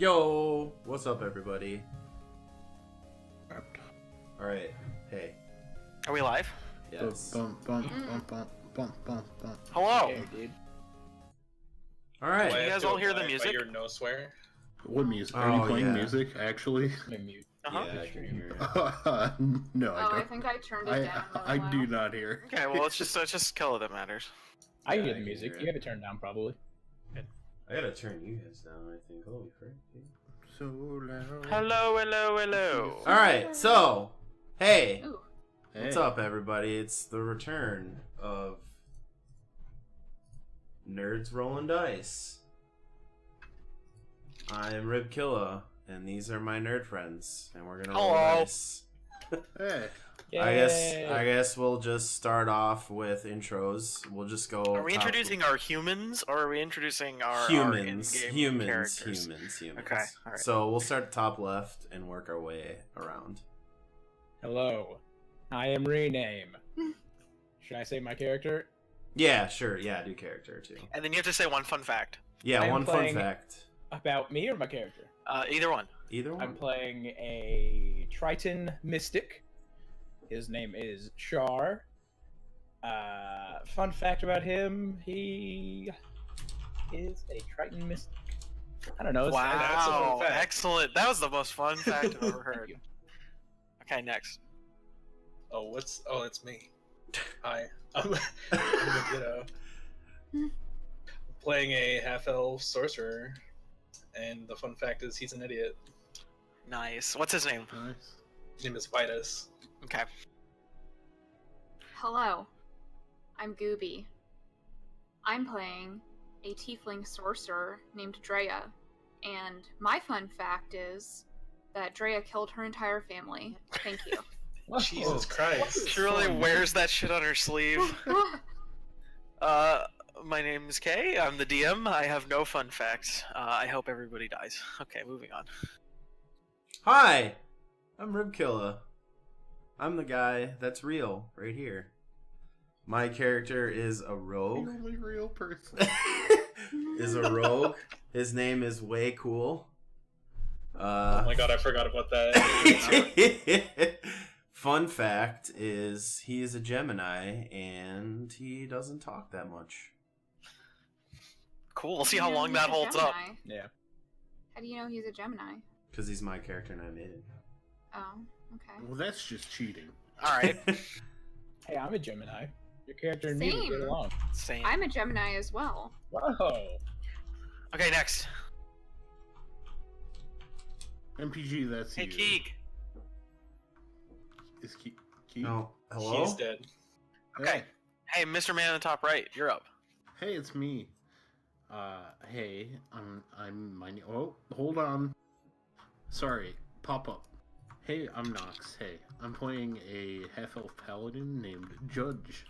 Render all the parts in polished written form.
Yo, what's up, everybody? All right, hey. Are we live? Yes. Hello. Hey, dude. All right. Can you guys all hear the music? Your no swear. What music? Are Oh, you playing yeah. music, actually? Uh-huh. Yeah, I can hear it. No, I I don't. think I turned it down. I do not hear. Okay, well it's just color that matters. I Yeah, can hear I the can music. hear You it. have it turned down, probably. I gotta turn you guys down, I think. Holy frick, dude. So loud. Hello, hello, hello. All right, so, hey. Ooh. What's up, everybody? It's the return of Nerds Rolling Dice. I'm Ribbedkilla, and these are my nerd friends, and we're gonna roll Hello. dice. Hey. I guess we'll just start off with intros. We'll just go. Are we top- introducing our humans, or are we introducing our humans? in-game Humans. characters? Humans. Okay, alright. So we'll start at top left and work our way around. Hello. I am Rename. Should I say my character? Yeah, sure. Yeah, do character too. And then you have to say one fun fact. Yeah, I am one playing- fun fact. About me or my character? Either one. Either one. I'm playing a Triton Mystic. His name is Char. Fun fact about him, he is a Triton Mystic. I don't know. it's- that's a fun Wow, fact. excellent. That was the most fun fact I've ever heard. Thank you. Okay, next. Oh, it's me. Hi, I'm Ribbedkilla. Playing a half-elf sorcerer, and the fun fact is he's an idiot. Nice. What's his name? Nice. His name is Vitus. Okay. Hello. I'm Gooby. I'm playing a tiefling sorcerer named Drea, and my fun fact is that Drea killed her entire family. Thank you. Jesus Christ. She really wears that shit on her sleeve. My name is Kay. I'm the DM. I have no fun facts. I hope everybody dies. Okay, moving on. Hi, I'm Ribbedkilla. I'm the guy that's real right here. My character is a The rogue. only real person. Is a rogue. His name is Way Cool. Oh my god, I forgot about that. Fun fact is he's a Gemini and he doesn't talk that much. Cool. We'll see How how do you know long he's that a holds up. Gemini? Yeah. How do you know he's a Gemini? Because he's my character and I made it. Oh, okay. Well, that's just cheating. All right. Hey, I'm a Gemini. Your character and me will get Same. along. Same. I'm a Gemini as well. Whoa. Okay, next. MPG, that's Hey, you. Keeg. Is Keeg? No. Hello? He's dead. Okay. Hey, Mr. Man in the top right, you're up. Hey, it's me. Hey, I'm my. Oh, hold on. Sorry, pop up. Hey, I'm Nox. Hey, I'm playing a half-elf paladin named Judge.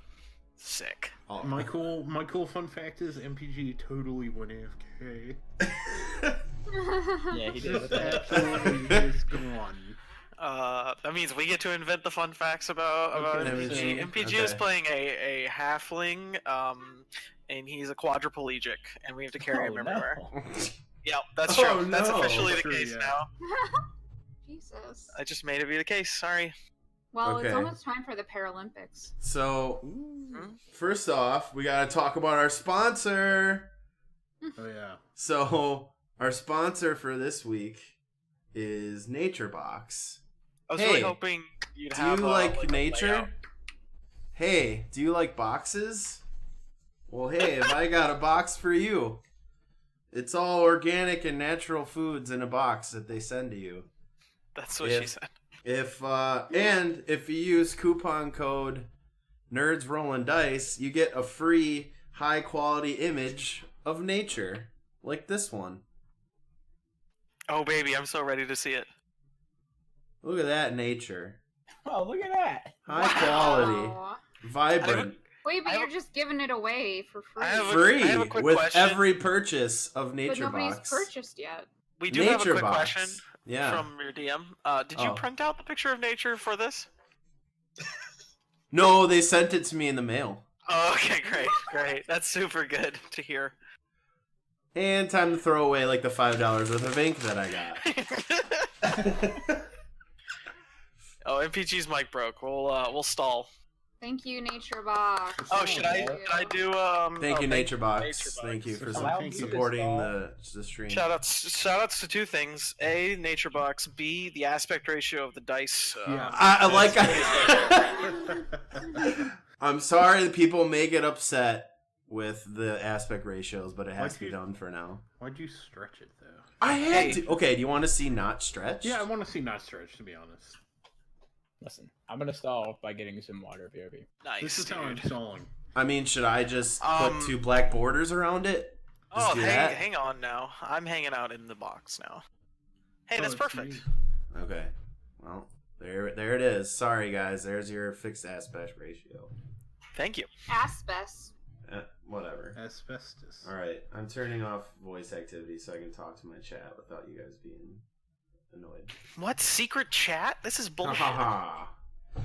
Sick. Oh. My cool fun fact is MPG totally went AFK. Yeah, he did. Absolutely is gone. That means we get to invent the fun facts about Okay, MPG. so- MPG is okay. playing a halfling, and he's a quadriplegic, and we have to carry him Oh, everywhere. no. Yep, that's Oh, true. That's no. officially the Sure, case yeah. now. Jesus. I just made it be the case. Sorry. Well, Okay. it's almost time for the Paralympics. So, first off, we gotta talk about our sponsor. Oh yeah. So, our sponsor for this week is Nature Box. I was Hey, really hoping you'd Do have. you like a nature? layout. Hey, do you like boxes? Well, hey, have I got a box for you? It's all organic and natural foods in a box that they send to you. That's what If- she said. If you use coupon code Nerds Rolling Dice, you get a free high quality image of nature, like this one. Oh baby, I'm so ready to see it. Look at that nature, Oh, look at that. high quality, Aw. vibrant, Wait, but I you're have- just giving it away for free. I have a- free I have a quick with question. every purchase of but Nature nobody's Box. purchased yet. We do have a Nature quick Box. question Yeah. from your DM. Did you Oh. print out the picture of nature for this? No, they sent it to me in the mail. Oh, okay, great, great. That's super good to hear. And time to throw away like the $5 worth of ink that I got. Oh, MPG's mic broke. We'll stall. Thank you, Nature Box. Oh, should I do Thank you, Nature Box. Nature Box. Thank you for Allow me to supporting stall. the stream. Shoutouts to two things: A, Nature Box; B, the aspect ratio of the dice. Yeah. I like. I'm sorry that people may get upset with the aspect ratios, but it has to be done for now. Why'd you stretch it though? I had to. Okay, do you want to see not stretch? Yeah, I want to see not stretch, to be honest. Listen, I'm gonna stall by getting some water, BRB. Nice. This is how I'm stalling. I mean, should I just put 2 black borders around it? Just Oh, do that? hang on now. I'm hanging out in the box now. Hey, that's it's perfect. me. Okay. Well, there it is. Sorry, guys. There's your fixed aspect ratio. Thank you. Asbestos. Whatever. Asbestos. All right. I'm turning off voice activity so I can talk to my chat without you guys being annoyed. What secret chat? This is bullshit.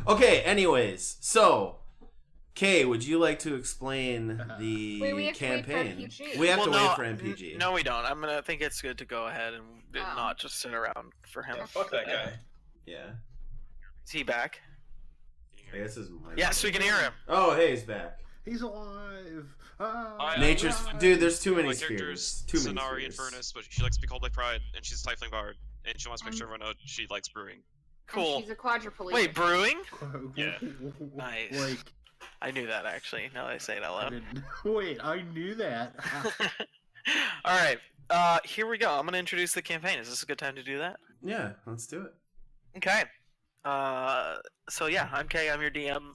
Okay. Anyways, so Kay, would you like to explain the Wait, we have to wait for campaign? MPG. We have to Well, wait no, for MPG. No, we don't. I think it's good to go ahead and not just sit around for him. Yeah, fuck that guy. Yeah. Is he back? I guess his mic. Yes, we can hear him. Oh, hey, he's back. He's alive. Nature's dude. There's too many My spheres. character's Too many Sonari spheres. Infernus, but she likes to be called by Pride, and she's a Tiefling Bard, and she wants to make sure everyone knows she likes brewing. Cool. And she's a quadriplegic. Wait, brewing? Yeah. Nice. Like, I knew that actually. Now that I say it out I loud. didn't. Wait, I knew that. All right. Here we go. I'm gonna introduce the campaign. Is this a good time to do that? Yeah, let's do it. Okay. So yeah, I'm Kay. I'm your DM.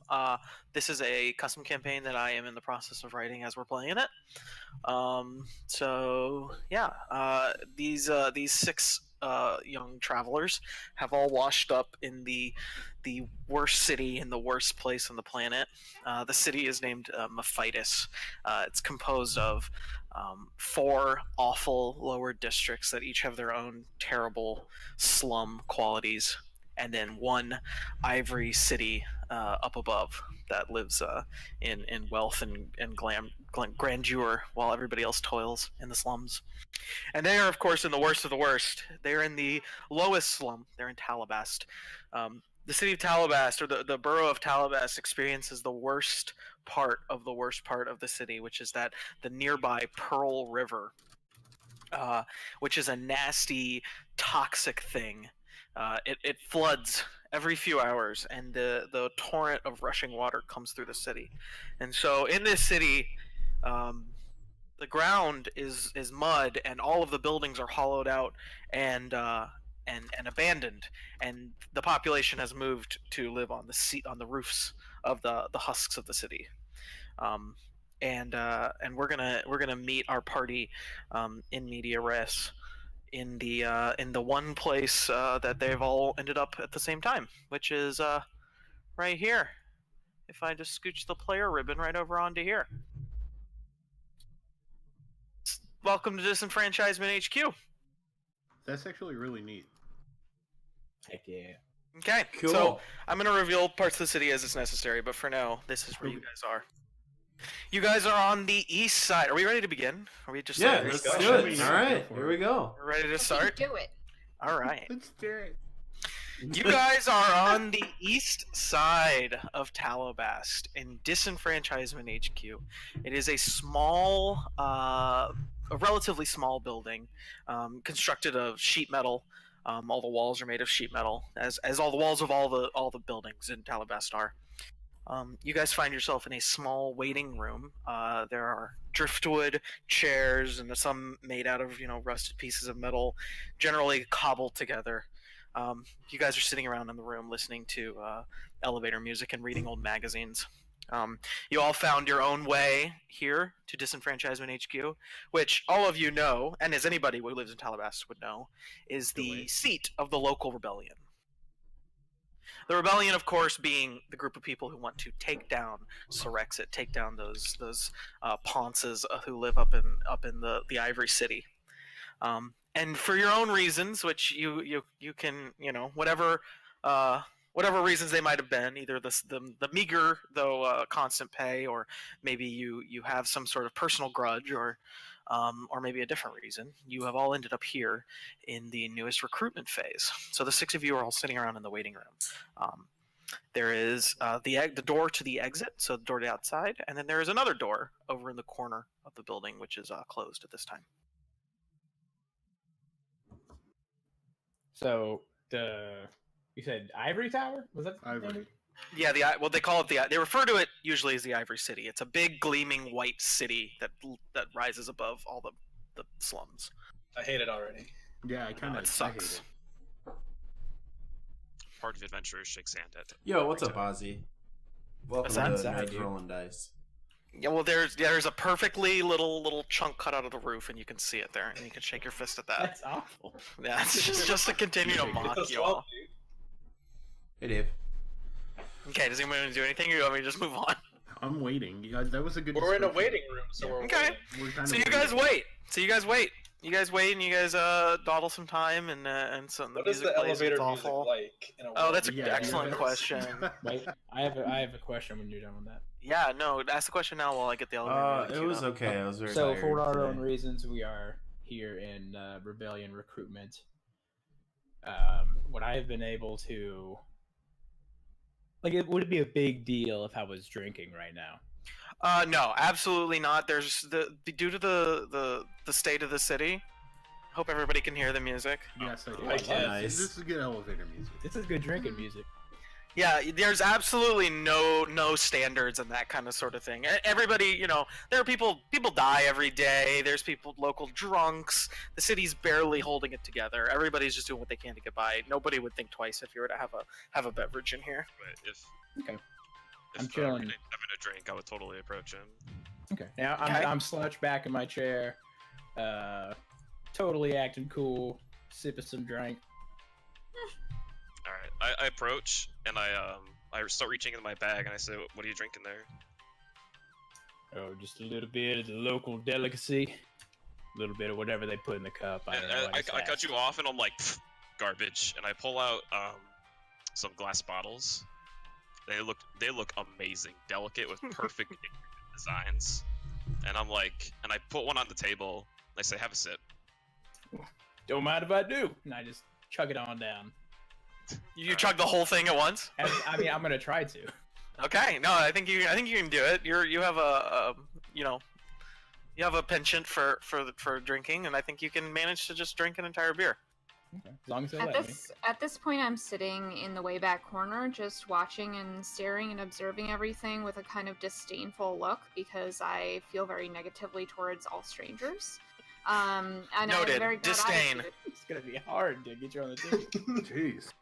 This is a custom campaign that I am in the process of writing as we're playing it. So yeah, these 6 young travelers have all washed up in the worst city in the worst place on the planet. The city is named Mephitis. It's composed of 4 awful lower districts that each have their own terrible slum qualities, and then 1 ivory city up above that lives in wealth and grandeur while everybody else toils in the slums. And they are, of course, in the worst of the worst. They're in the lowest slum. They're in Talabast. The city of Talabast, or the borough of Talabast, experiences the worst part of the city, which is that the nearby Pearl River, which is a nasty, toxic thing. It floods every few hours, and the torrent of rushing water comes through the city. And so in this city, the ground is mud, and all of the buildings are hollowed out and abandoned, and the population has moved to live on the roofs of the husks of the city. And we're gonna meet our party in media res in the one place that they've all ended up at the same time, which is right here. If I just scooch the player ribbon right over onto here. Welcome to Disenfranchisement HQ. That's actually really neat. Heck yeah. Okay, Cool. so I'm going to reveal parts of the city as it's necessary, but for now, this is where you guys are. You guys are on the east side. Are we ready to begin? Are we just Yeah, let's go? do it. All right, here we go. We're ready to Let's start? do it. All right. Let's do it. You guys are on the east side of Talabast in Disenfranchisement HQ. It is a small, a relatively small building, constructed of sheet metal. All the walls are made of sheet metal, as all the walls of all the buildings in Talabast are. You guys find yourself in a small waiting room. There are driftwood chairs, and some made out of rusted pieces of metal, generally cobbled together. You guys are sitting around in the room listening to elevator music and reading old magazines. You all found your own way here to Disenfranchisement HQ, which all of you know, and as anybody who lives in Talabast would know, is the seat of the local rebellion. The rebellion, of course, being the group of people who want to take down Sorexit, take down those Ponces who live up in the Ivory City. And for your own reasons, which you can whatever reasons they might have been, either the meager though constant pay, or maybe you have some sort of personal grudge, or or maybe a different reason, you have all ended up here in the newest recruitment phase. So the 6 of you are all sitting around in the waiting room. There is the door to the exit, so the door to the outside, and then there is another door over in the corner of the building, which is closed at this time. So you said Ivory Tower? Was that the Ivory. name? Yeah, they call it they refer to it usually as the Ivory City. It's a big gleaming white city that rises above all the slums. I hate it already. Yeah, I kind of It sucks. hate Part of adventurers shakes hand at. Yo, what's up, Ozzy? Welcome What's to that? Nerds Rolling Dice. Yeah, well, there's a perfectly little chunk cut out of the roof, and you can see it there, and you can shake your fist at that. That's awful. Yeah, it's just to continue to mock It's a you swamp, all. dude. Hey, Dave. Okay, does anyone want to do anything, or you want me to just move on? I'm waiting. Yeah, that was a good. We're in a description. waiting room, so we're Okay. waiting. We're kind So of you guys wait. You guys wait, and you guys dawdle some time, and some. What The is the music plays, elevator it's music awful. like? In a Oh, that's an Yeah, excellent yeah. question. Wait, I have a question when you're done with that. Yeah, no, ask the question now while I get the elevator music It queued was up. okay. I was very So tired for our today. own reasons, we are here in Rebellion recruitment. Would I have been able to? Like, would it be a big deal if I was drinking right now? No, absolutely not. There's due to the state of the city. Hope everybody can hear the music. Yes, I do. I can. Nice. This is good elevator music. This is good drinking music. Yeah, there's absolutely no standards and that kind of sort of thing. Everybody, there are people die every day. There's local drunks. The city's barely holding it together. Everybody's just doing what they can to get by. Nobody would think twice if you were to have a beverage in here. But if Okay. if I'm chilling. Renee having a drink, I would totally approach him. Okay. Now Okay. I'm slouched back in my chair, totally acting cool, sipping some drink. All right, I approach and I start reaching into my bag and I say, "What are you drinking there?" Oh, just a little bit of the local delicacy, a little bit of whatever they put in the cup. I don't know. And I cut you off and I'm like, "Pfft, garbage," and I pull out some glass bottles. They look amazing, delicate with perfect designs, and I'm like, and I put one on the table. And I say, "Have a sip." Don't mind if I do, and I just chug it on down. You chug the whole thing at once? I mean, I'm gonna try to. Okay, no, I think you can do it. You have a penchant for drinking, and I think you can manage to just drink an entire beer. Okay. As long as they At let me. at this point, I'm sitting in the way back corner, just watching and staring and observing everything with a kind of disdainful look because I feel very negatively towards all strangers. And I have a Noted. very bad Disdain. attitude. It's gonna be hard to get you on the ticket. Jeez.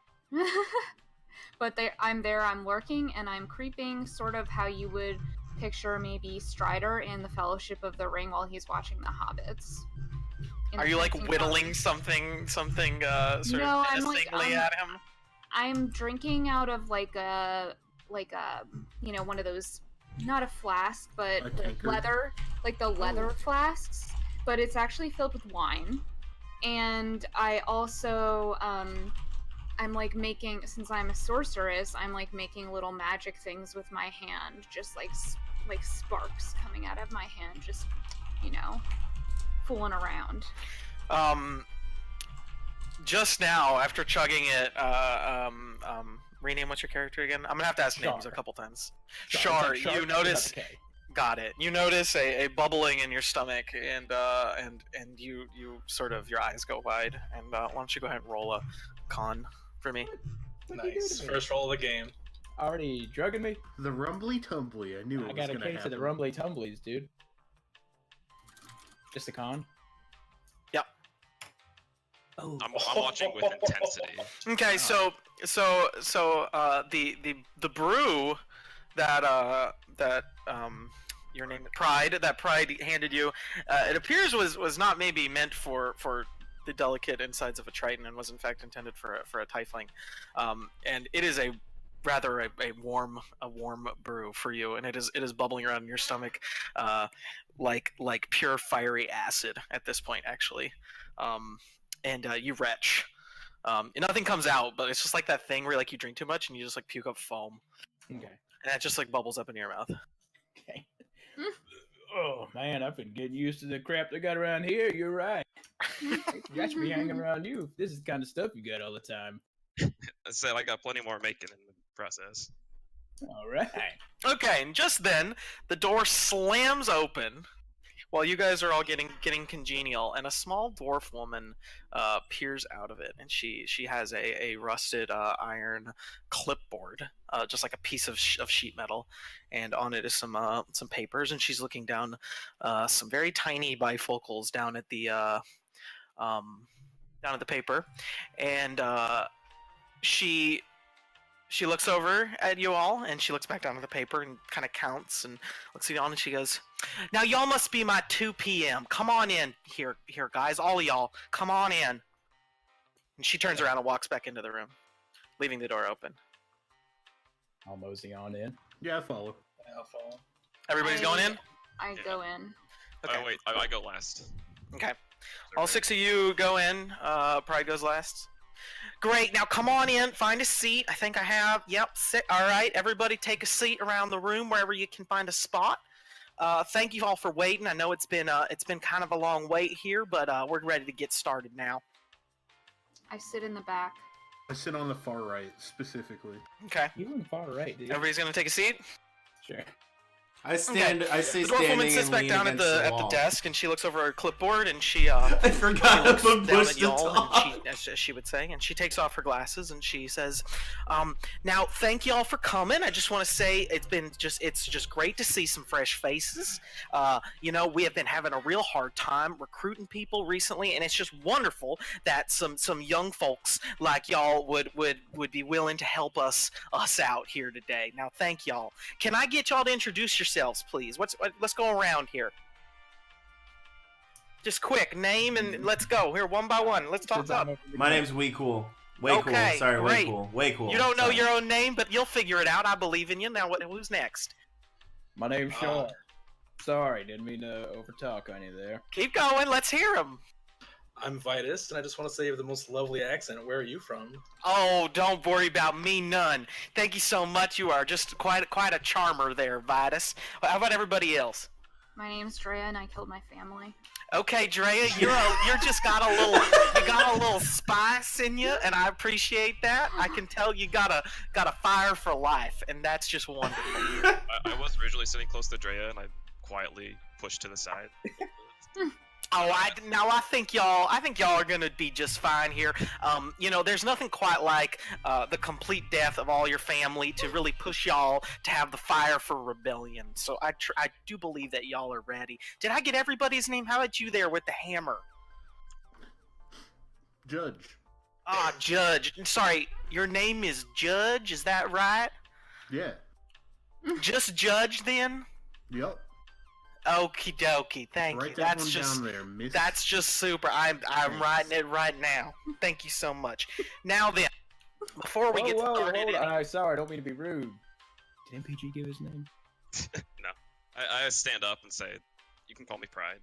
But I'm there, I'm lurking, and I'm creeping, sort of how you would picture maybe Strider in the Fellowship of the Ring while he's watching the Hobbits. Are you like whittling something sort No, of I'm like, menacingly at him? I'm drinking out of like a one of those, not a flask, but A like tankard? leather, like the leather flasks, but it's actually filled with wine. And I also I'm like making, since I'm a sorceress, I'm like making little magic things with my hand, just like sparks coming out of my hand, just fooling around. Just now, after chugging it, rename what's your character again? I'm gonna have to ask names a Char. couple times. Char, Char, you notice. Got it. You notice a bubbling in your stomach, and you sort of, your eyes go wide. And why don't you go ahead and roll a con for me? Nice. First roll of the game. Already drugging me? The rumbly tumbly. I knew it I was got a gonna case happen. of the rumbly tumblies, dude. Just a con? Yep. Oh. I'm watching with intensity. Okay, so the brew that your name Pride handed you, it appears was not maybe meant for the delicate insides of a Triton, and was in fact intended for a Tiefling, and it is a rather a warm brew for you, and it is bubbling around in your stomach, like pure fiery acid at this point, actually, and you retch. And nothing comes out, but it's just like that thing where like you drink too much and you just like puke up foam, Okay. and it just like bubbles up into your mouth. Okay. Oh man, I've been getting used to the crap they got around here. You're right. I should be hanging around you. This is the kind of stuff you get all the time. I said I got plenty more making in the process. All right. Okay, and just then the door slams open while you guys are all getting congenial, and a small dwarf woman peers out of it, and she has a rusted iron clipboard, just like a piece of sheet metal, and on it is some papers, and she's looking down some very tiny bifocals down at the paper, and she looks over at you all, and she looks back down at the paper and kind of counts and looks at y'all, and she goes, "Now y'all must be my 2 p.m. Come on in here, guys, all of y'all. Come on in." And she turns around and walks back into the room, leaving the door open. I'll mosey on in. Yeah, I follow. I'll follow. Everybody's going in? I go in. Okay. Oh wait, I go last. Okay. All 6 of you go in. Pride goes last. Great. Now come on in. Find a seat. I think I have. Yep. Sit. All right. Everybody, take a seat around the room wherever you can find a spot. Thank you all for waiting. I know it's been kind of a long wait here, but we're ready to get started now. I sit in the back. I sit on the far right, specifically. Okay. You on the far right, dude. Everybody's gonna take a seat. Sure. I stand. Okay. I stay The dwarf standing woman sits and back lean down at against the wall. desk, and she looks over her clipboard, and she I forgot looks to down push at the y'all, top. and as she would say, and she takes off her glasses, and she says, "Now, thank y'all for coming. I just want to say it's just great to see some fresh faces. You know, we have been having a real hard time recruiting people recently, and it's just wonderful that some young folks like y'all would be willing to help us out here today. Now, thank y'all. Can I get y'all to introduce yourselves, please? Let's go around here. Just quick, name and let's go. Here, one by one. Let's talk up. My name's Way Cool. Way Okay, Cool. Sorry, Way great. Cool. Way Cool. You don't know Sorry. your own name, but you'll figure it out. I believe in you. Now, who's next? My name's Sean. Sorry, didn't mean to overtalk on you there. Keep going. Let's hear him. I'm Vitus, and I just want to say you have the most lovely accent. Where are you from? Oh, don't worry about me none. Thank you so much. You are just quite a charmer there, Vitus. How about everybody else? My name's Drea, and I killed my family. Okay, Drea, you're just got a little spice in you, and I appreciate that. I can tell you got a fire for life, and that's just wonderful. I was originally sitting close to Drea, and I quietly pushed to the side. I think y'all are gonna be just fine here. You know, there's nothing quite like the complete death of all your family to really push y'all to have the fire for rebellion. So I do believe that y'all are ready. Did I get everybody's name? How about you there with the hammer? Judge. Ah, Judge. Sorry, your name is Judge. Is that right? Yeah. Just Judge then? Yep. Okie dokie, thank you. Write that one down there, miss. That's just super. I'm writing it right now. Thank you so much. Now then, before we get started, hold on. Sorry, I don't mean to be rude. Did MPG give his name? No. I stand up and say, "You can call me Pride."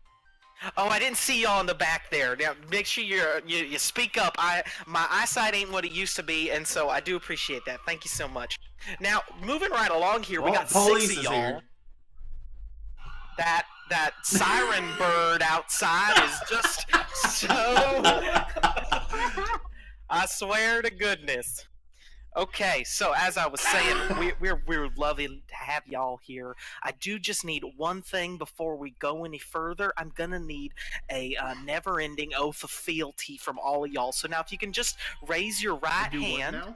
oh, I didn't see y'all in the back there. Now make sure you speak up. My eyesight ain't what it used to be, and so I do appreciate that. Thank you so much. Now moving right along here, we got police 6 of is y'all. here. That siren bird outside is just so. I swear to goodness. Okay, so as I was saying, we're loving to have y'all here. I do just need one thing before we go any further. I'm gonna need a never-ending oath of fealty from all of y'all. So now, if you can just raise your right Do what hand. now?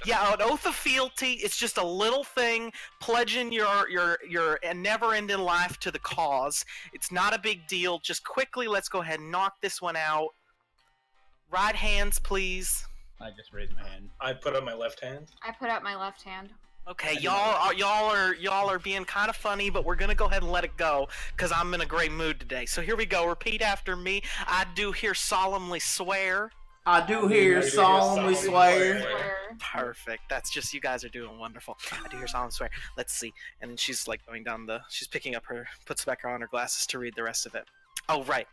Yeah, an oath of fealty. It's just a little thing pledging your never-ending life to the cause. It's not a big deal. Just quickly, let's go ahead and knock this one out. Right hands, please. I just raised my hand. I put up my left hand. I put out my left hand. Okay, y'all are being kind of funny, but we're gonna go ahead and let it go because I'm in a great mood today. So here we go. Repeat after me. I do here solemnly swear. I do hear solemnly swear. Perfect. That's just, you guys are doing wonderful. I do hear solemnly swear. Let's see. And then she's like going down she's picking up puts back on her glasses to read the rest of it. Oh, right.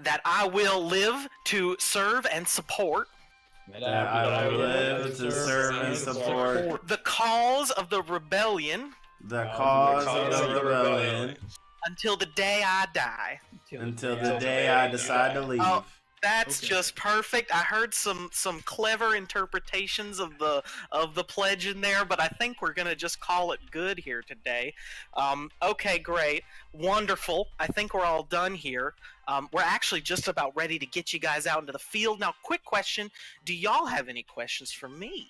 That I will live to serve and support. That I will live to serve and support The cause of the rebellion. the cause of the rebellion. Until the day I die. Until the day I decide to leave. Oh, that's just perfect. I heard some clever interpretations of the pledge in there, but I think we're gonna just call it good here today. Okay, great, wonderful. I think we're all done here. We're actually just about ready to get you guys out into the field. Now, quick question: do y'all have any questions for me?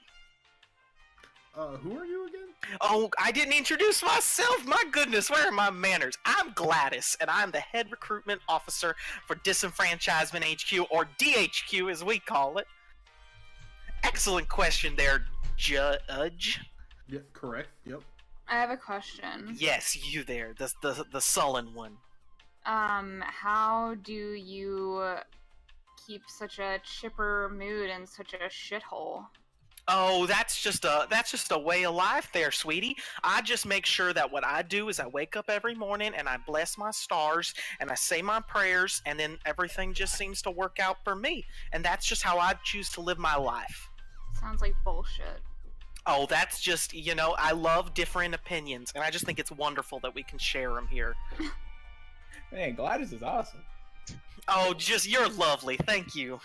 Who are you again? Oh, I didn't introduce myself. My goodness, where are my manners? I'm Gladys, and I'm the head recruitment officer for Disenfranchisement HQ, or DHQ as we call it. Excellent question there, Judge. Yeah, correct. Yep. I have a question. Yes, you there, the sullen one. How do you keep such a chipper mood in such a shithole? Oh, that's just a way of life there, sweetie. I just make sure that what I do is I wake up every morning and I bless my stars and I say my prayers, and then everything just seems to work out for me. And that's just how I choose to live my life. Sounds like bullshit. Oh, that's just, I love different opinions, and I just think it's wonderful that we can share them here. Man, Gladys is awesome. Oh, you're lovely. Thank you.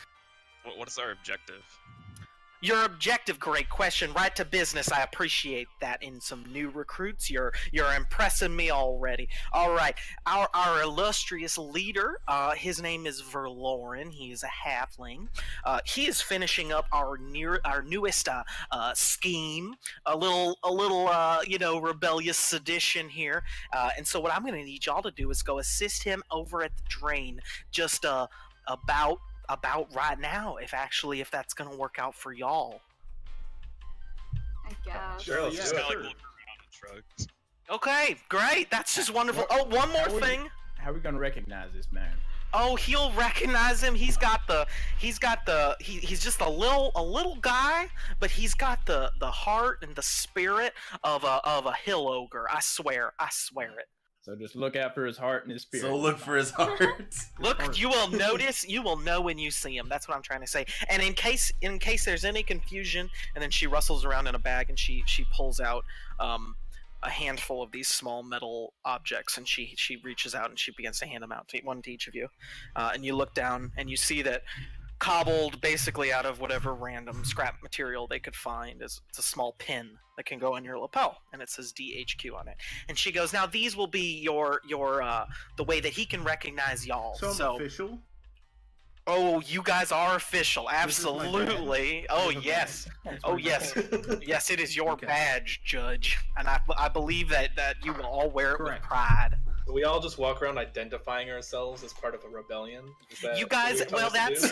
What is our objective? Your objective, great question. Right to business. I appreciate that in some new recruits. You're impressing me already. All right, our illustrious leader. His name is Verlorin. He is a halfling. He is finishing up our newest scheme. A little rebellious sedition here. And so what I'm going to need y'all to do is go assist him over at the drain. Just about right now, if that's gonna work out for y'all. I guess. Sure, let's Just do kind it. of look around and shrug. Okay, great. That's just wonderful. Oh, one more thing. How are we gonna recognize this man? Oh, he'll recognize him. He's just a little guy, but he's got the heart and the spirit of a hill ogre. I swear it. So just look out for his heart and his spirit. So look for his heart. Look, you will notice. You will know when you see him. That's what I'm trying to say. And in case there's any confusion, and then she rustles around in a bag and she pulls out a handful of these small metal objects, and she reaches out and she begins to hand them out, one to each of you. And you look down and you see that, cobbled basically out of whatever random scrap material they could find, it's a small pin that can go on your lapel, and it says DHQ on it. And she goes, now these will be your the way that he can recognize y'all. So I'm official? Oh, you guys are official, absolutely. Oh yes, yes, it is your badge, Judge, and I believe that you will all wear it with pride. We all just walk around identifying ourselves as part of a rebellion. You guys, well, that's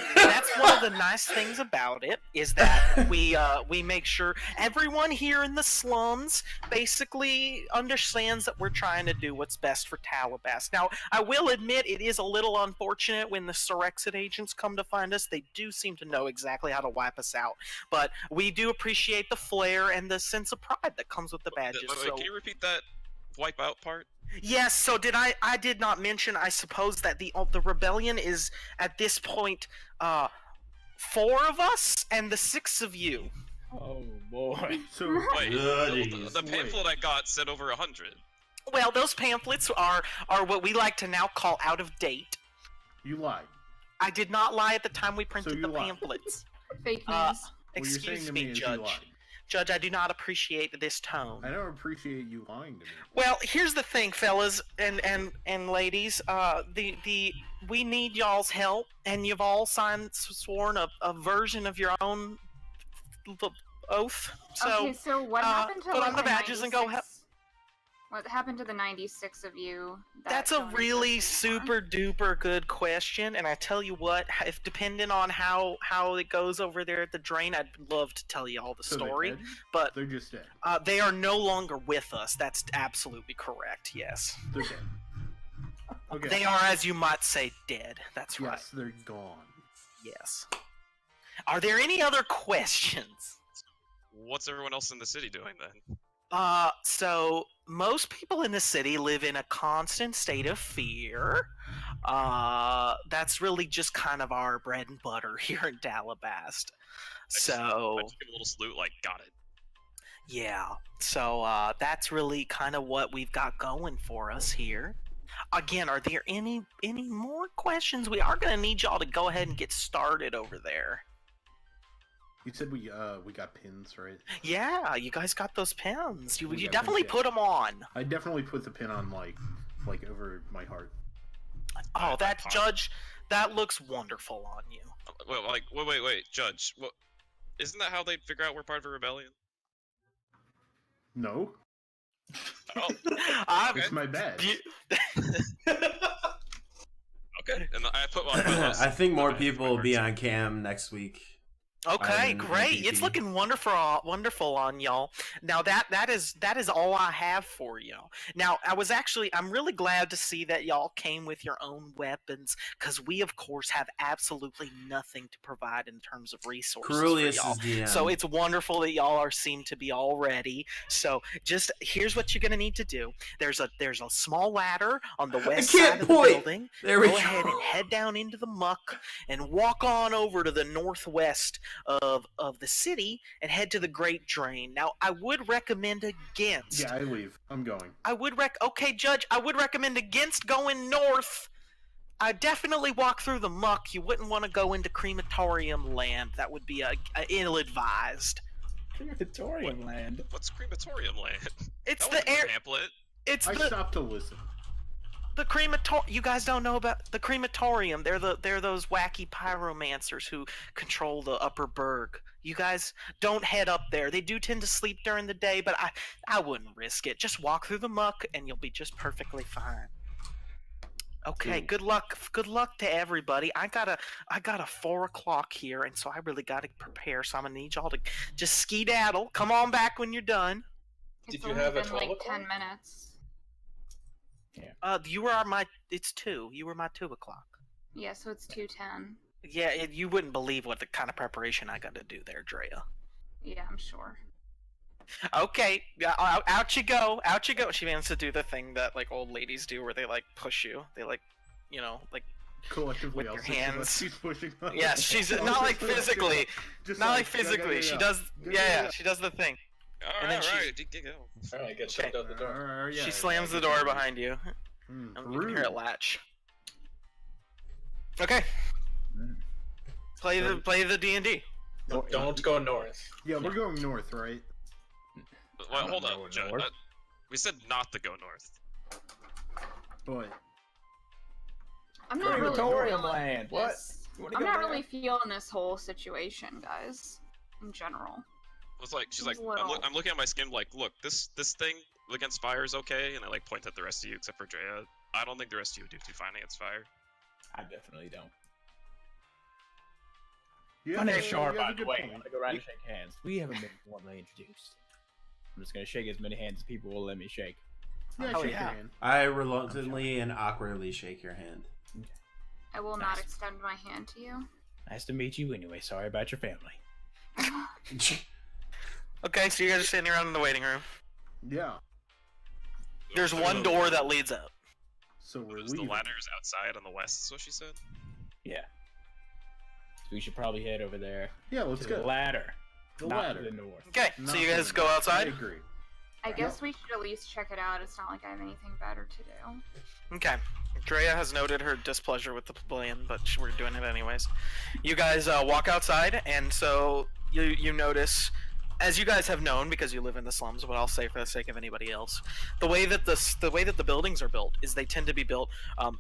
one of the nice things about it, is that we make sure everyone here in the slums basically understands that we're trying to do what's best for Talabas. Now, I will admit it is a little unfortunate when the Surexit agents come to find us. They do seem to know exactly how to wipe us out, but we do appreciate the flair and the sense of pride that comes with the badges. Can you repeat that wipe out part? Yes, so I did not mention, I suppose, that the rebellion is at this point 4 of us and the 6 of you. Oh boy. So Wait, the pamphlet I got said over 100. Well, those pamphlets are what we like to now call out of date. You lied. I did not lie at the time we printed the lied. pamphlets. Fake news. What you're saying Excuse to me, me is you Judge. lied. Judge, I do not appreciate this tone. I don't appreciate you lying to me. Well, here's the thing, fellas and ladies. We need y'all's help, and you've all sworn a version of your own oath. So, okay, so what happened to put like on the badges and go help. What happened to the 96 of you? That's a really super duper good question, and I tell you what, if depending on how it goes over there at the drain, I'd love to tell you all the story. They're dead? But They're just dead. they are no longer with us. That's absolutely correct. Yes, They're dead. Okay. they are, as you might say, dead. That's right. Yes, they're gone. Yes. Are there any other questions? What's everyone else in the city doing then? So most people in the city live in a constant state of fear. That's really just kind of our bread and butter here in Dalabast. So I just give a little salute, like, got it. Yeah. So that's really kind of what we've got going for us here. Again, are there any more questions? We are gonna need y'all to go ahead and get started over there. You said we got pins, right? Yeah, you guys got those pins. You We got definitely pins, put them on. I definitely put the pin on like over my heart. Oh, that Judge, that looks wonderful on you. Wait, Judge. What? Isn't that how they figure out we're part of a rebellion? No, Oh, it's my badge. okay. And I put one. I think more people will be on cam next week. Okay, I'm great. MVP. It's looking wonderful on y'all. Now that is all I have for y'all. Now I'm really glad to see that y'all came with your own weapons, because we of course have absolutely nothing to provide in terms of resources Corullius for y'all. is DM. So it's wonderful that y'all seem to be all ready. So just here's what you're gonna need to do. There's a small ladder on the west side of the building. There we Go ahead and head down into the muck and walk on over to the northwest of the city and head to the Great Drain. Now, I would recommend against. Yeah, I leave. I'm going. Okay, Judge, I would recommend against going north. I definitely walk through the muck. You wouldn't want to go into crematorium land. That would be ill-advised. Crematorium land. What's crematorium land? It's That the wasn't air. a pamphlet. It's I the stopped to listen. crematorium. You guys don't know about the crematorium. They're those wacky pyromancers who control the upper berg. You guys don't head up there. They do tend to sleep during the day, but I wouldn't risk it. Just walk through the muck and you'll be just perfectly fine. Okay, Cool. good luck. Good luck to everybody. I got a 4 o'clock here, and so I really gotta prepare. So I'm gonna need y'all to just skedaddle. Come on back when you're done. It's Did you only have a been 12 like o'clock? 10 minutes. You were my. It's 2. You were my 2 o'clock. Yeah, so it's 2:10. Yeah, you wouldn't believe what the kind of preparation I got to do there, Drea. Yeah, I'm sure. Okay, out you go, out you go. She wants to do the thing that like old ladies do, where they like push you. They like, like Collectively, with I'll your sit hands. She's pushing. Yes, she's I'll not just like push her. physically, Just not like like, physically. She yeah. does, Yeah, yeah, she does the thing. And then Alright, go. Alright, get shoved out the door. Yeah, She slams the door behind you. Mm, And you can hear rude. it latch. Okay. Play the D&D. Don't go north. Yeah, we're going north, right? Well, hold I'm up, going Judge. north. We said not to go north. But I'm not really Crematorium feeling land. What? this. You wanna I'm go not there? really feeling this whole situation, guys. In general. It's like she's Seems like, a little- I'm looking at my skin, like, look, this thing against fire is okay, and I like point at the rest of you except for Drea. I don't think the rest of you would do too fine against fire. I definitely don't. yeah, My name's you Shar, have a by the good way. point. I'm gonna go around and shake hands. We haven't been formally introduced. I'm just gonna shake as many hands as people will let me shake. Yeah, Oh, shake yeah. your hand. I reluctantly and awkwardly shake your hand. I will not Nice. extend my hand to you. Nice to meet you anyway. Sorry about your family. Okay, so you guys are sitting around in the waiting room. Yeah. There's one door that leads up. So we're The leaving. ladder's outside on the west, is what she said. Yeah. So we should probably head over there Yeah, let's to the go. ladder. The not ladder. to the north. Okay, Not so you guys the go north. I outside. agree. I guess we should at least check it out. It's not like I have anything better to do. Okay. Drea has noted her displeasure with the plan, but we're doing it anyways. You guys walk outside, and so you notice, as you guys have known because you live in the slums, but I'll say for the sake of anybody else, the way that the buildings are built is they tend to be built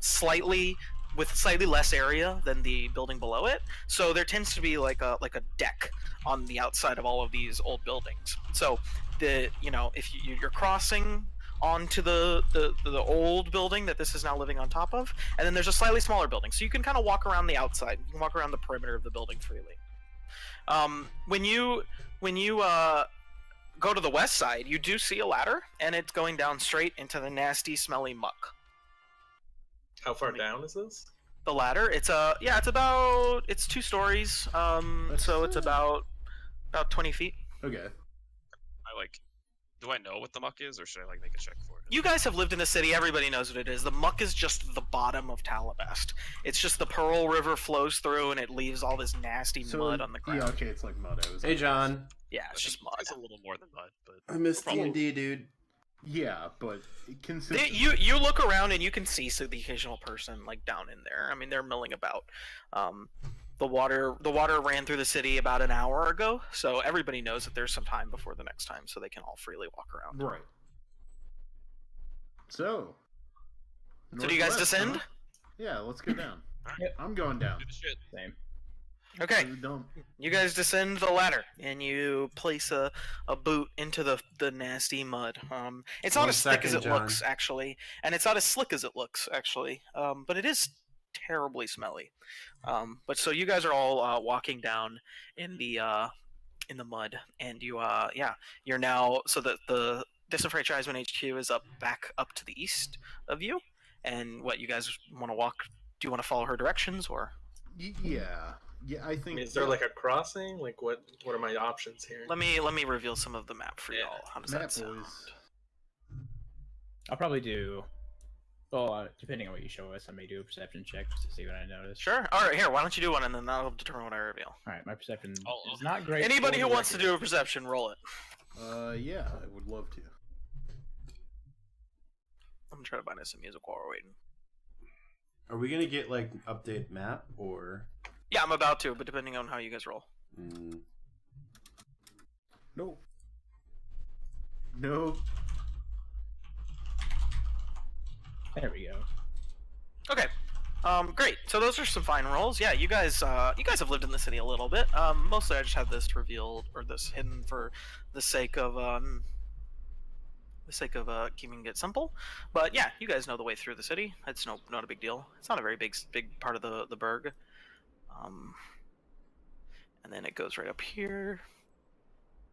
slightly less area than the building below it. So there tends to be like a deck on the outside of all of these old buildings. So if you're crossing onto the old building that this is now living on top of, and then there's a slightly smaller building, so you can kind of walk around the outside. You can walk around the perimeter of the building freely. When you go to the west side, you do see a ladder, and it's going down straight into the nasty, smelly muck. How far down is this? The ladder, it's 2 stories. So it's about 20 feet. Okay. I like Do I know what the muck is, or should I like make a check for it? You guys have lived in the city. Everybody knows what it is. The muck is just the bottom of Talabest. It's just the Pearl River flows through, and it leaves all this nasty mud on the ground. Yeah, okay, it's like mud. Hey, John. Yeah, it's just mud. It's a little more than mud, but I missed D&D, dude. Yeah, but You look around and you can see the occasional person like down in there. I mean, they're milling about. The water ran through the city about an hour ago, so everybody knows that there's some time before the next time, so they can all freely walk around. Right. So do you guys northwest, descend? huh? Yeah, let's go down. Yep. I'm going down. do the shit. Same. Okay, Don't. you guys descend the ladder and you place a boot into the nasty mud. It's not 1 as thick as second, it John. looks actually, and it's not as slick as it looks actually. But it is terribly smelly. But so you guys are all walking down in the mud, and you're now so that the Disenfranchisement HQ is back up to the east of you. And what you guys want to walk? Do you want to follow her directions or? Yeah, I think. Is there like a crossing? Like what are my options here? Let me reveal some of the map for y'all. How does that Map sound? boys. I'll probably do. Well, depending on what you show us, I may do a perception check just to see what I notice. Sure. All right. Here, why don't you do one, and then that'll determine what I reveal. All right, my perception Oh, is not great. Anybody for who the wants to record. do a perception, roll it. Yeah, I would love to. I'm trying to find us some music while we're waiting. Are we gonna get like update map or? Yeah, I'm about to, but depending on how you guys roll. No. No. There we go. Okay. Great. So those are some fine rolls. Yeah, you guys have lived in the city a little bit. Mostly I just had this revealed or this hidden for the sake of keeping it simple. But yeah, you guys know the way through the city. It's not a big deal. It's not a very big part of the burg. And then it goes right up here,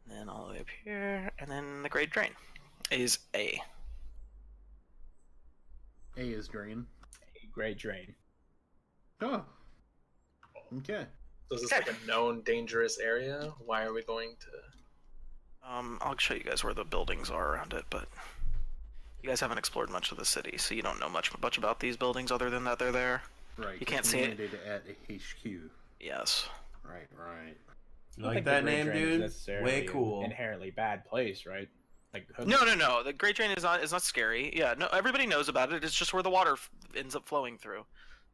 and then all the way up here, and then the Great Drain is A. A is drain. A great drain. Oh. Okay. So is this like a known dangerous area? Why are we going to? I'll show you guys where the buildings are around it, but you guys haven't explored much of the city, so you don't know much about these buildings other than that they're there. Right. You can't we see it. landed at a HQ. Yes. Right. You like that name, dude? Way An cool. inherently bad place, right? Like No. The Great Drain is not scary. Yeah, no, everybody knows about it. It's just where the water ends up flowing through.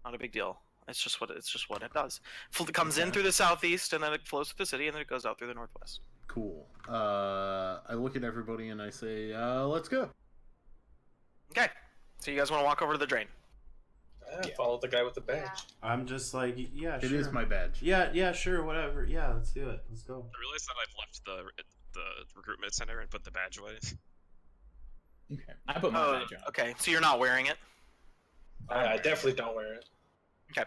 Not a big deal. It's just what it does. It comes in through the southeast, and then it flows through the city, and then it goes out through the northwest. Cool. I look at everybody and I say, let's go. Okay. So you guys want to walk over to the drain? Follow the guy with the badge. I'm just like, yeah, It sure. is my badge. Yeah, sure, whatever. Yeah, let's do it. Let's go. I realized that I've left the recruitment center and put the badge away. Okay. I put my badge on. Okay. So you're not wearing it? I definitely don't wear it. Okay.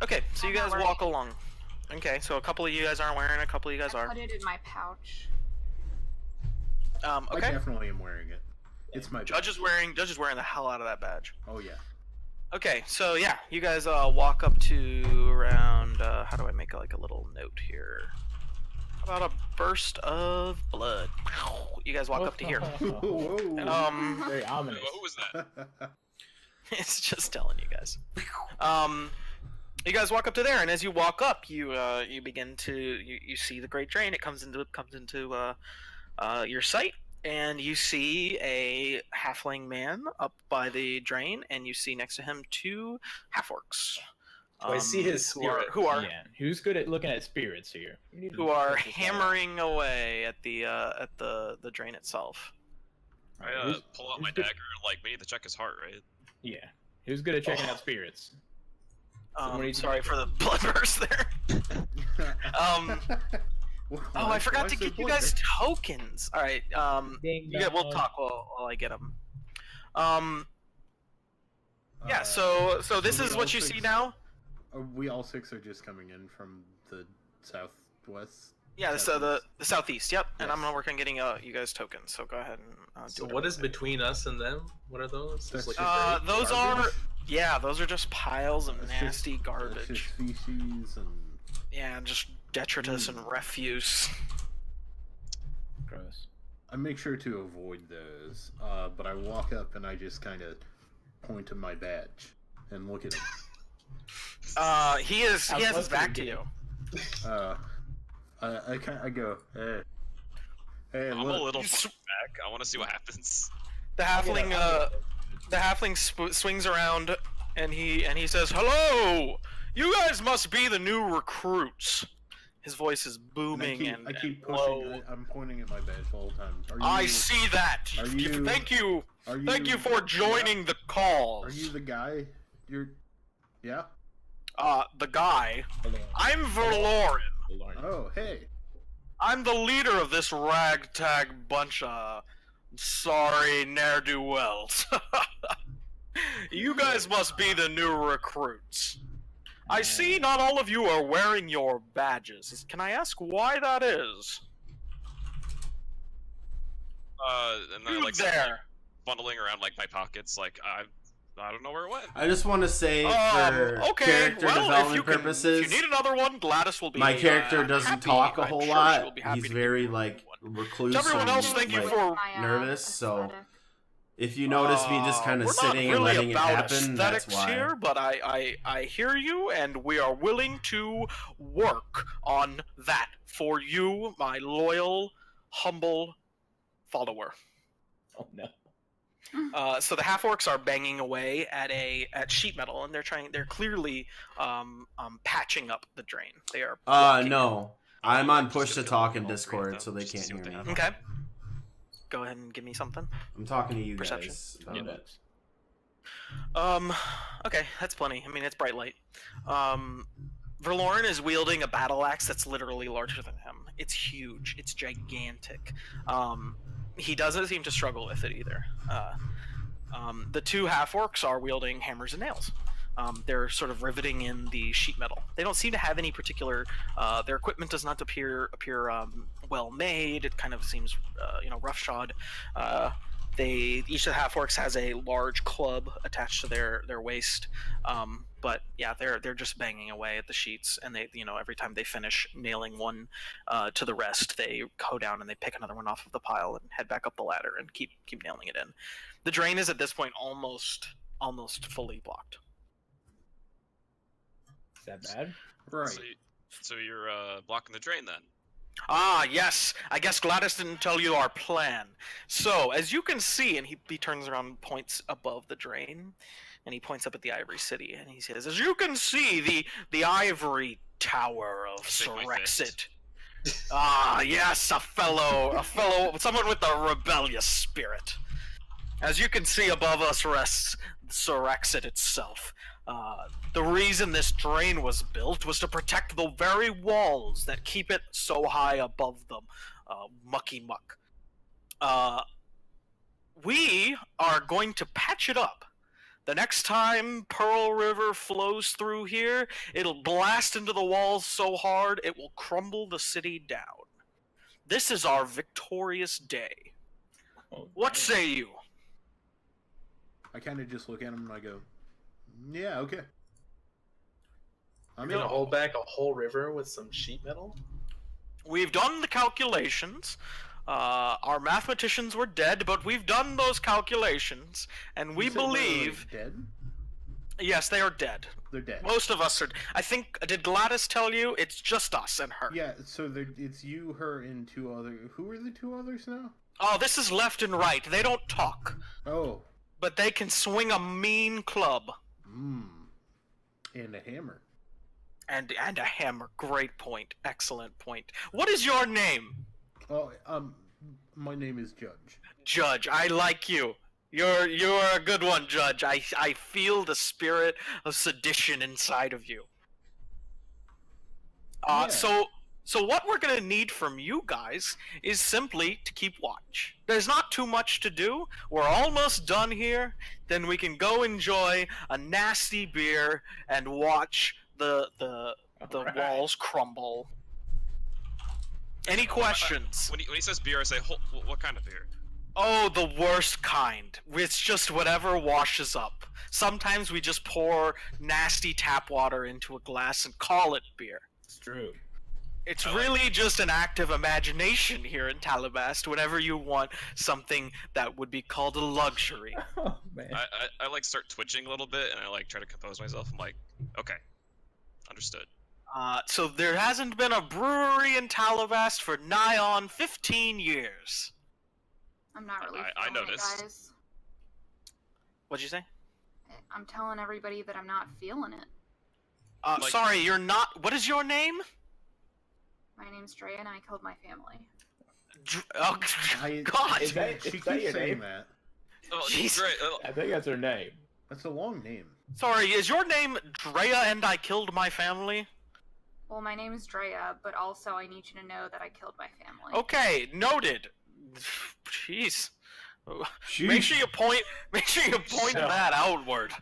Okay, so you guys walk along. Okay, so a couple of you guys aren't wearing it, a couple of you guys I are. put it in my pouch. I Okay. definitely am wearing it. It's my badge. Judge is wearing the hell out of that badge. Oh yeah. Okay, so yeah, you guys walk up to around how do I make like a little note here? How about a burst of blood? You guys walk up to here. Whoa. Very ominous. Who was that? It's just telling you guys. You guys walk up to there, and as you walk up, you begin to you see the Great Drain. It comes into your sight, and you see a halfling man up by the drain, and you see next to him two half-orcs. I see his spirit. Who are Yeah. Who's good at looking at spirits here? We need to who are check this out. hammering away at the drain itself. I Who's- pull out my who's good- dagger. Like, we need to check his heart, right? Yeah. Who's good at checking out spirits? Sorry for the blood burst there. Oh, I forgot to give you guys tokens. All right. We'll talk while I get them. Yeah. So this is what you see now. We all six are just coming in from the southwest. Yeah. The southeast. Yep. And Yes. I'm gonna work on getting you guys tokens. So go ahead and do So it. what is between us and them? What are those? That's Just just- Those Garbage? those are just piles of That's nasty It's garbage. just feces and. Yeah, just detritus and refuse. Gross. I make sure to avoid those, but I walk up and I just kind of point to my badge and look at him. He has his back to you. I go, hey, I'm look. a little far back. I want to see what happens. The halfling swings around and he says, "Hello! You guys must be the new recruits." His voice is booming and I keep low. pushing. I'm pointing at my badge the whole time. I see that. Thank you. Thank you for joining the cause. Are you the guy? Yeah. The guy. I'm Verlorin. Oh, hey. I'm the leader of this ragtag bunch of sorry ne'er-do-wells. You guys must be the new recruits. I see not all of you are wearing your badges. Can I ask why that is? And then like bundling around like my pockets, like I don't know where it went. I just want to say for character development purposes, if you need another one, Gladys will be. My character doesn't talk a whole lot. He's very like recluse everyone else, and thank you like, for nervous. So if you notice me just kind of sitting and letting it happen, that's why. Here, but I hear you, and we are willing to work on that for you, my loyal, humble follower. Oh no. So the half-orcs are banging away at sheet metal, and they're clearly patching up the drain. They are. No, I'm on push to talk in Discord, so they can't hear me. Okay. Go ahead and give me something. I'm talking to you Perception. guys. Okay, that's plenty. I mean, it's bright light. Verlorin is wielding a battle axe that's literally larger than him. It's huge. It's gigantic. He doesn't seem to struggle with it either. The two half-orcs are wielding hammers and nails. They're sort of riveting in the sheet metal. They don't seem to have any particular. Their equipment does not appear well made. It kind of seems roughshod. Each of the half-orcs has a large club attached to their waist. But yeah, they're just banging away at the sheets, and they every time they finish nailing one to the rest, they go down and they pick another one off of the pile and head back up the ladder and keep nailing it in. The drain is at this point almost fully blocked. Is that bad? Right. So you're blocking the drain then? Ah, yes. I guess Gladys didn't tell you our plan. So, as you can see, and he turns around and points above the drain, and he points up at the Ivory City, and he says, "As you can see, the Ivory Tower of Sorexit." Ah, yes, someone with a rebellious spirit. As you can see, above us rests Sorexit itself. The reason this drain was built was to protect the very walls that keep it so high above them. Mucky muck. We are going to patch it up. The next time Pearl River flows through here, it'll blast into the walls so hard it will crumble the city down. This is our victorious day. What say you? I kind of just look at him and I go, yeah, okay. I'm gonna hold back a whole river with some sheet metal? We've done the calculations. Our mathematicians were dead, but we've done those calculations, and we believe... Dead? Yes, they are dead. They're dead. Most of us are... I think... Did Gladys tell you? It's just us and her. Yeah, so it's you, her, and two other... Who are the two others now? Oh, this is left and right. They don't talk. Oh. But they can swing a mean club. And a hammer. And a hammer. Great point. Excellent point. What is your name? Oh, my name is Judge. Judge, I like you. You're a good one, Judge. I feel the spirit of sedition inside of you. Yeah. So what we're gonna need from you guys is simply to keep watch. There's not too much to do. We're almost done here. Then we can go enjoy a nasty beer and watch the walls crumble. Any questions? When he says beer, I say, what kind of beer? Oh, the worst kind. It's just whatever washes up. Sometimes we just pour nasty tap water into a glass and call it beer. It's true. It's really just an act of imagination here in Talabast whenever you want something that would be called a luxury. Oh man. I like start twitching a little bit, and I like try to compose myself. I'm like, okay, understood. So there hasn't been a brewery in Talabast for nigh on 15 years. I'm not really I feeling noticed. it, guys. What'd you say? I'm telling everybody that I'm not feeling it. Sorry, you're not. What is your name? My name's Drea and I killed my family. Oh, God! Is that She your keeps saying name? that. Oh, Jeez. great. I think that's her name. That's a long name. Sorry, is your name Drea and I killed my family? Well, my name is Drea, but also I need you to know that I killed my family. Okay, noted. Jeez. Make sure you point that outward.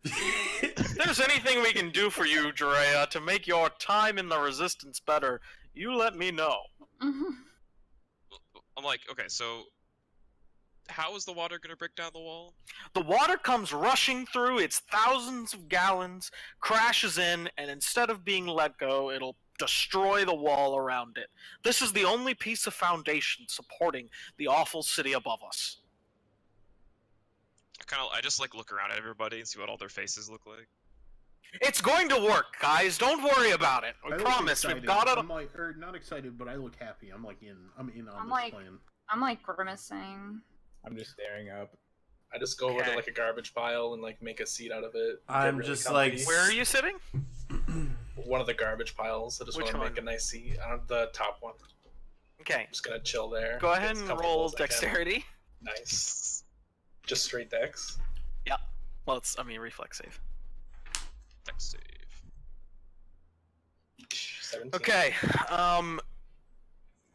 If there's anything we can do for you, Drea, to make your time in the Resistance better, you let me know. Mhm. I'm like, okay, so how is the water gonna break down the wall? The water comes rushing through, it's thousands of gallons, crashes in, and instead of being let go, it'll destroy the wall around it. This is the only piece of foundation supporting the awful city above us. I just like look around at everybody and see what all their faces look like. It's going to work, guys. Don't worry about it. We I look promise. excited. We've got it. I'm like, or not excited, but I look happy. I'm in on I'm this like- plan. I'm like grimacing. I'm just staring up. I just go over Okay. to like a garbage pile and like make a seat out of it. I'm Get really just, comfy. like, Where are you sitting? One of the garbage piles. I just Which want to one? make a nice seat on the top one. Okay. Just gonna chill there. Go get ahead as and comfortable roll as I can. dexterity. Nice. Just straight dex. Well, reflex save. Dex save. 17. Okay.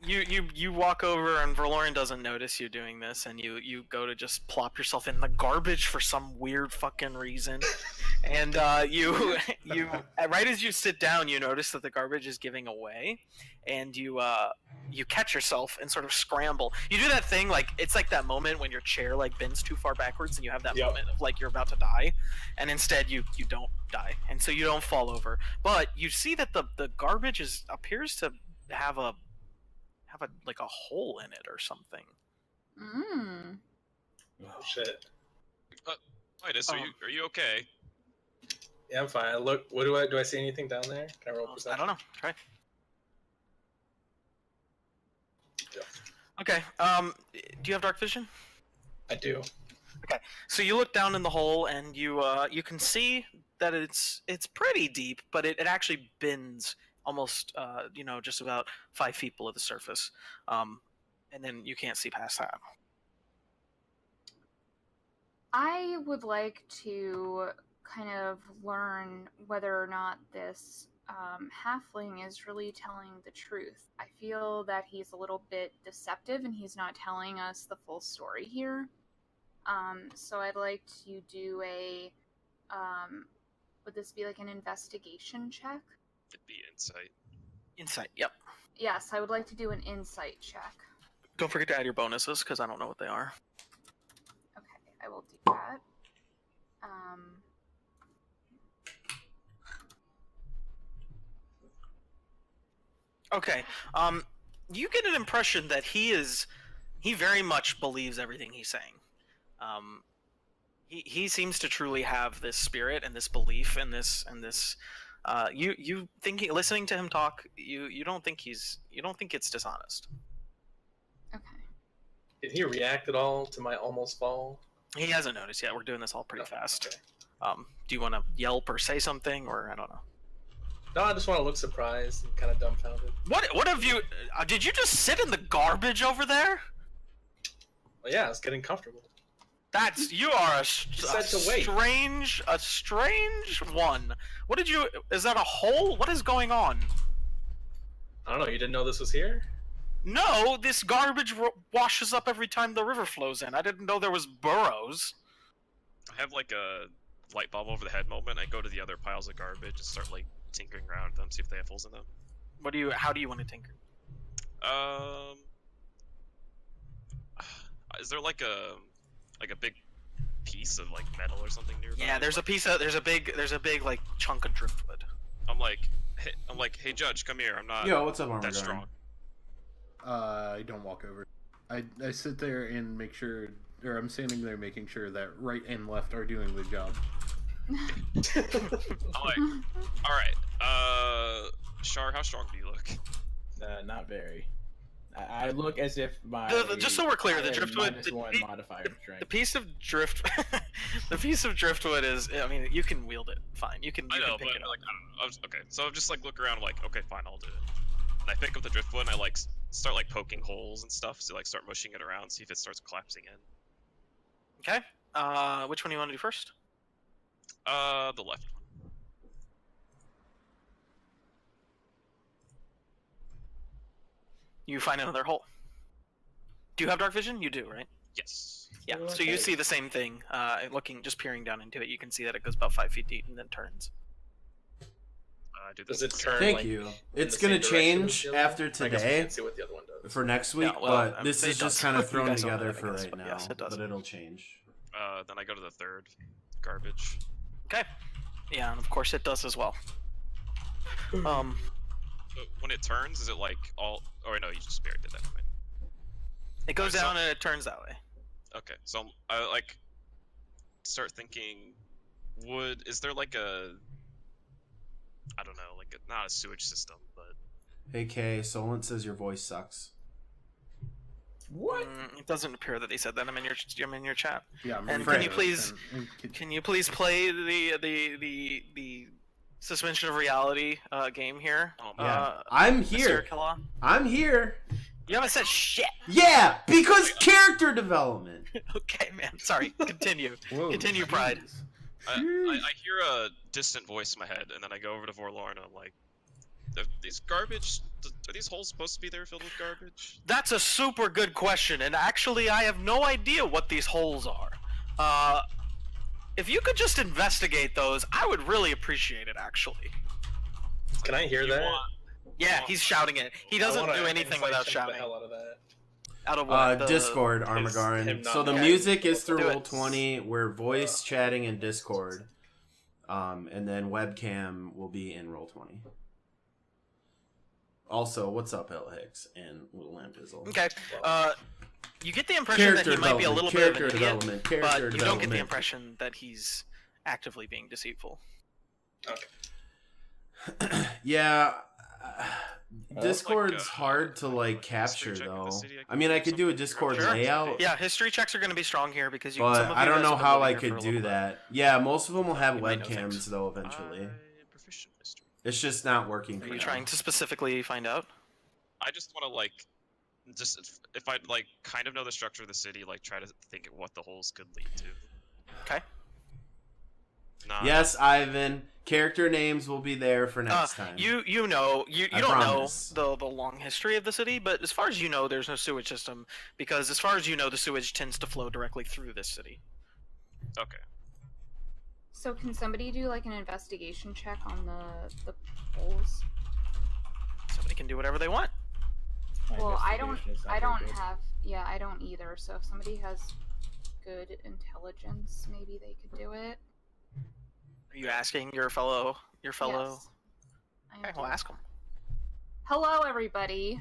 You walk over and Verlorin doesn't notice you doing this, and you go to just plop yourself in the garbage for some weird fucking reason, and you right as you sit down, you notice that the garbage is giving away, and you catch yourself and sort of scramble. You do that thing like it's like that moment when your chair like bends too far backwards, and you have that Yep. moment of like you're about to die, and instead you don't die, and so you don't fall over, but you see that the garbage appears to have a like a hole in it or something. Mmm. Oh shit. Midas, are you okay? Yeah, I'm fine. Look, what do I see anything down there? Can I roll perception? I don't know. Try. Yeah. Okay. Do you have dark vision? I do. So you look down in the hole and you can see that it's pretty deep, but it actually bends almost just about 5 feet below the surface, and then you can't see past that. I would like to kind of learn whether or not this halfling is really telling the truth. I feel that he's a little bit deceptive and he's not telling us the full story here. So I'd like to do a, would this be like an investigation check? It'd be insight. Insight. Yep. Yes, I would like to do an insight check. Don't forget to add your bonuses because I don't know what they are. Okay, I will do that. Okay. You get an impression that he very much believes everything he's saying. He seems to truly have this spirit and this belief and this. You thinking, listening to him talk, you don't think it's dishonest. Okay. Did he react at all to my almost fall? He hasn't noticed yet. We're doing this all pretty fast. Okay. Do you want to yelp or say something, or I don't know? No, I just want to look surprised and kind of dumbfounded. What have you? Did you just sit in the garbage over there? Well, yeah, it's getting comfortable. You are a said to wait. strange one. What did you? Is that a hole? What is going on? I don't know. You didn't know this was here? No, this garbage washes up every time the river flows in. I didn't know there was burrows. I have like a light bulb over the head moment. I go to the other piles of garbage and start like tinkering around with them, see if they have holes in them. How do you want to tinker? Is there like a big piece of like metal or something nearby? Yeah, there's a big like chunk of driftwood. I'm like, hey, Judge, come here. I'm not Yo, what's up, Armor that Guard? strong. I don't walk over. I sit there and make sure, or I'm standing there making sure that right and left are doing the job. I'm like, all right, Shar, how strong do you look? Not very. I look as if my. Just so we're clear, the I have driftwood. -1 modifier of The strength. piece of the piece of driftwood is. I mean, you can wield it. Fine, you can. I You know, can but pick it up. like, I don't know. Okay, so I just like look around, like, okay, fine, I'll do it. And I pick up the driftwood and I like start like poking holes and stuff, so like start mushing it around, see if it starts collapsing in. Okay. Which one do you want to do first? The left one. You find another hole. Do you have dark vision? You do, right? Yes. Yeah. So you see the same thing. Just peering down into it, you can see that it goes about 5 feet deep and then turns. Do Does this. it turn? Thank like, you. in It's the gonna same direction as change the other after one? I guess we today can't see what the other one does. for next week, Yeah, well, but this it is just does. kind of You thrown guys don't know together that, I for guess, right but now. yes, it does. But it'll change. Then I go to the third garbage. Okay. Yeah, and of course it does as well. So when it turns, is it like all? Oh no, you just buried it that way. It goes Alright, so- down and it turns that way. Okay, so I like start thinking, is there like a, I don't know, like not a sewage system, but Hey Kay, Solent says your voice sucks. What? It doesn't appear that he said that. I'm in your chat. Yeah, I'm And ready can you for please- this, and Can you please play the suspension of reality game here? Oh, Yeah, I'm Mr. here. Killa? I'm here. You haven't said shit. Yeah, because character development. Okay, man. Sorry. Continue. Whoa, Continue, Pride. jeez. I hear a distant voice in my head, and then I go over to Vorlorn, and I'm like, these garbage, are these holes supposed to be there filled with garbage? That's a super good question, and actually, I have no idea what these holes are. If you could just investigate those, I would really appreciate it. Actually. Can I hear You that? want- Yeah, he's shouting it. He doesn't I wanna do anything insight without check shouting. The hell out of that. Out of what? Discord, him Armagarn. not So the knowing. music is through Do it. Roll20. We're voice chatting in Discord. And then webcam will be in Roll20. Also, what's up, L Hicks and Little Lampizzle? Okay. You get the impression that he might be a little bit of an idiot, but you don't get the impression that he's actively being deceitful. Yeah. Discord's like, hard to like history capture check of the though. city, I I mean, I can could do a do Discord Sure. layout, Yeah, history checks are going to be strong here because you. but some of I you don't guys know have been how living I here for could a do little bit. that. Yeah, most of them will have You might know webcams things. though eventually. I'm proficient in history. It's just not working Are for you now. trying to specifically find out? I just want to like, just if I like kind of know the structure of the city, like try to think of what the holes could lead to. Okay. Nah, Yes, Ivan. Character names will be there for next time. You I don't promise. know the long history of the city, but as far as you know, there's no sewage system because as far as you know, the sewage tends to flow directly through this city. Okay. So can somebody do like an investigation check on the holes? Somebody can do whatever they want. My Well, I don't investigation is not very good. have. Yeah, I don't either. So if somebody has good intelligence, maybe they could do it. Are you asking your fellow? Yes. I Okay, well, do. ask them. Hello, everybody.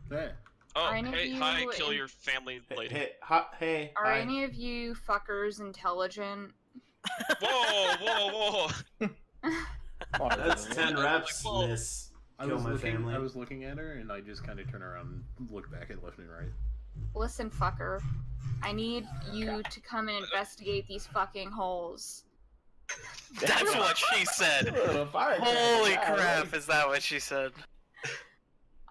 Hey, Oh, Are any of hey, you hi, kill in- your family lady. Hey, Are hi. any of you fuckers intelligent? Whoa. Oh, That's really? 10 reps, Whoa. miss. I Kill was my looking. family. I was looking at her, and I just kind of turn around, and look back at left and right. Listen, fucker. I need you to come and investigate these fucking holes. That's what she said. Little firecracker. Holy Yeah, crap! right. Is that what she said?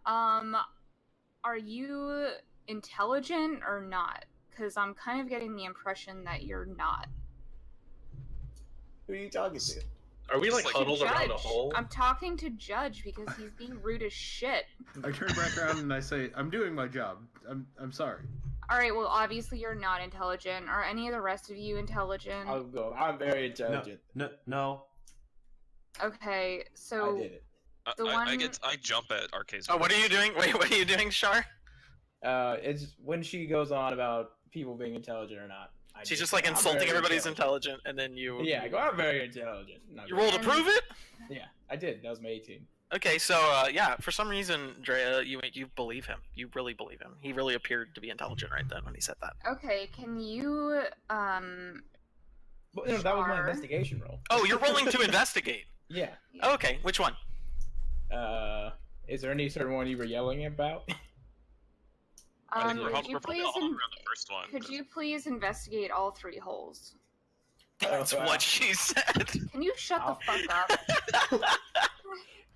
Are you intelligent or not? Because I'm kind of getting the impression that you're not. Who are you talking to? Are we like Like huddled around a Judge. hole? I'm talking to Judge because he's being rude as shit. I turn back around and I say, "I'm doing my job. I'm sorry." Alright, well, obviously you're not intelligent. Are any of the rest of you intelligent? I'll go. I'm very No, intelligent. no. Okay, so I did it. The I jump at Arcade's. Oh, what are you doing? Wait, what are you doing, Shar? It's when she goes on about people being intelligent or not. She's just like insulting everybody's intelligent, and then you. Yeah, I go. I'm very intelligent. Not You very- roll to prove it. Yeah, I did. That was my 18. Okay, so yeah, for some reason, Drea, you believe him. You really believe him. He really appeared to be intelligent right then when he said that. Okay, can you Well, no, that was my Char. investigation roll. Oh, you're rolling to investigate. Yeah. Okay, which one? Is there any certain one you were yelling about? I think we're could you probably please all around the first one. could you please investigate all 3 holes? That's what she said. Can you shut the fuck up?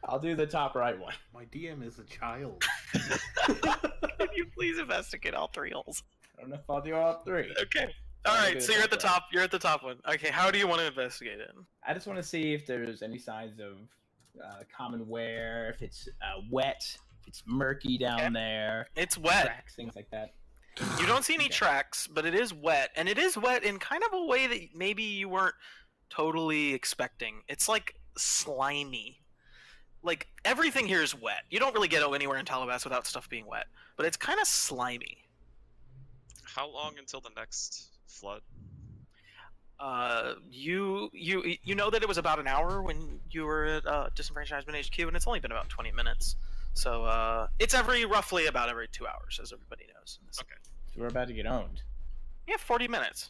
I'll do the top right one. My DM is a child. Can you please investigate all 3 holes? I don't know if I'll do all 3. Okay. I'll All do right, the so you're at the top top. You're at the top one. Okay, how do you want to investigate it? I just want to see if there's any signs of common wear, if it's wet, if it's murky down there, It's wet. cracks, things like that. You don't see any Okay. tracks, but it is wet, and it is wet in kind of a way that maybe you weren't totally expecting. It's like slimy. Like everything here is wet. You don't really get anywhere in Talabas without stuff being wet, but it's kind of slimy. How long until the next flood? You know that it was about an hour when you were at Disenfranchisement HQ, and it's only been about 20 minutes. So it's roughly about every 2 hours, as everybody knows. Okay. So we're about to get owned. Yeah, 40 minutes.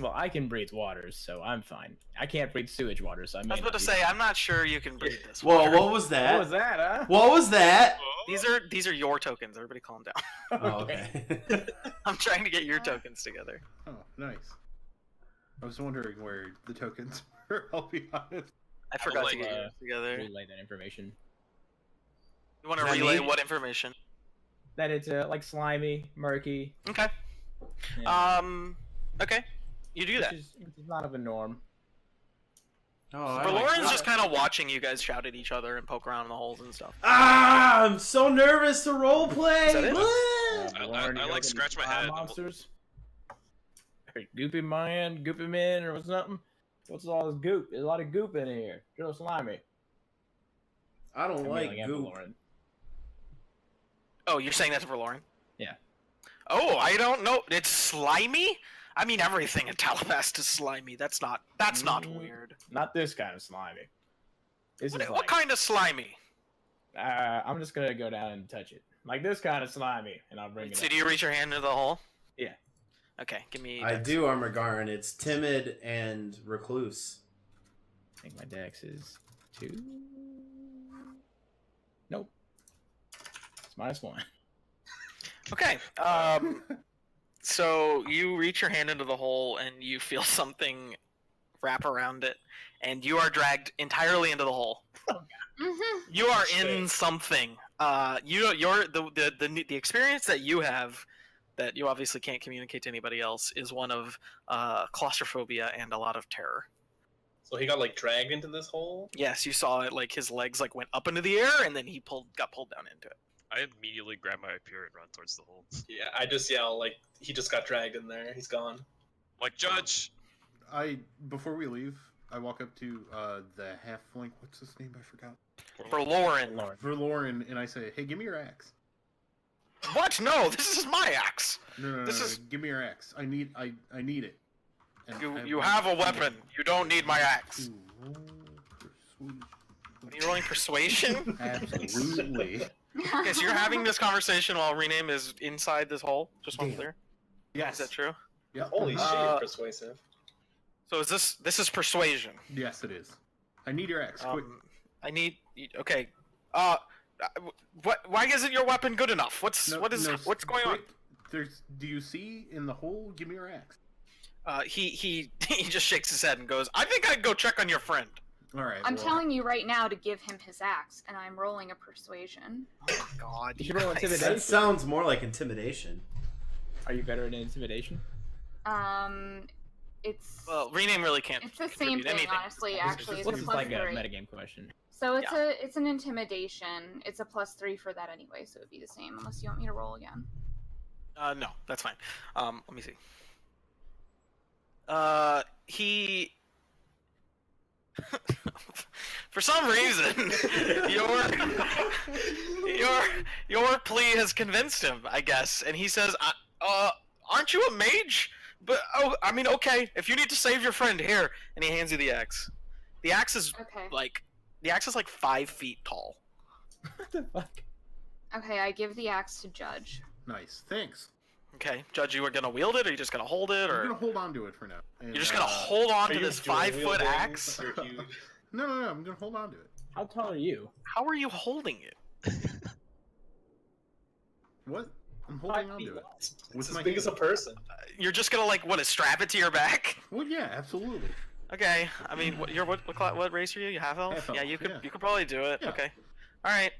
Well, I can breathe waters, so I'm fine. I can't breathe sewage water, so I I was about to be say, I'm not sure you can breathe this. Whoa, water. what was that? What was that, huh? What was that? These are your tokens. Everybody, calm down. Oh, okay. I'm trying to get your tokens together. Oh, nice. I was wondering where the tokens were, I'll be honest. I forgot to like, get yours together. Relay that information. You want to Is that relay me? what information? That it's like slimy, murky. Okay. Yeah, Okay. You do that. which is not of a norm. Oh, I For like Lauren's that. just kind of watching you guys shout at each other and poke around in the holes and stuff. Ah, I'm so nervous to role play. Is that it? Lauren, I you like got scratch any my head. Monsters? Hey, goopy man, goopy man, or something? What's all this goop? There's a lot of goop in here. Real slimy. I don't I'm like yelling at goop. Lauren. Oh, you're saying that's for Lauren? Yeah. Oh, I don't know. It's slimy? I mean, everything in Talabast is slimy. That's not weird. Not this kind of slimy. This is What like, kind of slimy? I'm just gonna go down and touch it. Like this kind of slimy, and I'll bring it So up. do you reach your hand into the hole? Yeah. Okay, give me. I dex. do, Armagarn. It's timid and recluse. I think my dex is 2. Nope. It's -1. Okay. So you reach your hand into the hole and you feel something wrap around it, and you are dragged entirely into the hole. You are in something. The experience that you have, that you obviously can't communicate to anybody else, is one of claustrophobia and a lot of terror. So he got like dragged into this hole. Yes, you saw it. Like his legs went up into the air, and then he got pulled down into it. I immediately grab my rapier and run towards the hole. Yeah, I just yell like he just got dragged in there. He's gone. Like, Judge! Before we leave, I walk up to the half-link, what's his name? I forgot. For Lauren. For Lauren, and I say, hey, give me your axe. What? No, this is my axe. No, This is- give me your axe. I need it. And You have a weapon. You don't need my axe. Ooh, roll persuasion. Are you rolling persuasion? Absolutely. Okay, so you're having this conversation while Rename is inside this hole. Just one Damn. clear. Yes. Is that true? Yeah. Holy shit, Uh, you're persuasive. So is this is persuasion? Yes, it is. I need your axe. Quick. I need. Okay. What? Why isn't your weapon good enough? What's going on? Quick. Do you see in the hole? Give me your axe. He just shakes his head and goes, "I think I'd go check on your friend." All right. I'm well, telling you right now to give him his axe, and I'm rolling a persuasion. Oh my god! You should roll intimidation. That sounds more like intimidation. Are you better at intimidation? It's Well, Rename really can't. it's the same contribute thing, anything. honestly. Actually, it's This a is plus like a 3. metagame question. So it's an intimidation. It's a plus 3 for that anyway, so it'd be the same unless you want me to roll again. No, that's fine. Let me see. He. For some reason, your plea has convinced him, I guess, and he says, "Aren't you a mage? But I mean, okay, if you need to save your friend, here," and he hands you the axe. The axe is Okay. like 5 feet tall. What the fuck? Okay, I give the axe to Judge. Nice. Thanks. Okay, Judge, you are gonna wield it, or are you just gonna hold it, I'm or gonna hold on to it for now. And, you're just gonna hold on Are to you this dual 5-foot wielding axe? your huge- No, I'm gonna hold on to it. How tall are you? How are you holding it? What? I'm holding on to it. It's as big as a person. You're just gonna strap it to your back? Well, yeah, absolutely. Okay, I mean, what race are you? You half elf? Half elf, Yeah, you could yeah. probably do it. Yeah. Okay, all right.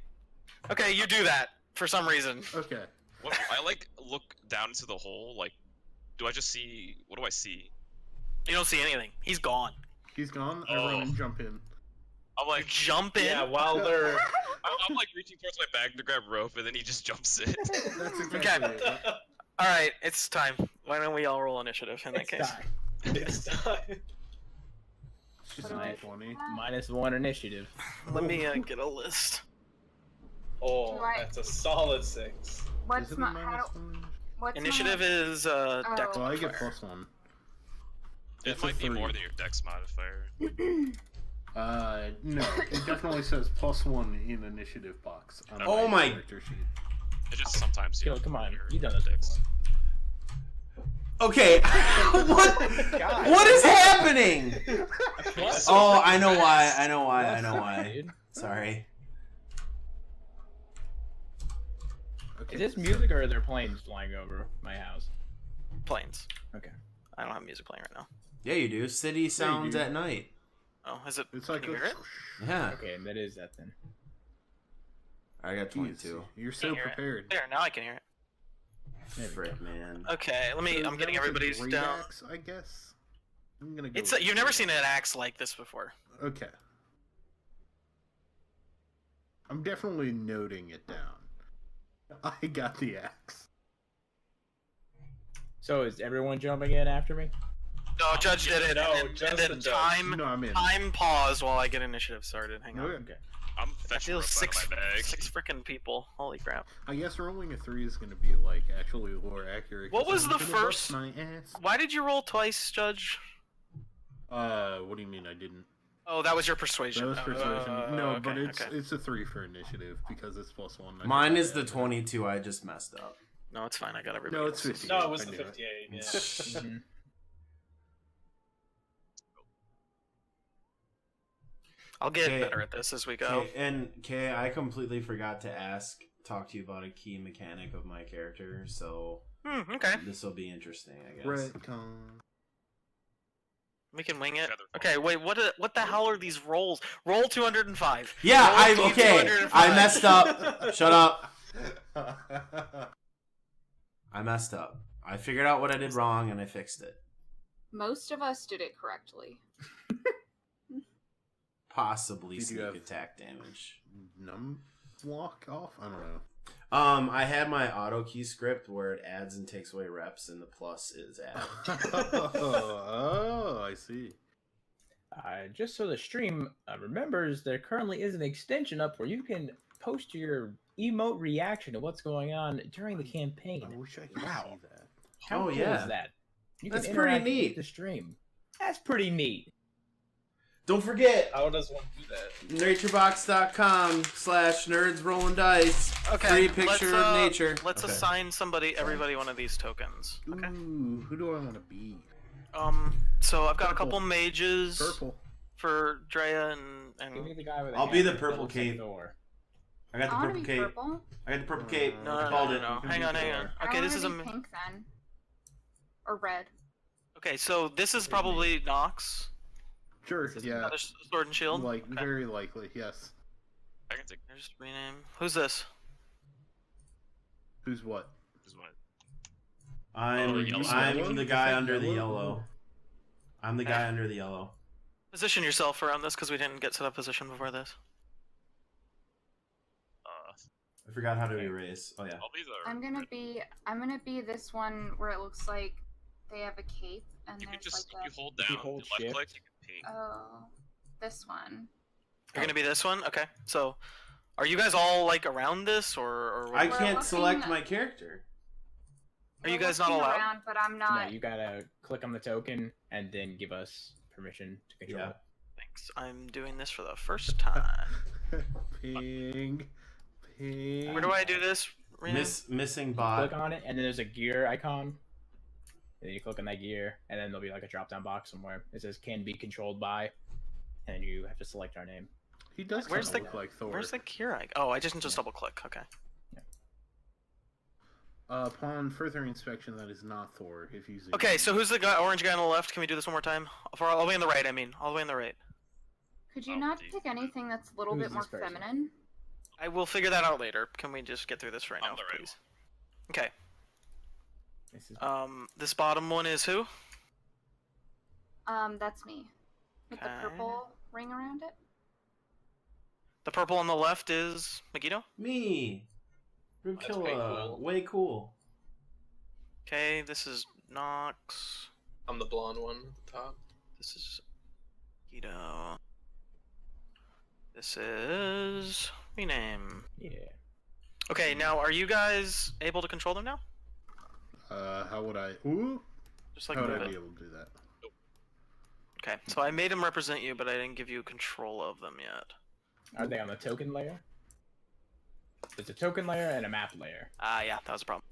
Okay, you do that for some reason. Okay. What, I look down into the hole. Like, do I just see? What do I see? You don't see anything. He's gone. He's gone. I Oh. run and jump in. I'm You like, jump in. Yeah, while they're. I'm like reaching towards my bag to grab rope, and then he just jumps in. That's exactly Okay. it. All right, it's time. Why don't we all roll initiative in that It's case? time. It's time. It's just What a do I- D20. -1 initiative. Let me get a list. Oh, Do I- that's a solid 6. What's Is it a my -1? what's Initiative my, is dex Well, I get modifier. +1. It It's a might be 3. more than your dex modifier. No, it definitely says +1 in initiative box. On Oh my- character sheet. It just sometimes. Yo, you come on, your you done this dex. before. Okay. What is happening? Oh, I know why. I know why. Dude. Sorry. Okay. Is this music or are there planes flying over my house? Planes. Okay. I don't have music playing right now. Yeah, you do. City sounds do. at night. Oh, is it? It's like Can you a... hear it? Yeah. Okay, that is that then. I got Jeez, 22. You're Can so you hear it? prepared. There, now I can hear it. There we Frick, man. Okay, So I'm getting that was a everybody's great down. axe, I guess. I'm gonna go. It's with you've never great seen an axe like this before. Okay. I'm definitely noting it down. I got the axe. So is everyone jumping in after me? No, Judge did it. No, and just then the Judge. No, I'm in. time pause while I get initiative started. Hang on. Okay. I'm I fetching feel rope out of my bag. six freaking people. Holy crap! I guess rolling a 3 is gonna be like actually lore accurate. What 'cause was I'm the gonna bust first- My ass. Why did you roll twice, Judge? What do you mean I didn't? Oh, that was your persuasion. That was persuasion. No, okay, but okay. it's a 3 for initiative because it's +1. I Mine did is the that. 22. I just messed up. No, it's fine. I got everybody. No, it's else's. 50. No, it was I the knew it. 58. Yeah. Mhm. I'll get Okay. better at this as we go. Kay, I completely forgot to talk to you about a key mechanic of my character, so Okay, this will be interesting, I guess. Retcon. we can wing it. Feather Okay, wait. What the hell are these rolls? Roll 205. Yeah, Roll okay. 205. I messed up. Shut up. I messed up. I figured out what I did wrong and I fixed it. Most of us did it correctly. Possibly Did you sneak have- attack damage. Num block off? I don't know. I had my auto key script where it adds and takes away reps, and the plus is add. Oh, I see. Just so the stream remembers, there currently is an extension up where you can post your emote reaction to what's going on during the campaign. I wish I could Wow. see that. How Oh, cool yeah. is that? You That's can pretty interact neat. with the stream. That's pretty neat. Don't forget, How does one do that? naturebox.com/nerdsrolling-dice. Okay, Free picture let's, of nature. Let's Okay. assign everybody one of these tokens. Okay. Ooh, who do I want to be? So I've got a Purple. couple mages Purple. for Drea Give me and the guy with I'll the be the hammer that purple looks like cape. Thor. I got the I want purple to be cape. purple. I got the purple cape. no, I no, called no, it. no. can Hang be on. Thor. Okay, I this wanna is a be pink then, or red. okay. So this is probably Nox. Sure, yeah. Another sword and shield. Like, Okay. very likely, yes. I can take There's rename. Who's this? Who's what? this one. I'm yellow. the guy under the yellow. I'm the guy under the yellow. Position yourself around this because we didn't get set up position before this. I forgot how to erase. Oh yeah. All these are. I'm gonna be this one where it looks like they have a cape and You can there's just like you a hold If down, you hold left shift. click, you can ping. oh, this one. You're gonna be this one. Okay. So, are you guys all like around this or what? I We're can't looking select at- my character. Are you We're guys not looking allowed? around, but I'm No, not. you gotta click on the token and then give us permission to control Yeah. it. I'm doing this for the first time. Ping. Where do I do this? Rena? Missing You bot. click on it, and then there's a gear icon. And then you click on that gear, and then there'll be like a drop-down box somewhere. It says "can be controlled by," and you have to select our name. He does Where's kind the- of look like Thor. Where's the gear icon? Oh, I just double click. Okay. Upon further inspection, that is not Thor. If you zoom Okay, in. so who's the guy, orange guy on the left? Can we do this one more time? All the way on the right, I mean. All the way on the right. Could you Oh, not geez. pick anything that's a little Who's bit more this person? feminine? I will figure that out later. Can we just get through this right On now, the right please? Okay. This is This bottom one is who? That's me. With the Okay. purple ring around it. The purple on the left is Megiddo. Me. That's way Ribbedkilla. cool. Way cool. Okay, this is Nox. I'm the blonde one at the top. This is Megiddo. This is rename. yeah. Okay, now are you guys able to control them now? How would I? Ooh. Just like How would move I it. be able to do that? Okay, so I made them represent you, but I didn't give you control of them yet. Are they on the token layer? There's a token layer and a map layer. Ah, yeah, that was a problem.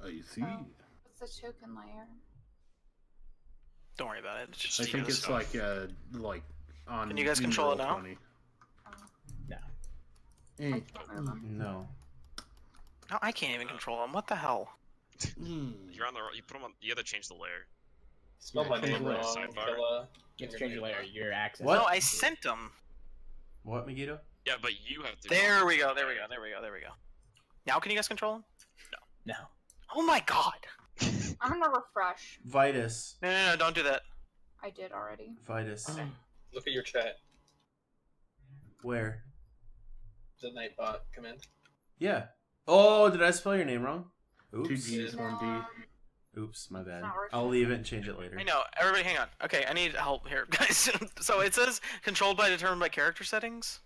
I see. Oh. What's the token layer? Don't worry about it. It's just I think it's stuff. like on. Can you guys control it now? 20. Oh, No. Eh. I can't move them. No. No, I can't even control them. What the hell? You're on the. You put them on. You have to change the layer. Spell my Change name the layer. wrong, Sidebar. Killa. You have to change your layer. Your access. What? No, I sent them. What, Megiddo? Yeah, but you have to. There we go. There we go. There we go. There we go. Now can you guys control them? No. Oh my god! I'm gonna refresh. Vitus. No, don't do that. I did already. Vitus. Look at your chat. Where? The Nightbot command. Yeah. Oh, did I spell your name wrong? Two Oops. G's, one D. Oops, my bad. not worth I'll it. leave it and change it later. I know. Everybody, hang on. Okay, I need help here, guys. So it says controlled by determined by character settings.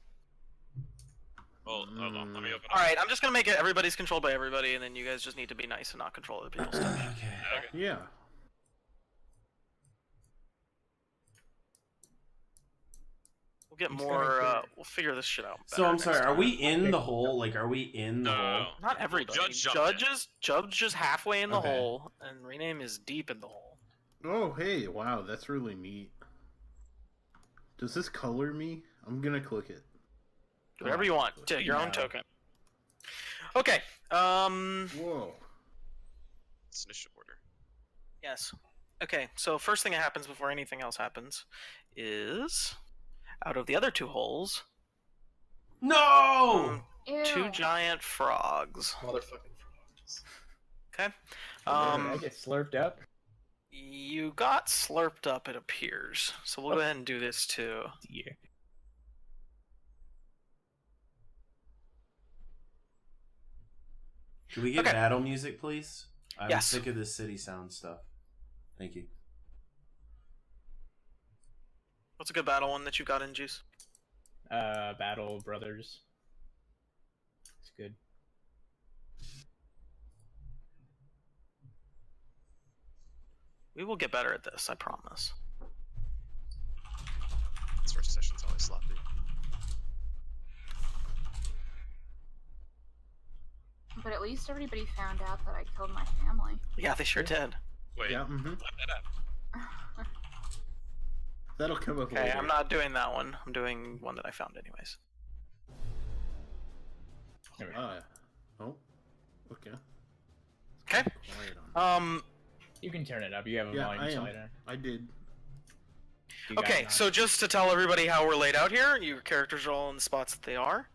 Well, hold on. Let me open. All right, I'm just gonna make it everybody's controlled by everybody, and then you guys just need to be nice and not control other people's stuff. Okay. Yeah. We'll get He's more. gonna We'll figure this shit out. So better I'm next sorry. Are time. we in the hole? Like, are we in the No, hole? no, no. Not everybody. Judge jumped in. Judge is halfway in the Okay. hole, and rename is deep in the hole. Oh, hey, wow, that's really neat. Does this color me? I'm gonna click it. Do whatever you want. To your own No. token. Okay. Whoa. It's initiative order. Yes. Okay. So first thing that happens before anything else happens is out of the other two holes, No. Ew. two giant frogs. Motherfucking frogs. Okay. I get slurped up. You got slurped up, it appears. So we'll go ahead and do this too. Yeah. Can we get Okay. battle music, please? I'm Yes. sick of this city sound stuff. Thank you. What's a good battle one that you got in, Juice? Battle Brothers. It's good. We will get better at this, I promise. This first session's always sloppy. But at least everybody found out that I killed my family. Yeah, they sure did. Wait. Yeah, Let that up. That'll come up Okay, later. I'm not doing that one. I'm doing one that I found anyways. There we go. Oh. Okay. Okay. Quiet on. You can turn it up. You have a Yeah, volume I am. slider. I did. You got Okay, it so just to tell everybody how we're laid out here, your characters are all in the spots that they are.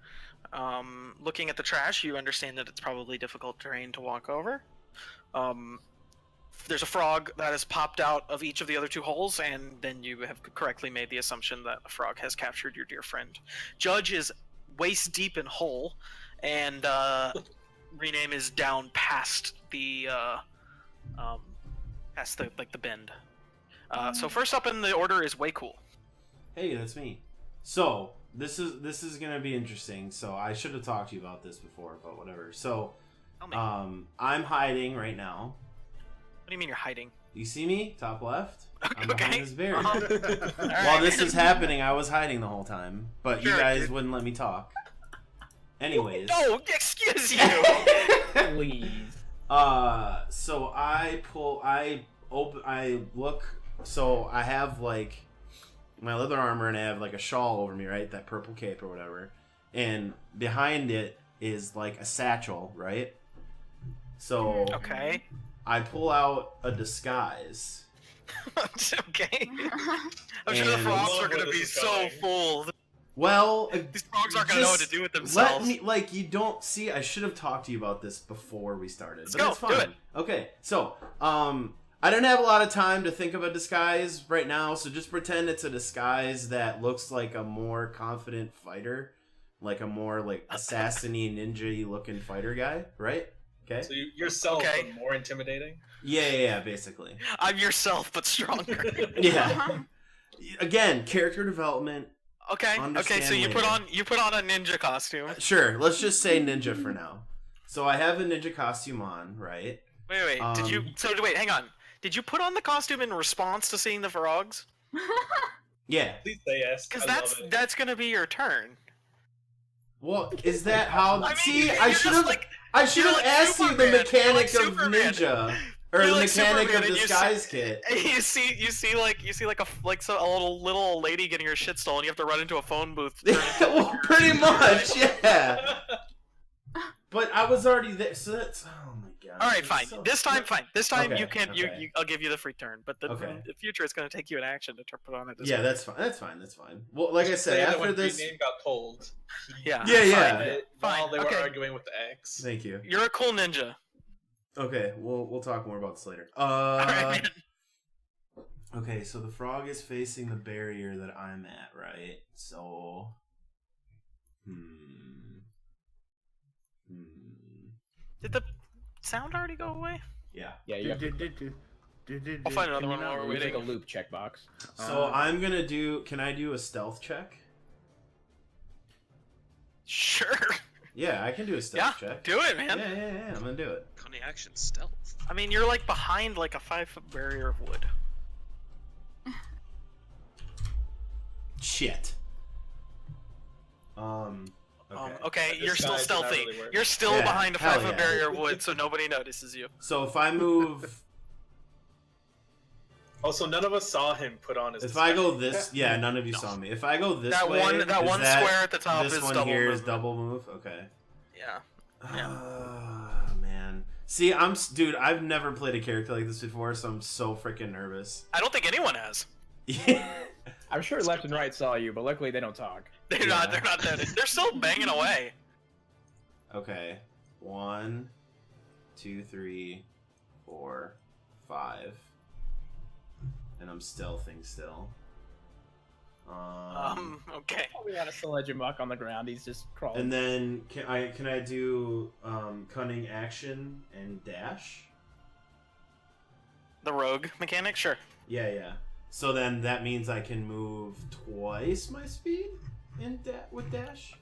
Looking at the trash, you understand that it's probably difficult terrain to walk over. There's a frog that has popped out of each of the other two holes, and then you have correctly made the assumption that a frog has captured your dear friend. Judge is waist deep in hole, and rename is down past the the bend. So first up in the order is Way Cool. Hey, that's me. So this is gonna be interesting. So I should have talked to you about this before, but whatever. So Tell me. I'm hiding right now. do you mean you're hiding? You see me? Top left? I'm Okay. behind this barrier. All While right. this is happening, I was hiding the whole time. But you Sure, guys dude. wouldn't let me talk. Anyways. No, excuse you. Please. So I look, so I have like my leather armor and I have like a shawl over me, right? That purple cape or whatever. And behind it is like a satchel, right? So Okay. I pull out a disguise. Okay. I'm sure the And- frogs are Love gonna where be this is so going. full. Well, These frogs aren't gonna know what to do with themselves. Let me, like, you don't see. I should have talked to you about this before we started. Let's but go, that's fine. do it. Okay, so I don't have a lot of time to think of a disguise right now, so just pretend it's a disguise that looks like a more confident fighter, like a more like assassin-y, ninja-y looking fighter guy, right? Okay. So yourself, Okay. but more intimidating. Yeah, basically. I'm yourself, but stronger. Yeah. Again, character development. Okay. Understand So you later. put on a ninja costume. Sure, let's just say ninja for now. So I have a ninja costume on, right? Wait. Did you? So wait, hang on. Did you put on the costume in response to seeing the frogs? Yeah. Please say yes. Because I love it. that's gonna be your turn. Well, is that how? I mean, See, you're I just should have. like- I should you're have like asked you the Superman. You're mechanic like of Superman. ninja, or You're the like mechanic Superman, of and disguise kit. And you see like a little old lady getting her shit stolen. You have to run into a phone booth. to turn into Well, pretty much, yeah. But I was already there, so that's. Oh my god. All right, it's fine. so- This time, fine. This time Okay, you can. okay. I'll give you the free turn. But Okay. in the future, it's gonna take you an action to put on it. Yeah, that's fine. That's fine. That's fine. Well, like I said, Say that after when this. Green Name got told. Yeah. Yeah. While they were okay. arguing with the X. Thank you. You're a cool ninja. Okay, we'll talk more about this later. All right, man. Okay, so the frog is facing the barrier that I'm at, right? So, Did the sound already go away? yeah. Yeah, you have to I'll find another Can one you while not we're read take waiting. a loop checkbox. So I'm gonna do. Can I do a stealth check? Sure. Yeah, I can do a Yeah. stealth check. Do it, man. Yeah. I'm gonna do it. Cunning action stealth. I mean, you're like behind like a 5-foot barrier of wood. Shit. Okay. Okay, you're still Disguise did not stealthy. really work. You're still Yeah, behind a hell 5-foot yeah. barrier of wood, so nobody notices you. So if I move, Also, none of us saw him put on his. if I go disguise. this, yeah, none of you saw me. If I go this That way, one is square at the top this is one double here is movement. double move. Okay. Yeah. Ah, man. See, dude. I've never played a character like this before, so I'm so freaking nervous. I don't think anyone has. Yeah. I'm sure left and right saw you, but luckily they don't talk. They're not. They're not that. They're still banging away. Okay. 1, 2, 3, 4, 5. And I'm stealthing still. Okay. We got a Sledge Muck on the ground. He's just crawling. And then can I do cunning action and dash? The rogue mechanic, sure. Yeah. So then that means I can move twice my speed with dash.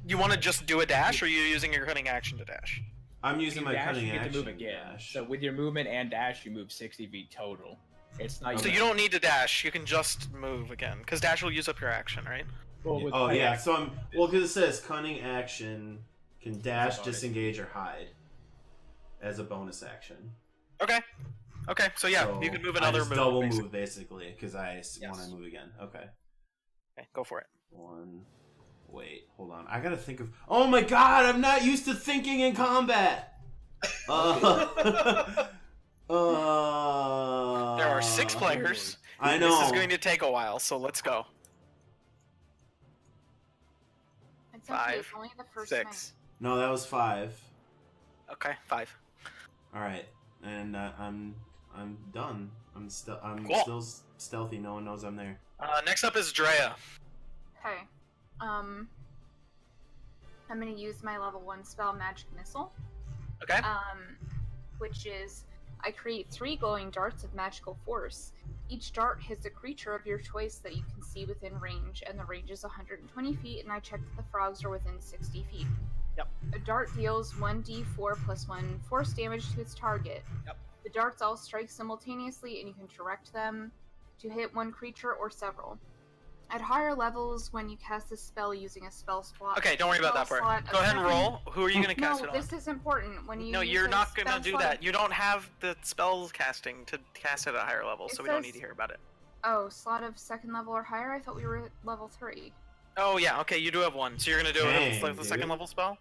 You want to just do a dash, or are you using your cunning action to dash? I'm using my dash, cunning you get action to move again. dash. So with your movement and dash, you move 60 feet total. It's not. So you don't need to dash. You can just move again, because dash will use up your action, right? Well, with Oh cunning yeah, action- so because it says cunning action can dash, bonus. disengage, or hide as a bonus action. Okay. Okay. So yeah, So you can move I another just move. double basically. move basically because I want Yes. to move again. Okay. Okay, go for it. Wait, hold on. I gotta think of. Oh my god, I'm not used to thinking in combat. There are 6 Uh, players. I know. This is going to take a while, so let's go. It's okay, 5, it's only the first 6. No, that was 5. Okay, 5. All right, and I'm done. I'm Cool. still stealthy. No one knows I'm there. Next up is Drea. Okay. I'm gonna use my level 1 spell, Magic Missile. Okay. Which is, I create 3 glowing darts of magical force. Each dart hits a creature of your choice that you can see within range, and the range is 120 feet, and I check that the frogs are within 60 feet. Yep. A dart deals 1d4 plus 1 force damage to its target. Yep. The darts all strike simultaneously, and you can direct them to hit one creature or several. At higher levels, when you cast this spell using a spell slot... Okay, don't worry about that part. Go ahead and roll. Who are you going to cast it on? No, this is important. When you No, use you're a not going to spell do slot- that. You don't have the spell casting to cast it at a higher level, so we don't need to hear about it. Oh, slot of 2nd level or higher? I thought we were at level 3. Oh, yeah, okay, you do have one. So you're going to do Dang, it with the dude. 2nd level spell?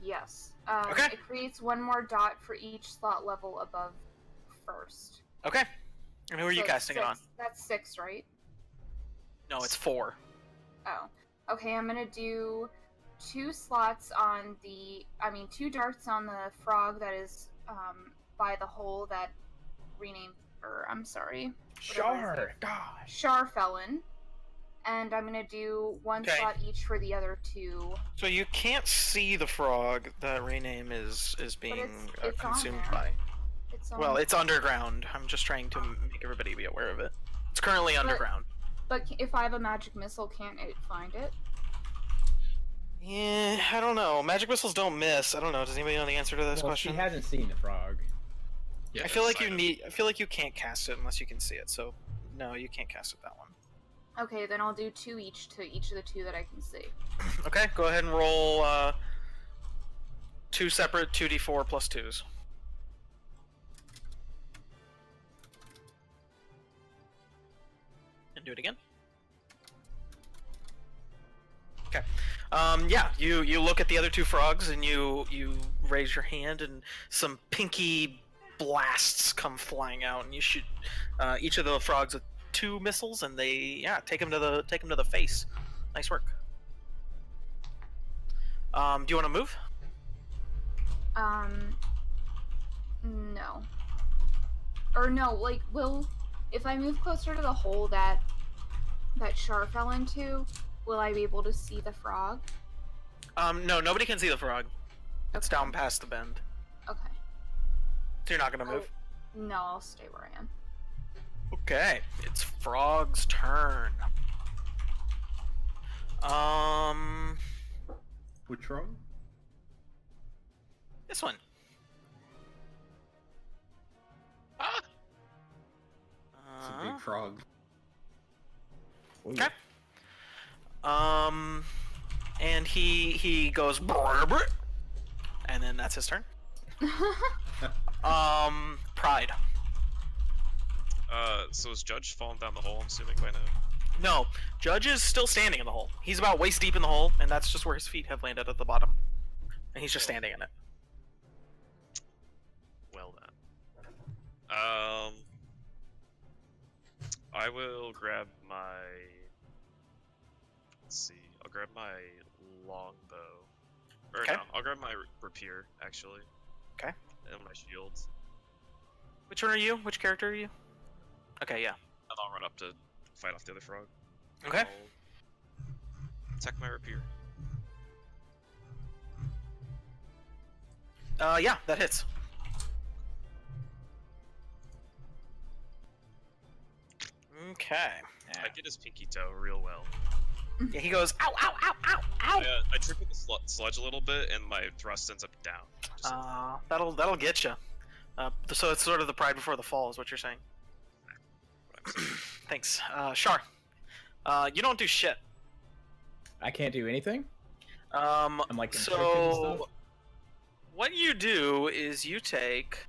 Yes. Okay. It creates one more dot for each slot level above first. Okay. And who are you So casting it on? That's 6, right? No, it's 4. Oh. Okay, I'm gonna do 2 slots on the... 2 darts on the frog that is, by the hole that renamed... I'm sorry. Char. Gosh. Charfelon. And I'm gonna do 1 Okay. slot each for the other 2. So you can't see the frog that rename is being it's on consumed there. by. It's on... Well, it's underground. I'm just trying to make everybody be aware of it. It's currently underground. But if I have a magic missile, can't it find it? Yeah, I don't know. Magic missiles don't miss. I don't know. Does anybody know the answer to this Well, question? she hasn't seen the frog. Yeah, I feel like sign you up. need. I feel like you can't cast it unless you can see it. So, no, you can't cast it that one. Okay, then I'll do 2 each to each of the 2 that I can see. Okay, go ahead and roll 2 separate 2d4 plus 2s. And do it again. Okay. Yeah, you look at the other 2 frogs and you raise your hand and some pinky blasts come flying out and you shoot each of the frogs with 2 missiles and they take them to the face. Nice work. Do you want to move? No. Or no, like, if I move closer to the hole that Char fell into, will I be able to see the frog? No, nobody can see the frog. It's down past the bend. Okay. So you're not gonna move? No, I'll stay where I am. Okay, it's Frog's turn. Which wrong? This one. Ah! It's a big frog. Okay. And he goes and then that's his turn. Pride. So is Judge falling down the hole, I'm assuming, by now? No, Judge is still standing in the hole. He's about waist deep in the hole, and that's just where his feet have landed at the bottom. And he's just standing in it. Well then. I will grab my... Let's see. I'll grab my longbow. Or Okay. no, I'll grab my rapier, actually. Okay. And my shield. Which one are you? Which character are you? Okay, yeah. And I'll run up to fight off the other frog. Okay. I'll attack my rapier. Yeah, that hits. Okay. I get his pinky toe real well. Yeah, he goes, ow, ow, ow, ow, ow! I trip with the sludge a little bit, and my thrust ends up down. Just That'll get you. So it's sort of the pride before the fall, is what you're saying. what I'm saying. Thanks. Shar. You don't do shit. I can't do anything? I'm like constricted and So stuff? what you do is you take.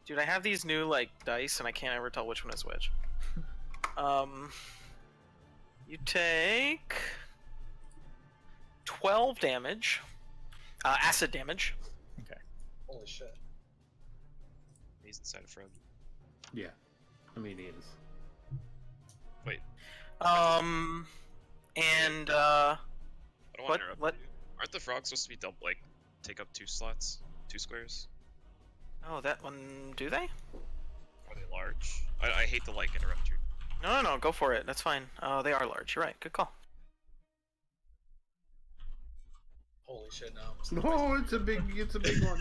Dude, I have these new like dice, and I can't ever tell which one is which. You take 12 damage, acid damage. Holy shit. He's inside a friend. Yeah. I mean, he is. Wait, And I don't What- want to interrupt what- you. Aren't the frogs supposed to be double, like, take up 2 slots? 2 squares? oh, that one. Do they? Are they large? I hate to, like, interrupt you. No, go for it. That's fine. They are large. You're right. Good call. Holy shit, no. No, it's a big one.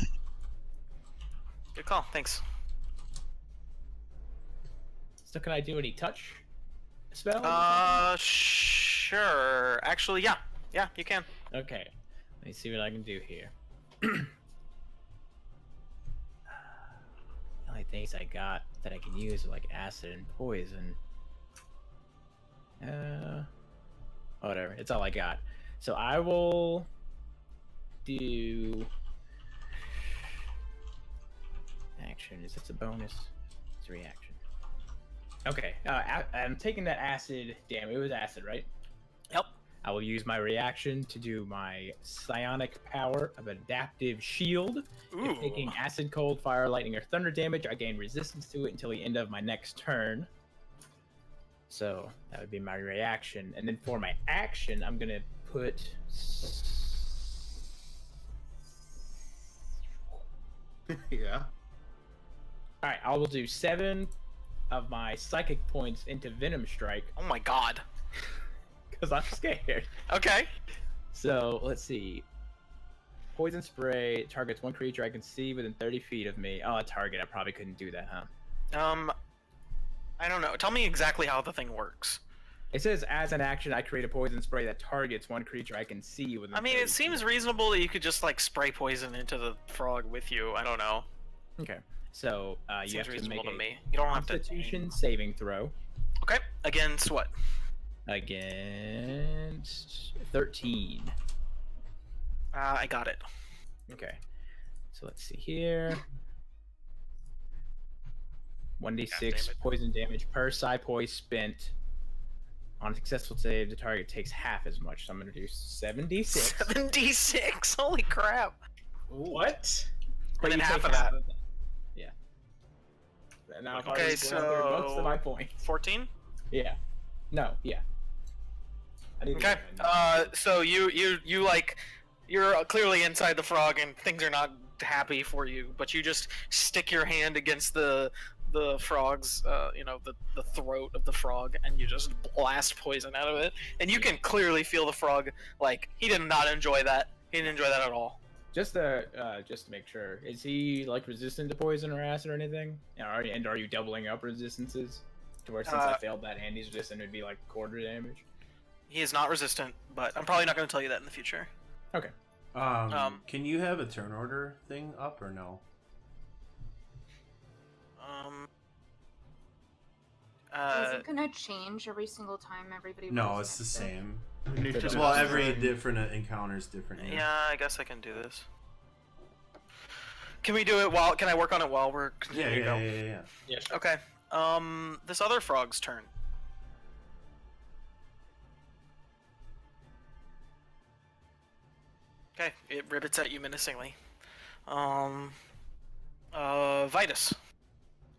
Good call. Thanks. So can I do any touch spell? Sure. Actually, yeah. Yeah, you can. Okay. Let me see what I can do here. The only things I got that I can use are like acid and poison. Whatever. It's all I got. So I will do action. Is this a bonus? It's a reaction. Okay. I'm taking that acid. Damn, it was acid, right? Yep. I will use my reaction to do my psionic power of adaptive shield. Ooh. If taking acid, cold, fire, lightning, or thunder damage, I gain resistance to it until the end of my next turn. So that would be my reaction. And then for my action, I'm gonna put Yeah. Alright, I will do 7 of my psychic points into Venom Strike, Oh my god. because I'm scared. Okay. So let's see. Poison spray targets one creature I can see within 30 feet of me. Oh, a target. I probably couldn't do that, huh? I don't know. Tell me exactly how the thing works. It says, as an action, I create a poison spray that targets one creature I can see within I mean, 30 it seems feet. reasonable that you could just like spray poison into the frog with you. I don't know. Okay. So you Seems have to reasonable make to a me. You don't have to. Constitution saving throw Okay. Against what? against 13. I got it. Okay. So let's see here. 1d6 Goddammit. poison damage per psi poise spent. On a successful save, the target takes half as much. So I'm going to do 7d6. 7d6. Holy crap. What? And then you half take of that. Yeah. And now I've Okay, already gone through most so- of my points. 14. Yeah. No. Yeah. I need to Okay. go ahead and- So you like you're clearly inside the frog and things are not happy for you, but you just stick your hand against the frog's the throat of the frog and you just blast poison out of it, and you can clearly feel the frog like he did not enjoy that. He didn't enjoy that at all. Just to make sure, is he like resistant to poison or acid or anything? And are you doubling up resistances? To where since I failed that and he's resistant, it'd be like quarter damage. He is not resistant, but I'm probably not going to tell you that in the future. Okay. Can you have a turn order thing up or no? Is it gonna change every single time everybody? No, rolls it's the initiative? same. Just Well, every different encounter is different. Yeah, I guess I can do this. Can we do it while? Can I work on it while we're Yeah, continuing to yeah, go? yeah. Yeah, sure. Okay. This other frog's turn. Okay, it ribbits at you menacingly. Vitus.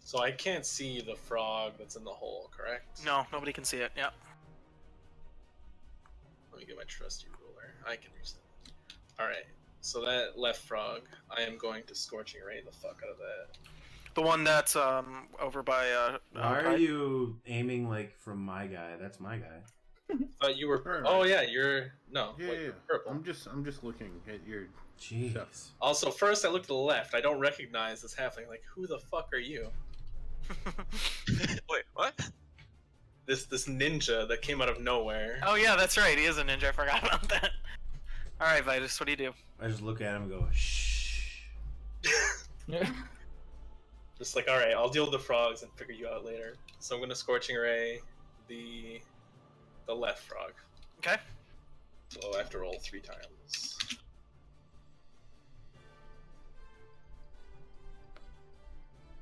So I can't see the frog that's in the hole, correct? No, nobody can see it. Yeah. Let me get my trusty ruler. I can use that. Alright, so that left frog, I am going to Scorching Ray the fuck out of that. The one that's over by Why are you aiming like from my guy? That's my guy. Thought you were. Alright. Oh yeah, you're. No, Yeah, wait, yeah. you're purple. I'm just looking at your. Jeez. Also, first I looked to the left. I don't recognize this happening. Like, who the fuck are you? Wait, what? This ninja that came out of nowhere. Oh yeah, that's right. He is a ninja. I forgot about that. All right, Vitus, what do you do? I just look at him and go, shh. Just like, all right, I'll deal with the frogs and figure you out later. So I'm gonna Scorching Ray the left frog. Okay. So I have to roll 3 times.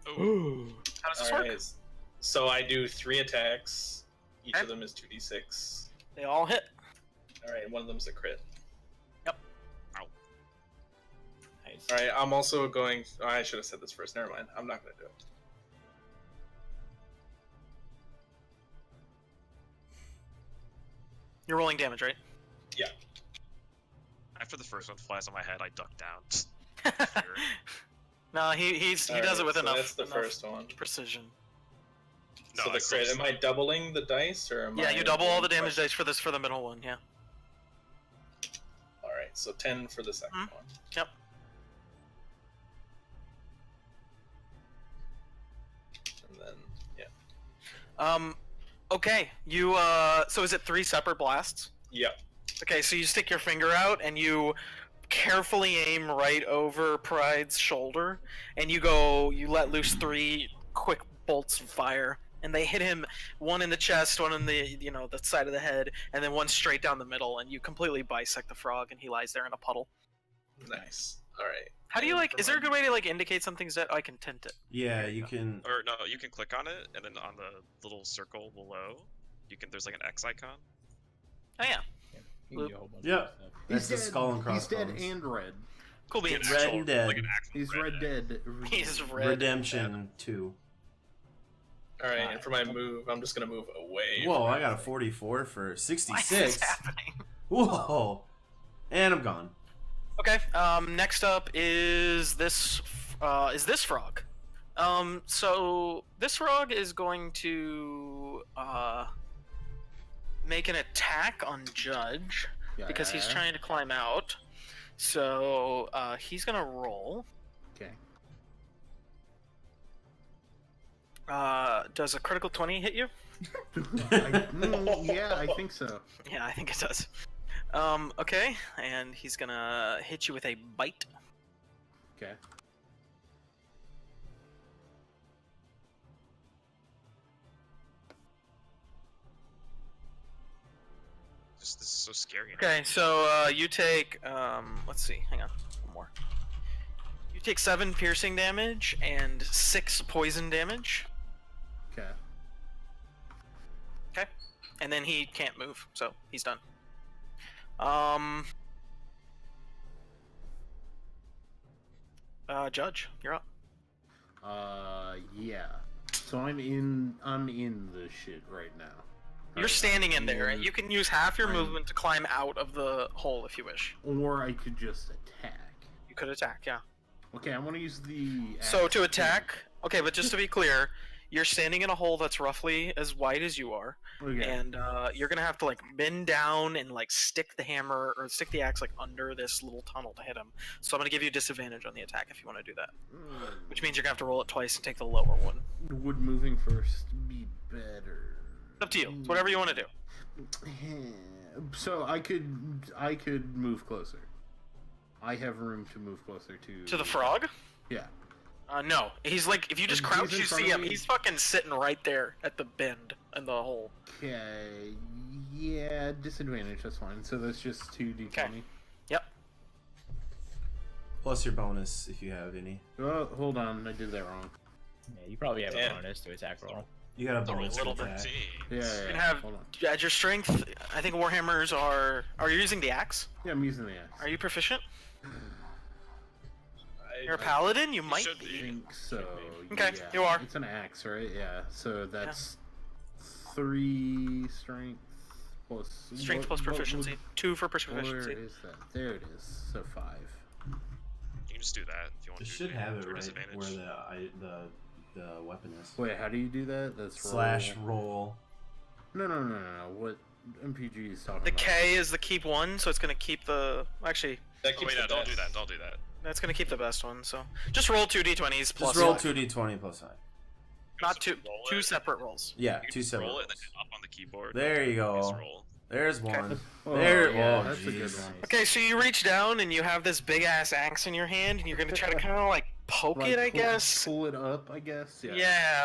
Ooh. How does this work? Alright, so I do 3 attacks. Each Okay. of them is 2d6. They all hit. Alright, one of them's a crit. Nice. Alright, I'm also going. Oh, I should have said this first. Never mind. I'm not gonna do it. You're rolling damage, right? After the first one flies on my head, I duck down. No, he does it Alright, with so enough. That's the enough first one. precision. No, So the it's still crit. Am I doubling the dice or am Yeah, I? you double all the damage dice for the middle one. Yeah. Alright, so 10 for the second Mhm. one. Yep. And then yeah. Okay. You so is it 3 separate blasts? Yeah. Okay, so you stick your finger out and you carefully aim right over Pride's shoulder, and you let loose 3 quick bolts of fire, and they hit him, one in the chest, one in the the side of the head, and then one straight down the middle, and you completely bisect the frog, and he lies there in a puddle. Nice. All right. How do you is there a good way to indicate something's dead? I can tint it. Yeah, you can. Or no, you can click on it, and then on the little circle below, there's like an X icon. Oh yeah. You can do a whole bunch Yeah. of stuff. That's the dead. skull and He's crossbones. dead and red. Cool beans. Red and dead. Like an actual He's red red dead. He's red. Redemption 2. All right, and for my move, I'm just gonna move away. Whoa, from I got a everything. 44 for Why is 66. this happening? Whoa. And I'm gone. Okay. Next up is this frog. So this frog is going to make an attack on Judge because he's trying to climb out. So he's gonna roll. Okay. Does a critical 20 hit you? Yeah, I think so. Yeah, I think it does. Okay, and he's gonna hit you with a bite. Okay. This is so scary. Okay, so you take let's see, hang on, one more. You take 7 piercing damage and 6 poison damage. Okay. Okay, and then he can't move, so he's done. Judge, you're up. Yeah. So I'm in the shit right now. You're Right, standing in I'm there. You can use half your I'm- movement to climb out of the hole if you wish. Or I could just attack. You could attack, yeah. Okay, I want to use the. So axe to attack, okay, but just to be clear, you're standing in a hole that's roughly as wide as you are, Okay. and you're gonna have to bend down and stick the hammer or stick the axe under this little tunnel to hit him. So I'm gonna give you disadvantage on the attack if you want to do that, which means you're gonna have to roll it twice and take the lower one. Would moving first be better? It's up to you. It's whatever you want to do. So I could move closer. I have room to move closer to. To the frog? Yeah. No. He's if you just He's crouch, in you front see of him. me. He's fucking sitting right there at the bend in the hole. Okay. Yeah, disadvantage. That's fine. So that's just 2d20. Okay. Yep. Plus your bonus if you have any. Oh, hold on. I did that wrong. Yeah, you probably have Yeah. a bonus to attack roll. You got a Only a bonus little to bit. attack. Yeah. You can have Hold on. at your strength. I think warhammers are. Are you using the axe? Yeah, I'm using the axe. Are you proficient? I- You're a paladin. You might should I be. think so. Okay, yeah. you are. It's an axe, right? Yeah. So that's 3 strength plus. Strength plus proficiency. 2 for proficiency. Where is that? There it is. So 5. You can just do that if you want It to. should have it for right disadvantage. where the weapon is. Wait, how do you do that? That's Slash roll. roll. No. What MPG is talking The about? K is the keep one, so it's gonna keep the. Actually, That Oh keeps wait, no, the don't do best. that. Don't do that. that's gonna keep the best one. So just roll 2d20s plus. Just roll 5. 2d20 plus 5. Not Just two. roll Two it. separate rolls. Yeah, You can 2 just separate roll it rolls. and then up on the keyboard. There you Just go. roll. There's one. Oh, There. yeah, Oh, that's a good jeez. one. Okay, so you reach down and you have this big ass axe in your hand, and you're gonna try to kind of poke Like, it, I guess. Pull it up, I guess. Yeah.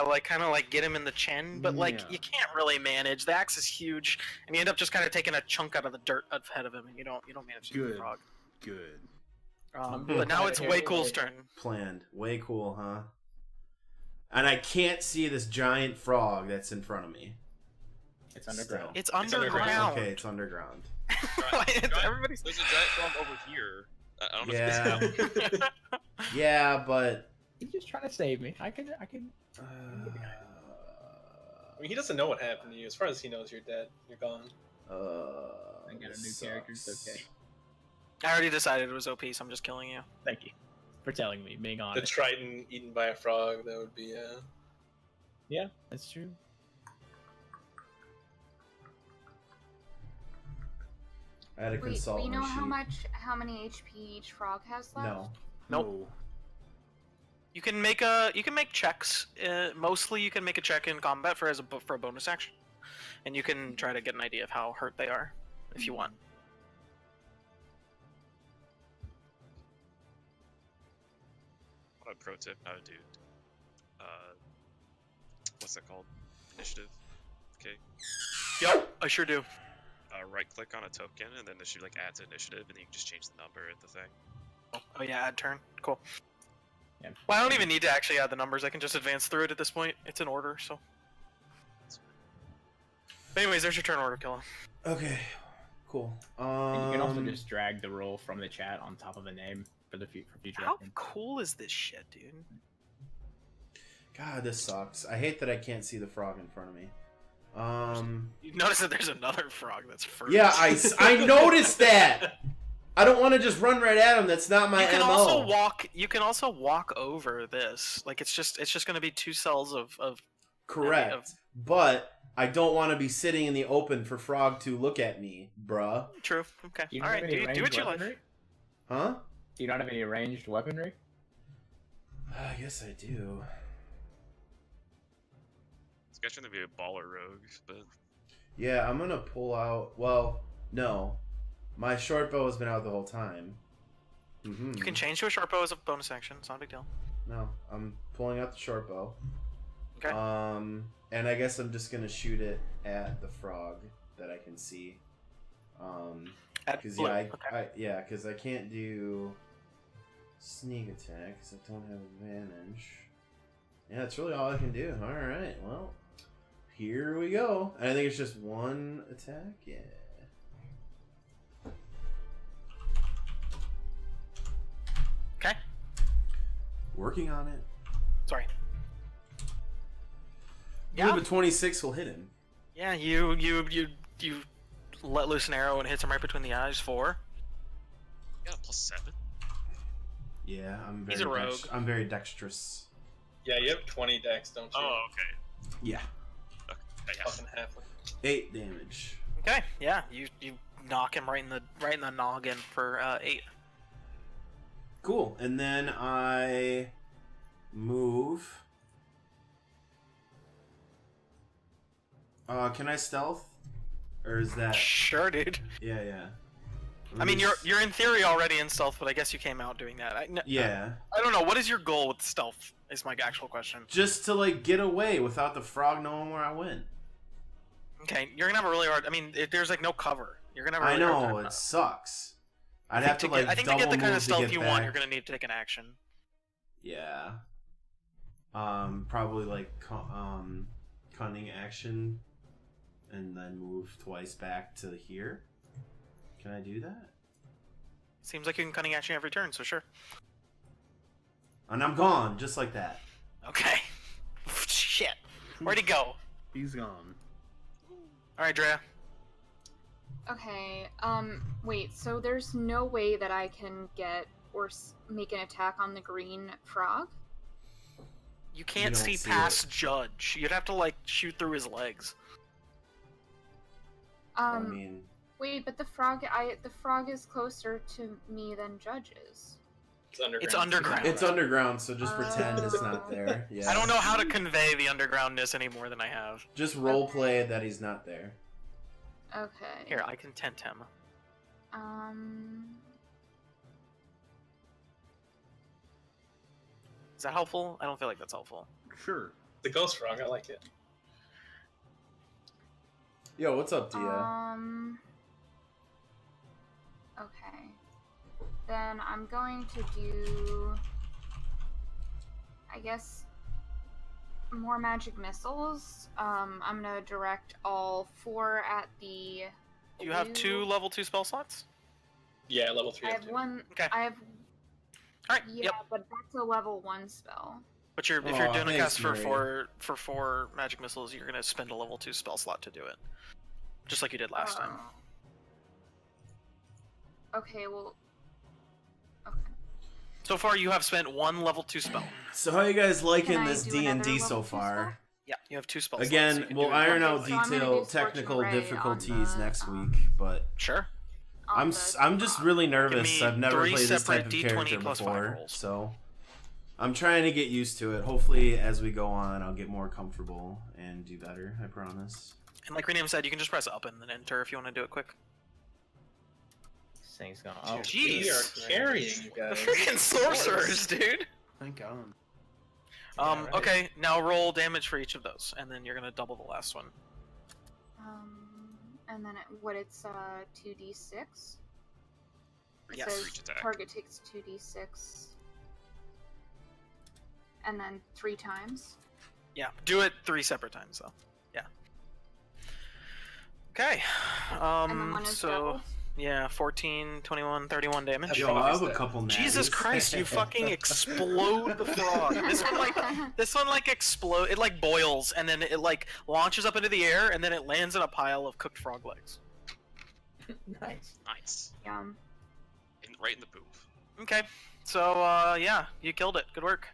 Yeah, kind of get him in the chin, but Yeah. you can't really manage. The axe is huge, and you end up just kind of taking a chunk out of the dirt ahead of him, and you don't manage to do the Good. frog. Good. But now it's Way Cool's turn. Planned. Way cool, huh? And I can't see this giant frog that's in front of me. It's underground. It's underground. underground. Okay, it's underground. Everybody's. There's a giant frog over here. I don't know Yeah. if you can see him. Yeah, but. He's just trying to save me. I can. I mean, he doesn't know what happened to you. As far as he knows, you're dead. You're gone. I got a new this character. It's sucks. okay. I already decided it was OP, so I'm just killing you. Thank you for telling me. Being The honest. Triton eaten by a frog. That would be. Yeah, that's true. I had to Wait, consult we know my sheet. how many HP each frog has left? No. Nope. You can make checks. Mostly, you can make a check in combat for a bonus action, and you can try to get an idea of how hurt they are, if you want. want a pro tip how to do what's that called? Initiative. Okay. Yep, I sure do. Right click on a token and then this should like add to initiative and then you can just change the number at the thing. Oh yeah, add turn. Cool. Yeah. Well, I don't even need to actually add the numbers. I can just advance through it at this point. It's in order, so. But anyways, there's your turn order, Killa. Okay, cool. And you can also just drag the roll from the chat on top of a name for future How reference. cool is this shit, dude? God, this sucks. I hate that I can't see the frog in front of me. You notice that there's another frog that's first. Yeah, I noticed that. I don't want to just run right at him. That's not my You can MO. also walk. You can also walk over this. Like it's just going to be 2 cells of. Correct, but I don't want to be sitting in the open for frog to look at me, bruh. True. Okay. Do you All not have right. any Do ranged what you like. weaponry? Huh? Do you not have any ranged weaponry? I guess I do. It's actually gonna be a baller rogue, but Yeah, I'm gonna pull out. Well, no, my short bow has been out the whole time. You can change to a short bow as a bonus action. It's not a big deal. No, I'm pulling out the short bow. Okay. And I guess I'm just gonna shoot it at the frog that I can see. At Because blue, yeah, okay. because I can't do sneak attack because I don't have advantage. Yeah, that's really all I can do. All right, well, here we go. And I think it's just 1 attack. Yeah. Okay. Working on it. Sorry. I believe a 26 will hit him. Yeah. You let loose an arrow and hits him right between the eyes. 4. yeah, +7. Yeah, I'm He's a rogue. I'm very dexterous. Yeah, you have 20 dex, don't you? Oh, okay. Yeah. Yeah. Fucking halfling. 8 damage. Okay. Yeah. You knock him right in the noggin for 8. Cool. And then I move. Can I stealth? Or is that? Sure, dude. Yeah. I mean, you're in theory already in stealth, but I guess you came out doing that. Yeah. I don't know. What is your goal with stealth? Is my actual question. Just to like get away without the frog knowing where I went. Okay, you're gonna have a really hard. I mean, there's like no cover. You're gonna have a I really hard know time. it sucks. I'd have to like I think to double get the kind move of stealth to get you back. want, you're gonna need to take an action. Yeah. Probably like cunning action, and then move twice back to here. Can I do that? Seems like you can cunning action every turn, so sure. And I'm gone, just like that. Okay. Shit. Where'd he go? He's gone. All right, Drea. Okay, wait, so there's no way that I can get or make an attack on the green frog? You can't don't see see past Judge. You'd have to like shoot through his legs. I mean, Wait, but the frog is closer to me than Judge is. It's underground. It's underground. it's underground, so just pretend it's not Oh. there. Yeah. I don't know how to convey the undergroundness any more than I have. Just role play that he's not there. Okay. Here, I can tent him. Is that helpful? I don't feel like that's helpful. Sure. The ghost frog, I like it. Yo, what's up, Dia? Okay. Then I'm going to do, I guess, more magic missiles. I'm gonna direct all 4 at the. Do you have 2 level 2 spell slots? Yeah, level 3. I have 1. Okay. I have. All right. Yeah, Yep. but that's a level 1 spell. But if you're Aw, doing a thanks, cast for Maria. four magic missiles, you're gonna spend a level 2 spell slot to do it, just like you did last time. Okay, well. Okay. So far, you have spent 1 level 2 spell. So how you guys liking Can I this do D&D another so level 2 far? Yeah, you have 2 spell slots. Again, you can we'll do it. iron out Okay, so I'm gonna detail do Scorching technical Ray on difficulties the, next week, but Sure. I'm just really nervous. me I've never 3 played this separate type of D20 character plus 5 before, rolls. so I'm trying to get used to it. Hopefully, as we go on, I'll get more comfortable and do better. I promise. And like Rename said, you can just press up and then enter if you want to do it quick. This thing's gone. Oh, Jeez. We are carrying you The guys. freaking sorcerers, dude. thank God. Yeah, right. Okay, now roll damage for each of those, and then you're gonna double the last one. And then it's 2d6. It Yes. says For each attack. target takes 2d6. And then 3 times. Yeah, do it 3 separate times though. Yeah. Okay. And then one is So doubled. yeah, 14, 21, 31 damage. Yo, I have a couple natties. Jesus Christ, you fucking explode the frog. This one like explode. It like boils and then it like launches up into the air and then it lands in a pile of cooked frog legs. Nice. Nice. Yum. Right in the boob. Okay. So yeah, you killed it. Good work.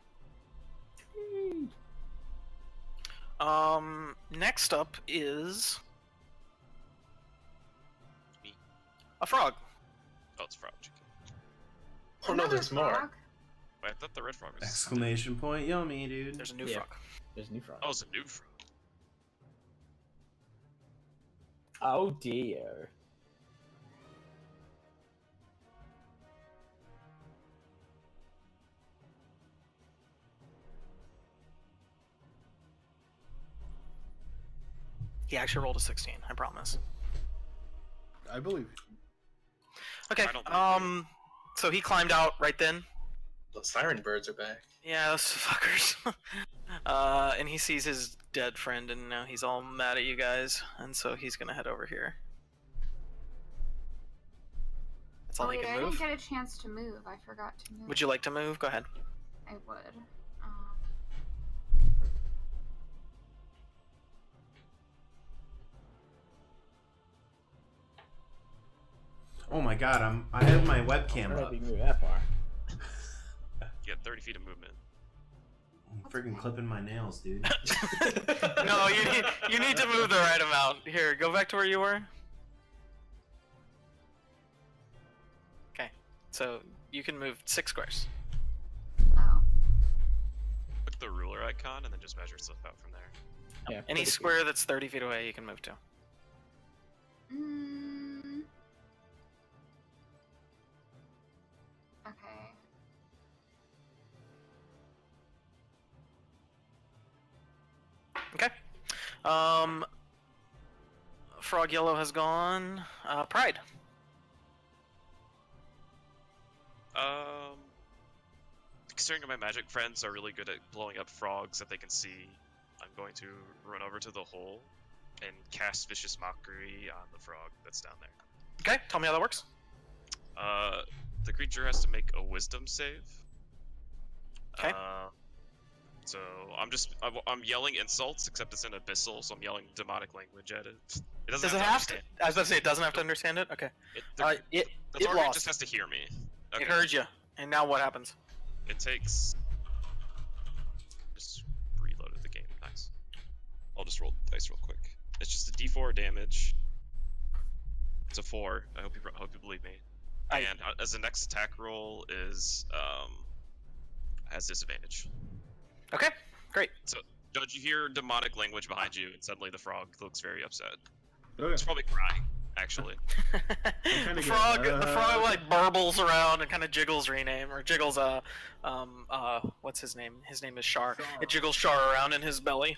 Next up is Me. a frog. Oh, it's frog. Oh no, Another there's more. frog. Wait, I thought the red frog was. Exclamation point, yummy, dude. There's a new Yeah. frog. There's a new frog. Oh, it's a new frog. Oh dear. He actually rolled a 16, I promise. I believe. Okay, I don't believe so he climbed out right then. The siren birds are back. Yeah, those fuckers. And he sees his dead friend, and now he's all mad at you guys, and so he's gonna head over here. That's all Oh he wait, can I move. didn't get a chance to move. I forgot to move. Would you like to move? Go ahead. I would. Oh my god, I have my I webcam don't know up. if you can move that far. You got 30 feet of movement. I'm freaking clipping my nails, dude. No, you need to move the right amount. Here, go back to where you were. Okay, so you can move 6 squares. Oh. Click the ruler icon and then just measure stuff out from there. Yeah. Any 30 feet. square that's 30 feet away, you can move to. Mm. Okay. Okay. Frog Yellow has gone. Pride. Considering my magic friends are really good at blowing up frogs that they can see, I'm going to run over to the hole and cast Vicious Mockery on the frog that's down there. Okay, tell me how that works. The creature has to make a Wisdom save. Okay. So I'm yelling insults, except it's in Abyssal, so I'm yelling demonic language at it. It doesn't Does it have have to to? understand. I was about to say it doesn't have to understand it. Okay. The It target lost. just has to hear me. Okay. It heard you, and now what happens? It takes. Just reloaded the game. Nice. I'll just roll the dice real quick. It's just a D4 damage. It's a 4. I hope you believe me. I- And as the next attack roll is has disadvantage. Okay, great. So don't you hear demonic language behind you, and suddenly the frog looks very upset. Okay. It's probably crying, actually. kinda The get, frog like burbles around and kind of jiggles jiggles what's his name? His name is Shar. Shar. It jiggles Shar around in his belly.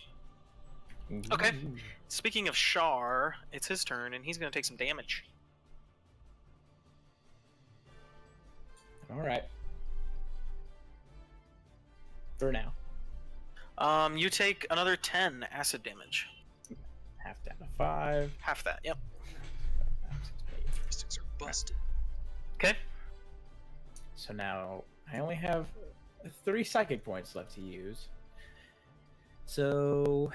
Okay. Ooh. Speaking of Shar, it's his turn, and he's gonna take some damage. All right. For now. You take another 10 acid damage. Half down to 5. Half that. Yep. Sticks are busted. Okay. So now I only have 3 psychic points left to use. So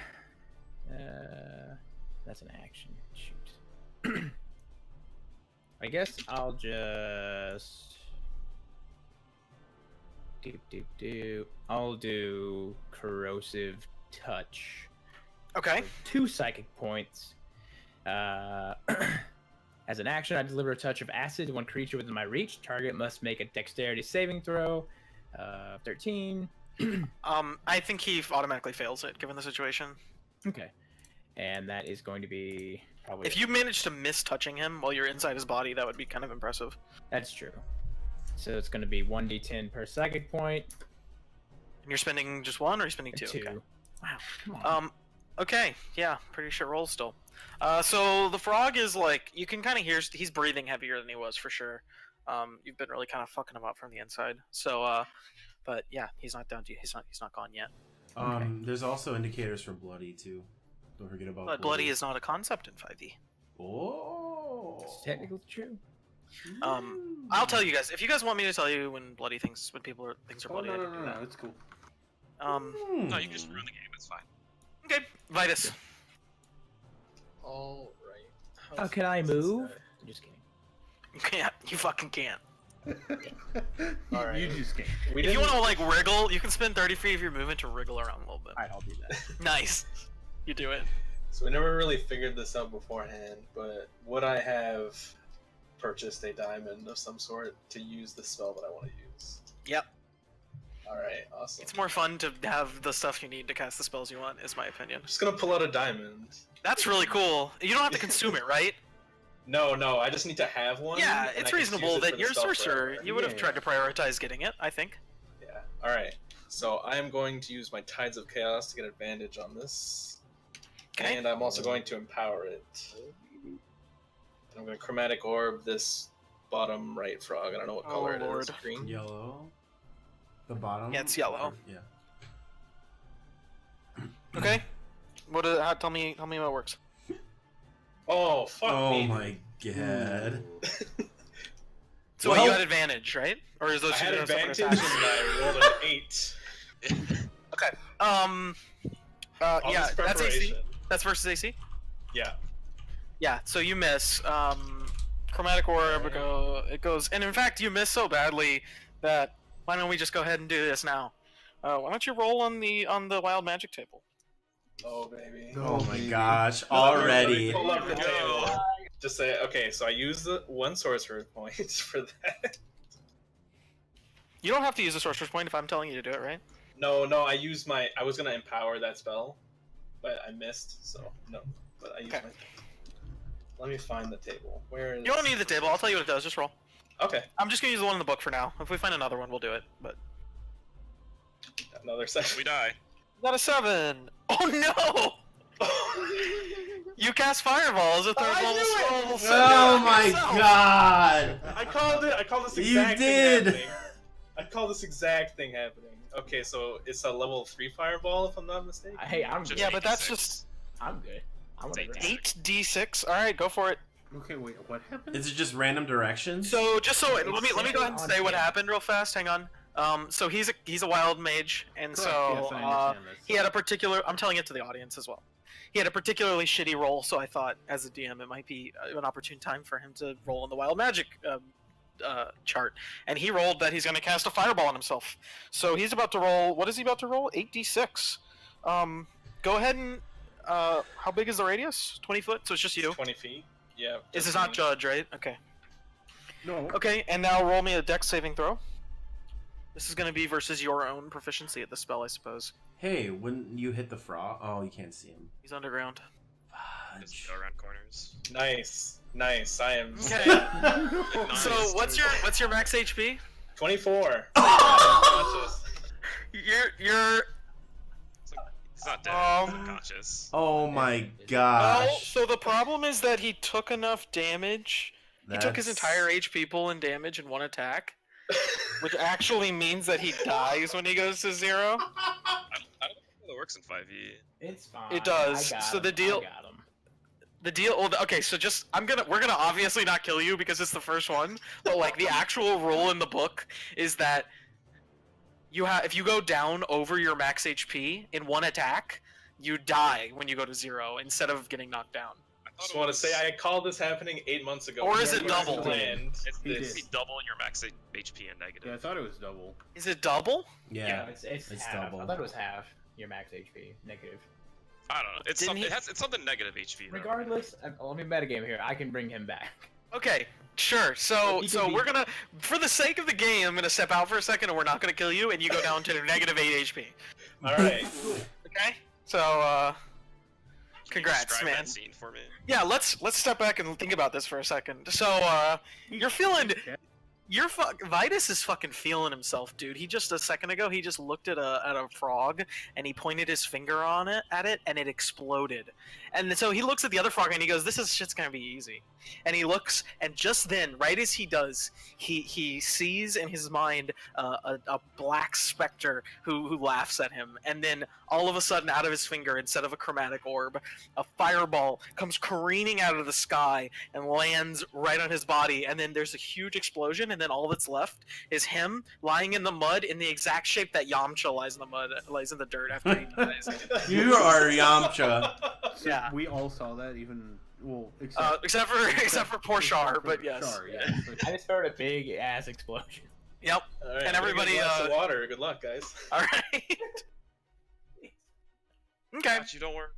that's an action. Shoot. I guess I'll just I'll do corrosive touch. Okay. 2 psychic points. As an action, I deliver a touch of acid to one creature within my reach. Target must make a dexterity saving throw. 13. I think he automatically fails it, given the situation. Okay. And that is going to be probably... If you manage to miss touching him while you're inside his body, that would be kind of impressive. That's true. So it's going to be 1d10 per psychic point. And you're spending just one, or are you spending two? Two. Okay. Wow. Come on. Okay, yeah, pretty sure roll still. So the frog is like, you can kind of hear he's breathing heavier than he was for sure. You've been really kind of fucking him up from the inside. So, but yeah, he's not down to you. He's not gone yet. Okay. There's also indicators for bloody too. Don't forget about But bloody is not a concept in 5e. Oh. It's technically true. I'll tell you guys if you guys want me to tell you when things are bloody. I can do that. It's cool. No, you can just ruin the game. It's fine. Okay, Vitus. All right. Oh, can I move? I'm just kidding. Yeah, you fucking can't. All right. You just can't. If you want to like wriggle, you can spend 30 feet of your movement to wriggle around a little bit. Alright, I'll do that. Nice. You do it. So we never really figured this out beforehand, but would I have purchased a diamond of some sort to use the spell that I want to use? Yep. Alright, awesome. It's more fun to have the stuff you need to cast the spells you want, is my opinion. I'm just gonna pull out a diamond. That's really cool. You don't have to consume it, right? No, I just need to have one. Yeah, and it's I can reasonable use it that for the you're a spell sorcerer. forever. You would have Yeah. tried to prioritize getting it, I think. Yeah. Alright. So I am going to use my Tides of Chaos to get advantage on this. Okay. And I'm also going to empower it. And I'm going to chromatic orb this bottom right frog. I don't know what Oh, color it is. Lord. Green? Yellow. The bottom. Yeah, it's yellow. Yeah. Okay. Tell me how it works. Oh, fuck Oh me. my god. So Well- you had advantage, right? Or is those I had two separate advantage and attacks? I rolled an 8. Okay. On Yeah, this that's AC. preparation. That's versus AC. Yeah. Yeah. So you miss. Chromatic orb it goes, and in fact you miss so badly that why don't we just go ahead and do this now? Why don't you roll on the wild magic table? Oh, baby. Oh my baby. gosh. Let me Already. pull up the Go. table. Just say, okay, so I use the one sorcerer point for that. You don't have to use a sorcerer's point if I'm telling you to do it, right? No, I was gonna empower that spell, but I missed, so no. But I used Okay. my. Let me find the table. Where is? You don't need the table. I'll tell you what it does. Just roll. Okay, I'm just gonna use the one in the book for now. If we find another one, we'll do it. But another seven. We die. got a 7. Oh no! You cast fireball as a third I level knew it! spell. Send Oh it my yourself. god. I called it. I called this You exact did. thing happening. I called this exact thing happening. Okay, so it's a level 3 fireball, if I'm not mistaken. Hey, I'm Just good. Yeah, but that's 86. just I'm good. I'm It's whatever. 8d6. All right, go for it. Okay, wait, what happened? Is it just random directions? So just so let me go ahead and on say what him. happened real fast. Hang on. So he's a wild mage, and Correct, so yes, I understand this. he had a particular. I'm telling it to the audience as well. He had a particularly shitty roll, so I thought, as a DM, it might be an opportune time for him to roll in the wild magic chart. And he rolled that he's going to cast a fireball on himself. So he's about to roll. What is he about to roll? 8d6. Go ahead and. How big is the radius? 20 foot. So it's just you. 20 feet. Yeah. This just is not me. judge, right? Okay. No. Okay, and now roll me a dex saving throw. This is going to be versus your own proficiency at the spell, I suppose. Hey, when you hit the frog, oh, you can't see him. He's underground. Just Fudge. go around corners. Nice. I am. Okay. Nice. So what's your max HP? 24. You're He's not dead. He's unconscious. Oh my well. gosh. So the problem is that he took enough damage. He took his That's- entire HP pool in damage in one attack, which actually means that he dies when he goes to 0. I don't know if it works in 5e. It's fine. It does. I got So him. the deal- I got him. The deal. Well, okay, so just we're gonna obviously not kill you because it's the first one, but like the actual rule in the book is that if you go down over your max HP in one attack, you die when you go to 0 instead of getting knocked down. I thought Just it want to was- say I called this happening 8 months ago. Or is it Never double? planned It's He this. did. Double your max HP and negative. Yeah, I thought it was double. Is it double? Yeah. It's it's half. double. I thought it was half your max HP negative. I don't know. It's Didn't something. he- It's something negative HP. Though. Regardless, let me metagame here. I can bring him back. Okay, sure. So He can be- we're gonna, for the sake of the game, I'm gonna step out for a second, and we're not gonna kill you, and you go down to negative 8 HP. All right. Okay. So Can you congrats, describe man. That scene for me. Yeah, let's step back and think about this for a second. So you're feeling Vitus is fucking feeling himself, dude. He just a second ago he just looked at a frog and he pointed his finger at it and it exploded. And so he looks at the other frog and he goes, "This is shit's gonna be easy." And he looks, and just then, right as he does, he sees in his mind a black specter who laughs at him. And then all of a sudden, out of his finger, instead of a chromatic orb, a fireball comes careening out of the sky and lands right on his body. And then there's a huge explosion, and then all that's left is him lying in the mud in the exact shape that Yamcha lies in the dirt after he dies. You are Yamcha. Yeah. We all saw that, even Except for poor Char, but yes. Char, yeah. I just heard a big ass explosion. Yep. All right, And everybody, of water. Good luck, guys. All right. Okay. Got you, don't worry.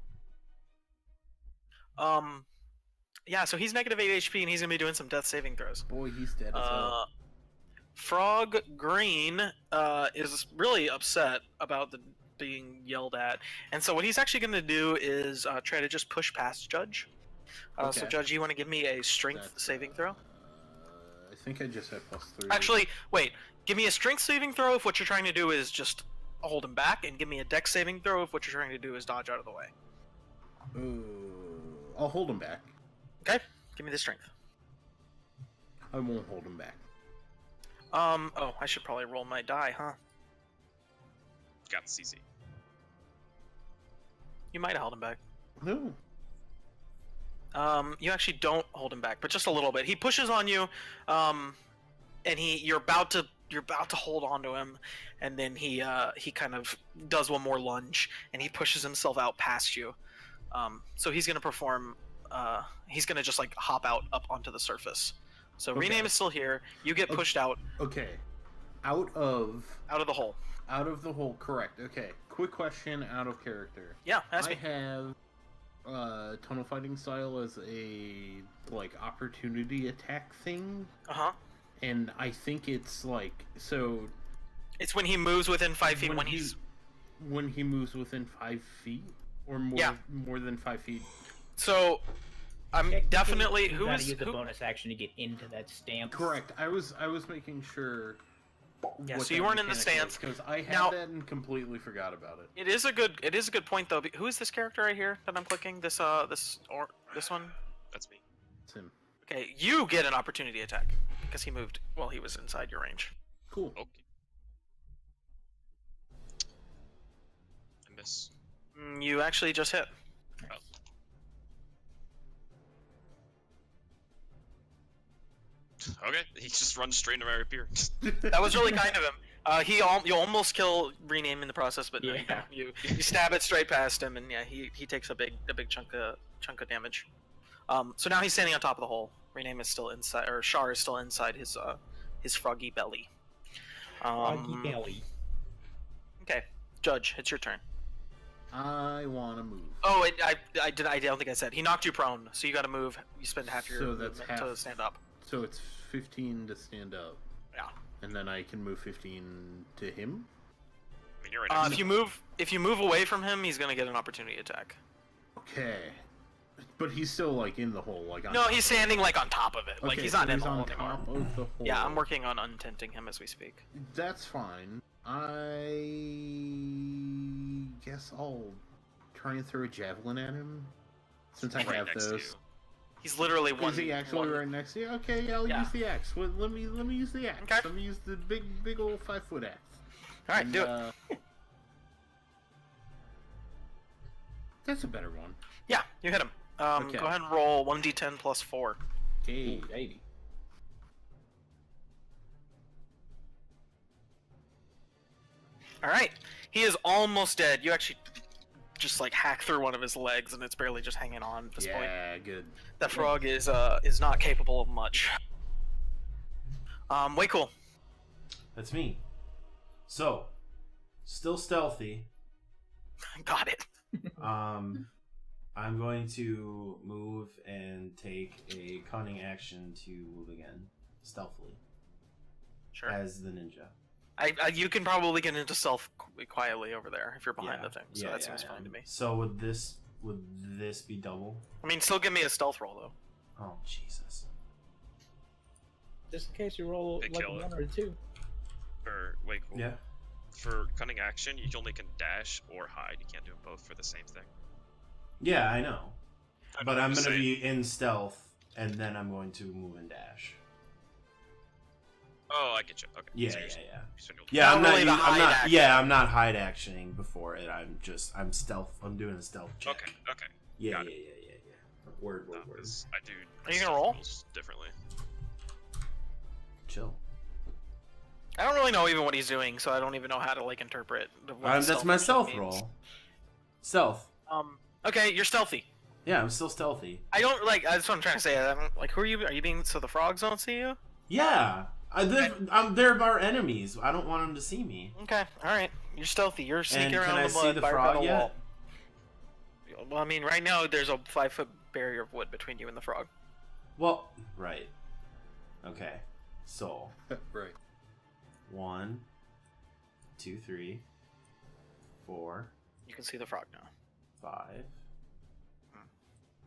Yeah. So he's negative 8 HP, and he's gonna be doing some death saving throws. Boy, he's dead as hell. Frog Green is really upset about being yelled at, and so what he's actually gonna do is try to just push past Judge. Okay. So Judge, you want to give me a strength That's, saving throw? I think I just had +3. Actually, wait. Give me a strength saving throw if what you're trying to do is just hold him back, and give me a dex saving throw if what you're trying to do is dodge out of the way. I'll hold him back. Okay. Give me the strength. I won't hold him back. Oh, I should probably roll my die, huh? Got the CC. You might have held him back. No. You actually don't hold him back, but just a little bit. He pushes on you, and you're about to hold on to him, and then he kind of does one more lunge, and he pushes himself out past you. So he's gonna perform. He's gonna just like hop out up onto the surface. So Okay. Rename is still here. You get pushed out Okay. Out of the hole. Out of the hole, correct. Okay. Quick question out of character. Yeah, ask I me. have tunnel fighting style as a opportunity attack thing, Uh-huh. and I think it's so It's when he moves within 5 feet when he's he moves within 5 feet or more Yeah. more than 5 feet. so I'm definitely You who gotta is use the who, bonus action to get into that stance. Correct. I was making sure. Yeah, what so you that weren't in the mechanic was, stance. because I had Now- that and completely forgot about it. It is a good point though. Who is this character right here that I'm clicking? This one? That's me. It's him. Okay, you get an opportunity attack because he moved while he was inside your range. Cool. Okay. I miss. You actually just hit. Okay, he just runs straight into my rapier. That was really kind of him. You almost kill Rename in the process, but no, you Yeah. don't. You stab it straight past him, and yeah, he takes a big chunk of damage. So now he's standing on top of the hole. Rename is still inside, or Char is still inside his froggy belly. Froggy belly. Okay, Judge, it's your turn. I want to move. Oh, I don't think I said. He knocked you prone, so you got to move. You spend half your So that's movement to half. stand up. So it's 15 to stand up. Yeah. And then I can move 15 to him? I mean, you're right. If you move away from him, he's gonna get an opportunity attack. Okay. But he's still in the hole, on No, top he's of it. standing on top of it. Okay, He's so not in he's the hole on anymore. top of the hole. Yeah, I'm working on untenting him as we speak. That's fine. I guess I'll try and throw a javelin at him. Since I Right have next to those. you. He's literally one. Is he actually one- right next to you? Okay, yeah, I'll Yeah. use the axe. Well, let me use the axe. Okay. Let me use the big old 5-foot axe. All right, And, do it. That's a better one. Yeah, you hit him. Okay. Go ahead and roll 1d10 plus 4. Okay. Ooh, baby. All right, he is almost dead. You actually just hack through one of his legs, and it's barely just hanging on at this point. Yeah, good. That frog is not capable of much. Way cool. That's me. So, still stealthy. Got it. I'm going to move and take a cunning action to move again, stealthily, Sure. as the ninja. You can probably get into stealth quietly over there if you're behind Yeah. the thing. So Yeah, that yeah, seems yeah. fine to me. So would this be double? I mean, still give me a stealth roll though. Oh Jesus! Just in case you roll Big like kill it. 1 or 2. Or wait, cool. Yeah. For cunning action, you only can dash or hide. You can't do them both for the same thing. Yeah, I know. But I'm just gonna saying. be in stealth, and then I'm going to move and dash. Oh, I get you. Okay. Yeah, so yeah, you're- yeah. so you'll- Yeah, I'm Not not. really the I'm hide not. action. Yeah, I'm not hide actioning before it. I'm stealth. I'm doing a stealth check. Okay. Okay. Yeah, got yeah, it. yeah. Word. No, 'cause I do. Are you gonna roll? rules differently. Chill. I don't really know even what he's doing, so I don't even know how to like interpret. What That's stealth my actually stealth means. roll. Stealth. Okay, you're stealthy. Yeah, I'm still stealthy. I don't like. That's what I'm trying to say. I don't, like, who are you? Are you being so the frogs don't see you? Yeah, they're our enemies. I don't want them to see me. Okay, all right. You're stealthy. You're sneaking And around can I the see mud the by frog the yet? wall. Well, I mean, right now there's a 5-foot barrier of wood between you and the frog. Well, right. Okay. So Right. 1, 2, 3, 4, You can see the frog now. 5, Hmm.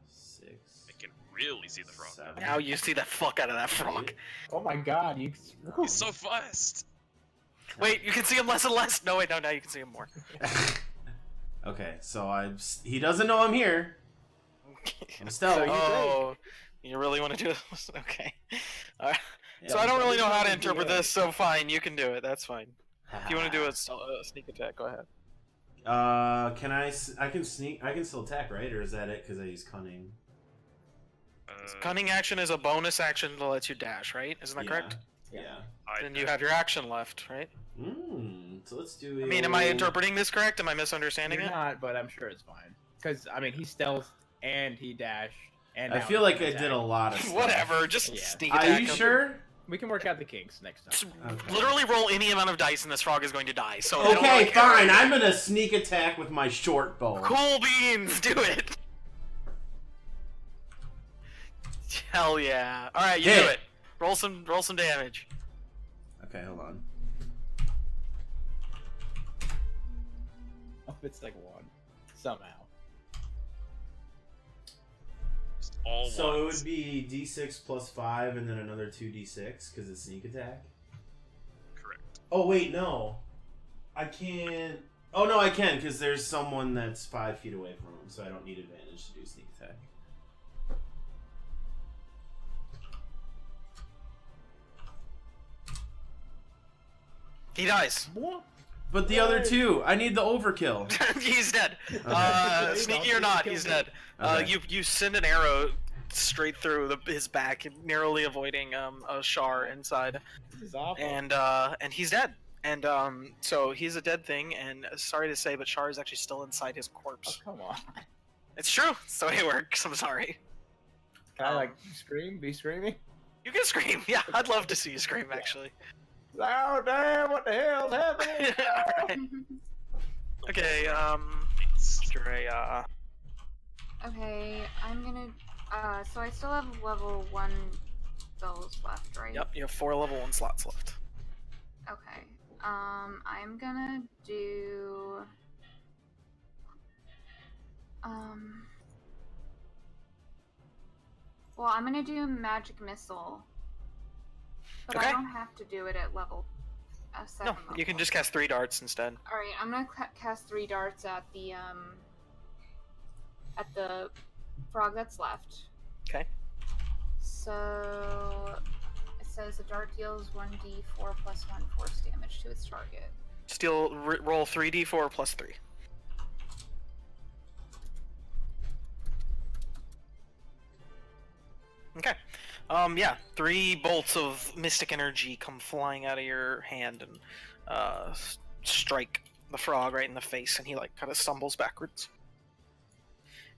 6. I can really see the frog. 7. Now you see the fuck out of that frog. 8. Oh my god, you. He's so fast. Wait, you can see him less and less. No, wait, no, now you can see him more. Okay, so he doesn't know I'm here. I'm stealth. So you- Oh, you really want to do this? Okay. All right. Yeah, So I don't really know how to Yeah. interpret this. So fine, you can do it. That's fine. If you want to do a sneak attack, go ahead. Can I? I can sneak. I can still attack, right? Or is that it? Because I use cunning. Cunning action is a bonus action to let you dash, right? Isn't that Yeah. correct? Yeah. Then you have your action left, right? So let's do. I mean, am I interpreting this correct? Am I misunderstanding You're it? not, but I'm sure it's fine. Because I mean, he stealth and he dashed, and I now feel he like can I did attack. a lot of stuff. Whatever, just Yeah. sneak Are attack. you him. sure? We can work out the kinks next Just time. Okay. literally roll any amount of dice, and this frog is going to die. So I don't Okay, really care. fine. I'm gonna sneak attack with my short bow. Cool beans, do it. Hell yeah! All right, you Hit. do it. Roll some damage. Okay, hold on. Oh, it's like 1 somehow. Just all So it ones. would be D6 plus 5, and then another 2D6 because it's sneak attack. Correct. Oh wait, no. I can't. Oh no, I can because there's someone that's 5 feet away from him, so I don't need advantage to do sneak attack. He dies. What? But the other two, I need the overkill. He's dead. Okay. Sneaky or not, he's dead. Okay. You send an arrow straight through his back, narrowly avoiding a Shar inside, This is awful. and he's dead. And so he's a dead thing. And sorry to say, but Shar is actually still inside his Oh, corpse. come on. It's true. It's the way it works. I'm sorry. Can I like scream? Be screaming? You can scream. Yeah, I'd love to see you scream. Actually. Oh damn! What the hell's happening? Alright. Okay. Drea. Okay, I'm gonna. So I still have level 1 spells left, right? Yep. You have 4 level 1 slots left. Okay. I'm gonna do. Well, I'm gonna do magic missile, but Okay. I don't have to do it at level. A second No, level. you can just cast 3 darts instead. All right, I'm gonna cast 3 darts at the frog that's left. Okay. So it says a dart deals 1d4 plus 1 force damage to its target. Still roll 3d4 plus 3. Okay. Yeah, 3 bolts of mystic energy come flying out of your hand and strike the frog right in the face, and he like kind of stumbles backwards.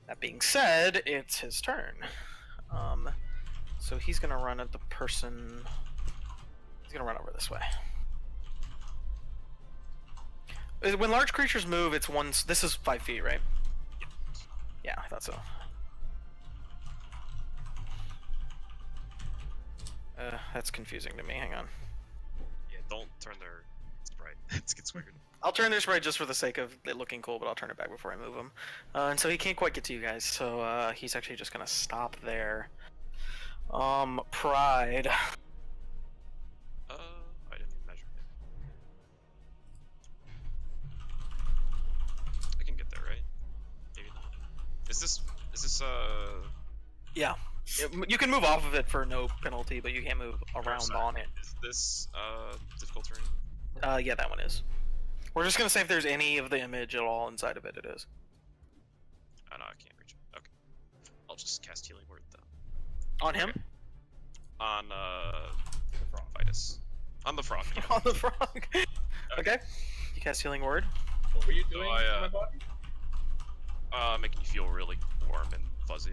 That being said, it's his turn. So he's gonna run at the person. He's gonna run over this way. When large creatures move, it's one. This is 5 feet, right? Yeah, I thought so. That's confusing to me. Hang on. Yeah, don't turn their sprite. It gets weird. I'll turn this right just for the sake of it looking cool, but I'll turn it back before I move him. And so he can't quite get to you guys, so he's actually just gonna stop there. Pride. this Yeah. You can move off of it for no penalty, but you can't move around on it. Is this difficult terrain? Yeah, that one is. We're just gonna say if there's any of the image at all inside of it, it is. Oh no, I can't reach it. Okay. I'll just cast Healing Word then. On him? On The frog. Vitus. On the frog. Yeah. On the frog. Okay. You cast Healing Word. What were you So doing I, to my body? Making you feel really warm and fuzzy.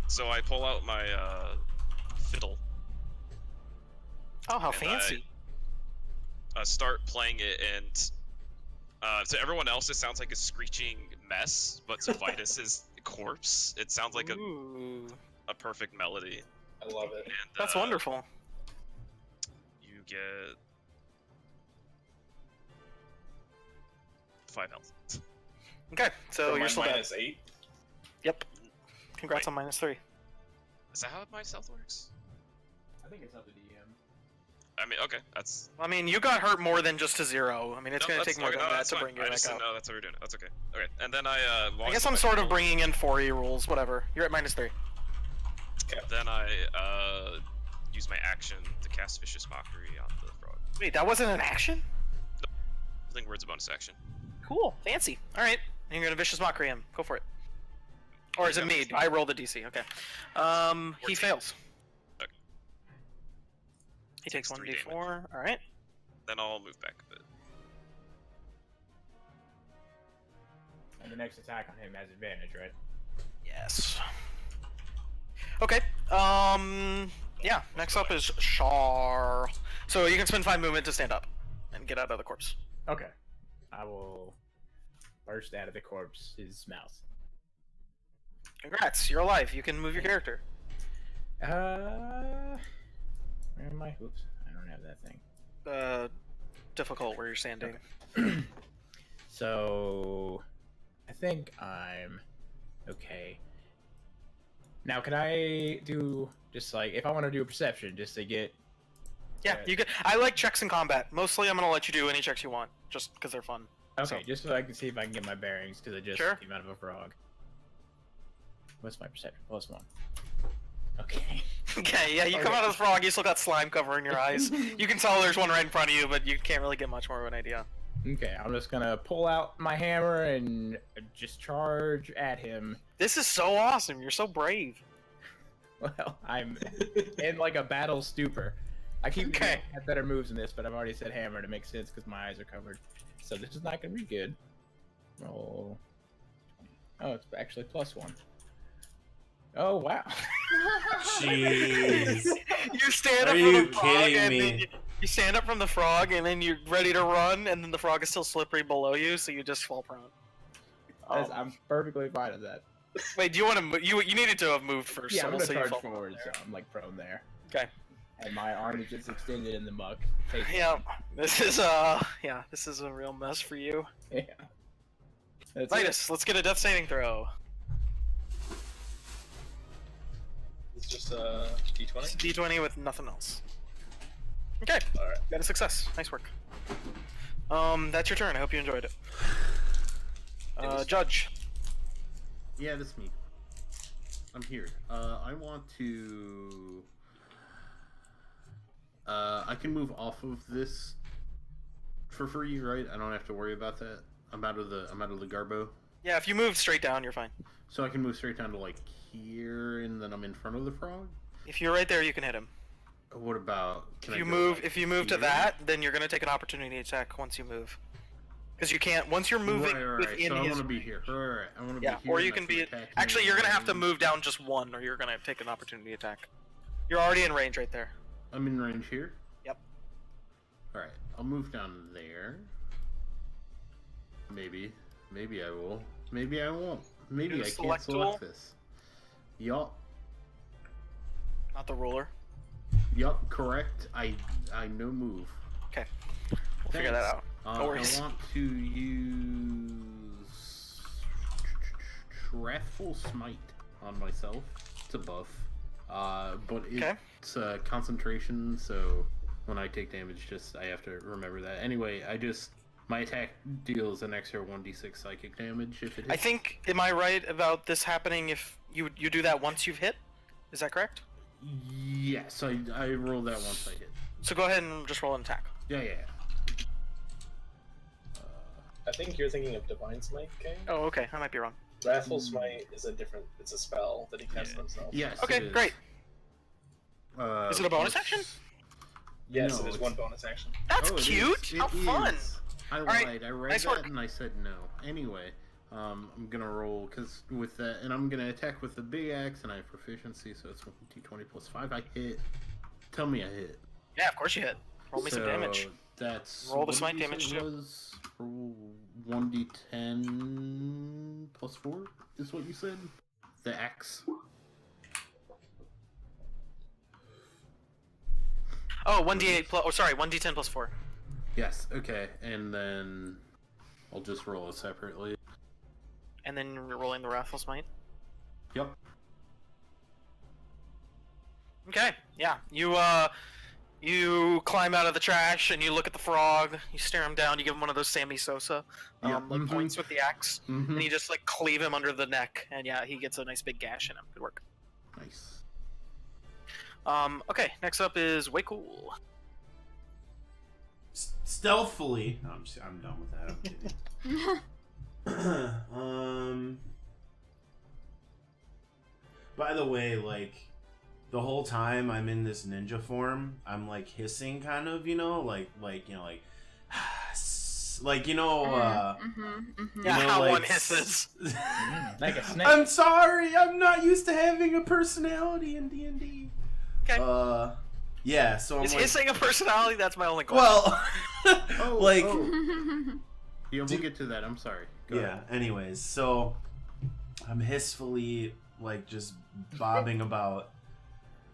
So I pull out my fiddle. Oh, how And fancy. Start playing it, and to everyone else it sounds like a screeching mess, but to Vitus's corpse, it sounds like Ooh. a perfect melody. I love it. And That's wonderful. you get 5 health. Okay, so For you're my still dead. -8. Yep. Congrats on -3. Is that how my stealth works? I think it's up to DM. I mean, okay, that's. I mean, you got hurt more than just to 0. I mean, it's No, gonna that's take more okay. than No, that that's to fine. bring you I back just up. didn't know that's how we're doing it. That's okay. Okay, and then I I guess I'm sort of bringing in 4E rules, whatever. You're at -3. Then I use my action to cast Vicious Mockery on the frog. Wait, that wasn't an action? I think word's a bonus action. Cool, fancy. Alright, and you're gonna Vicious Mockery him. Go for it. Or is it me? I rolled a DC, okay. He 14. fails. Okay. He takes 3 1d4, alright. Then I'll move back a bit. And the next attack on him has advantage, right? Yes. Okay, yeah, next up is Shar. So you can spend 5 movement to stand up and get out of the corpse. Okay. I will burst out of the corpse's mouth. Congrats, you're alive. You can move your character. Where am I? Oops, I don't have that thing. Difficult where you're standing. So, I think I'm okay. Now, can I do just like if I want to do a perception just to get? Yeah, you can. I like checks in combat. Mostly, I'm gonna let you do any checks you want, just because they're fun. Okay, So- just so I can see if I can get my bearings because I just Sure. came out of a frog. What's my perception? +1. Okay. Okay, yeah, you come Okay. out of the frog. You still got slime covering your eyes. You can tell there's one right in front of you, but you can't really get much more of an idea. Okay, I'm just gonna pull out my hammer and just charge at him. This is so awesome. You're so brave. Well, I'm in like a battle stupor. I keep Okay. have better moves than this, but I've already said hammer to make sense because my eyes are covered. So this is not gonna be good. Roll. Oh, it's actually +1. Oh wow. Jeez. You stand Are up you from the frog, kidding and me? then you stand up from the frog, and then you're ready to run, and then the frog is still slippery below you, so you just fall prone. I'm perfectly fine with that. Wait, do you want to move? You needed to have moved first. Yeah, I'm gonna so you charge fall forward, there. so I'm like prone there. Okay. And my arm is just extended in the muck. Face Yeah, this is this is a real mess for you. Yeah. That's it. Vitus, let's get a death saving throw. It's just a D20. It's a D20 with nothing else. Okay, Alright. got a success. Nice work. That's your turn. I hope you enjoyed it. was- Judge. Yeah, that's me. I'm here. I want to. I can move off of this for free, right? I don't have to worry about that. I'm out of the garbo, Yeah, if you move straight down, you're fine. so I can move straight down to like here, and then I'm in front of the frog. If you're right there, you can hit him. What about? Can If I you go, move, like, if you move to here? that, then you're gonna take an opportunity attack once you move. Because you can't once you're moving right. within So I his. want to be here. Right. I want to Yeah, be here. or and you I can be. attack him Actually, you're gonna have to and- move down just one, or you're gonna take an opportunity attack. You're already in range right there. I'm in range here. Yep. All right. I'll move down there. Maybe I will. Maybe I won't. Maybe Do I the can't select tool. select this. Yup. Not the ruler. Yup. Correct. I no move. Okay. We'll figure that out. No I worries. want to use Wrathful Smite on myself to buff. But Okay. it's concentration, so when I take damage, I have to remember that. Anyway, I just My attack deals an extra 1d6 psychic damage if it hits. I think. Am I right about this happening if you do that once you've hit? Is that correct? Yes, I roll that once I hit. So go ahead and just roll an attack. Yeah. I think you're thinking of Divine Smite, King. Oh, okay. I might be wrong. Wrathful Smite is a different. It's a spell that he casts on himself. Yes. Okay, it is. great. Is it a bonus action? Yes, No, it is it's- one bonus action. That's Oh, it cute. is. How It fun. is. I right, lied. I read nice that work. and I said no. Anyway, I'm gonna roll because with that, and I'm gonna attack with the big axe, and I have proficiency, so it's 1d20 plus 5. I hit. Tell me I hit. Yeah, of course you hit. Roll me some damage. That's Roll the what smite did you damage, say it too. was? Roll 1d10 plus 4 is what you said. The axe. Oh, 1d8 plus. Oh, sorry, 1d10 plus 4. Yes. Okay, and then I'll just roll it separately. And then you're rolling the Wrathful Smite. Yep. Okay, yeah. You climb out of the trash and you look at the frog. You stare him down. You give him one of those Sammy Sosa Yeah, like mhm. points with the axe, Mm-hmm. and you just like cleave him under the neck. And yeah, he gets a nice big gash in him. Good work. Nice. Okay. Next up is Way Cool. Stealthily. No, I'm done with that. I'm kidding. By the way, like, the whole time I'm in this ninja form, I'm like hissing, kind of, like, like Yeah, you know, how like, one hisses. Like a snake. I'm sorry, I'm not used to having a personality in D&D. Okay. Yeah, so I'm Is like, hissing a personality? That's my only question. well, like, Yeah, we'll get to that. I'm sorry. Go yeah. ahead. Anyways, so I'm hissfully like just bobbing about,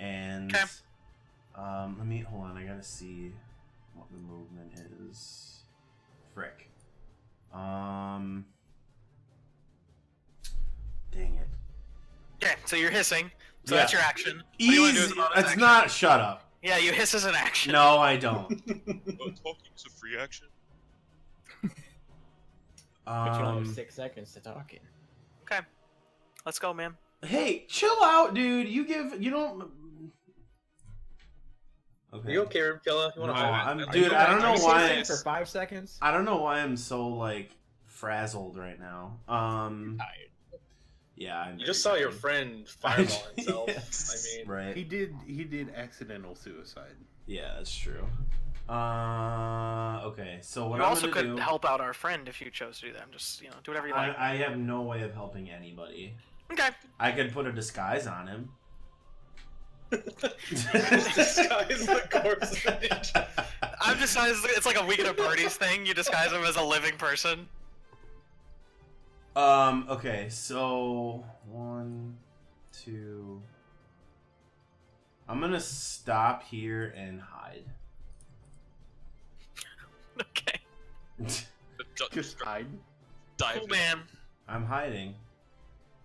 and Okay. let me hold on. I gotta see what the movement is. Frick. Dang it. Okay, so you're hissing. So Yeah. that's your action. What do you wanna do as Easy. a bonus It's action? not. Shut up. Yeah, you hiss as an action. No, I don't. Talking is a free action. But you only have 6 seconds to talk in. Okay. Let's go, man. Hey, chill out, dude. You don't. Okay. Are you okay, Ribbedkilla? You No, want to? dude. I don't know Are you why. sitting for 5 seconds? I don't know why I'm so like frazzled right now. Tired. Yeah. I'm You just very saw your tired. friend fireball himself. Yes. I mean, Right. He did accidental suicide. Yeah, that's true. Okay. So what You I'm also gonna could do? help out our friend if you chose to do that. I'm just, do whatever you like. I have no way of helping anybody. Okay. I could put a disguise on him. disguise the corpse. I've decided it's like a weekend at parties thing. You disguise him as a living person. Okay. So 1, 2. I'm gonna stop here and hide. Okay. Just hide. Dive Cool, in. man. I'm hiding.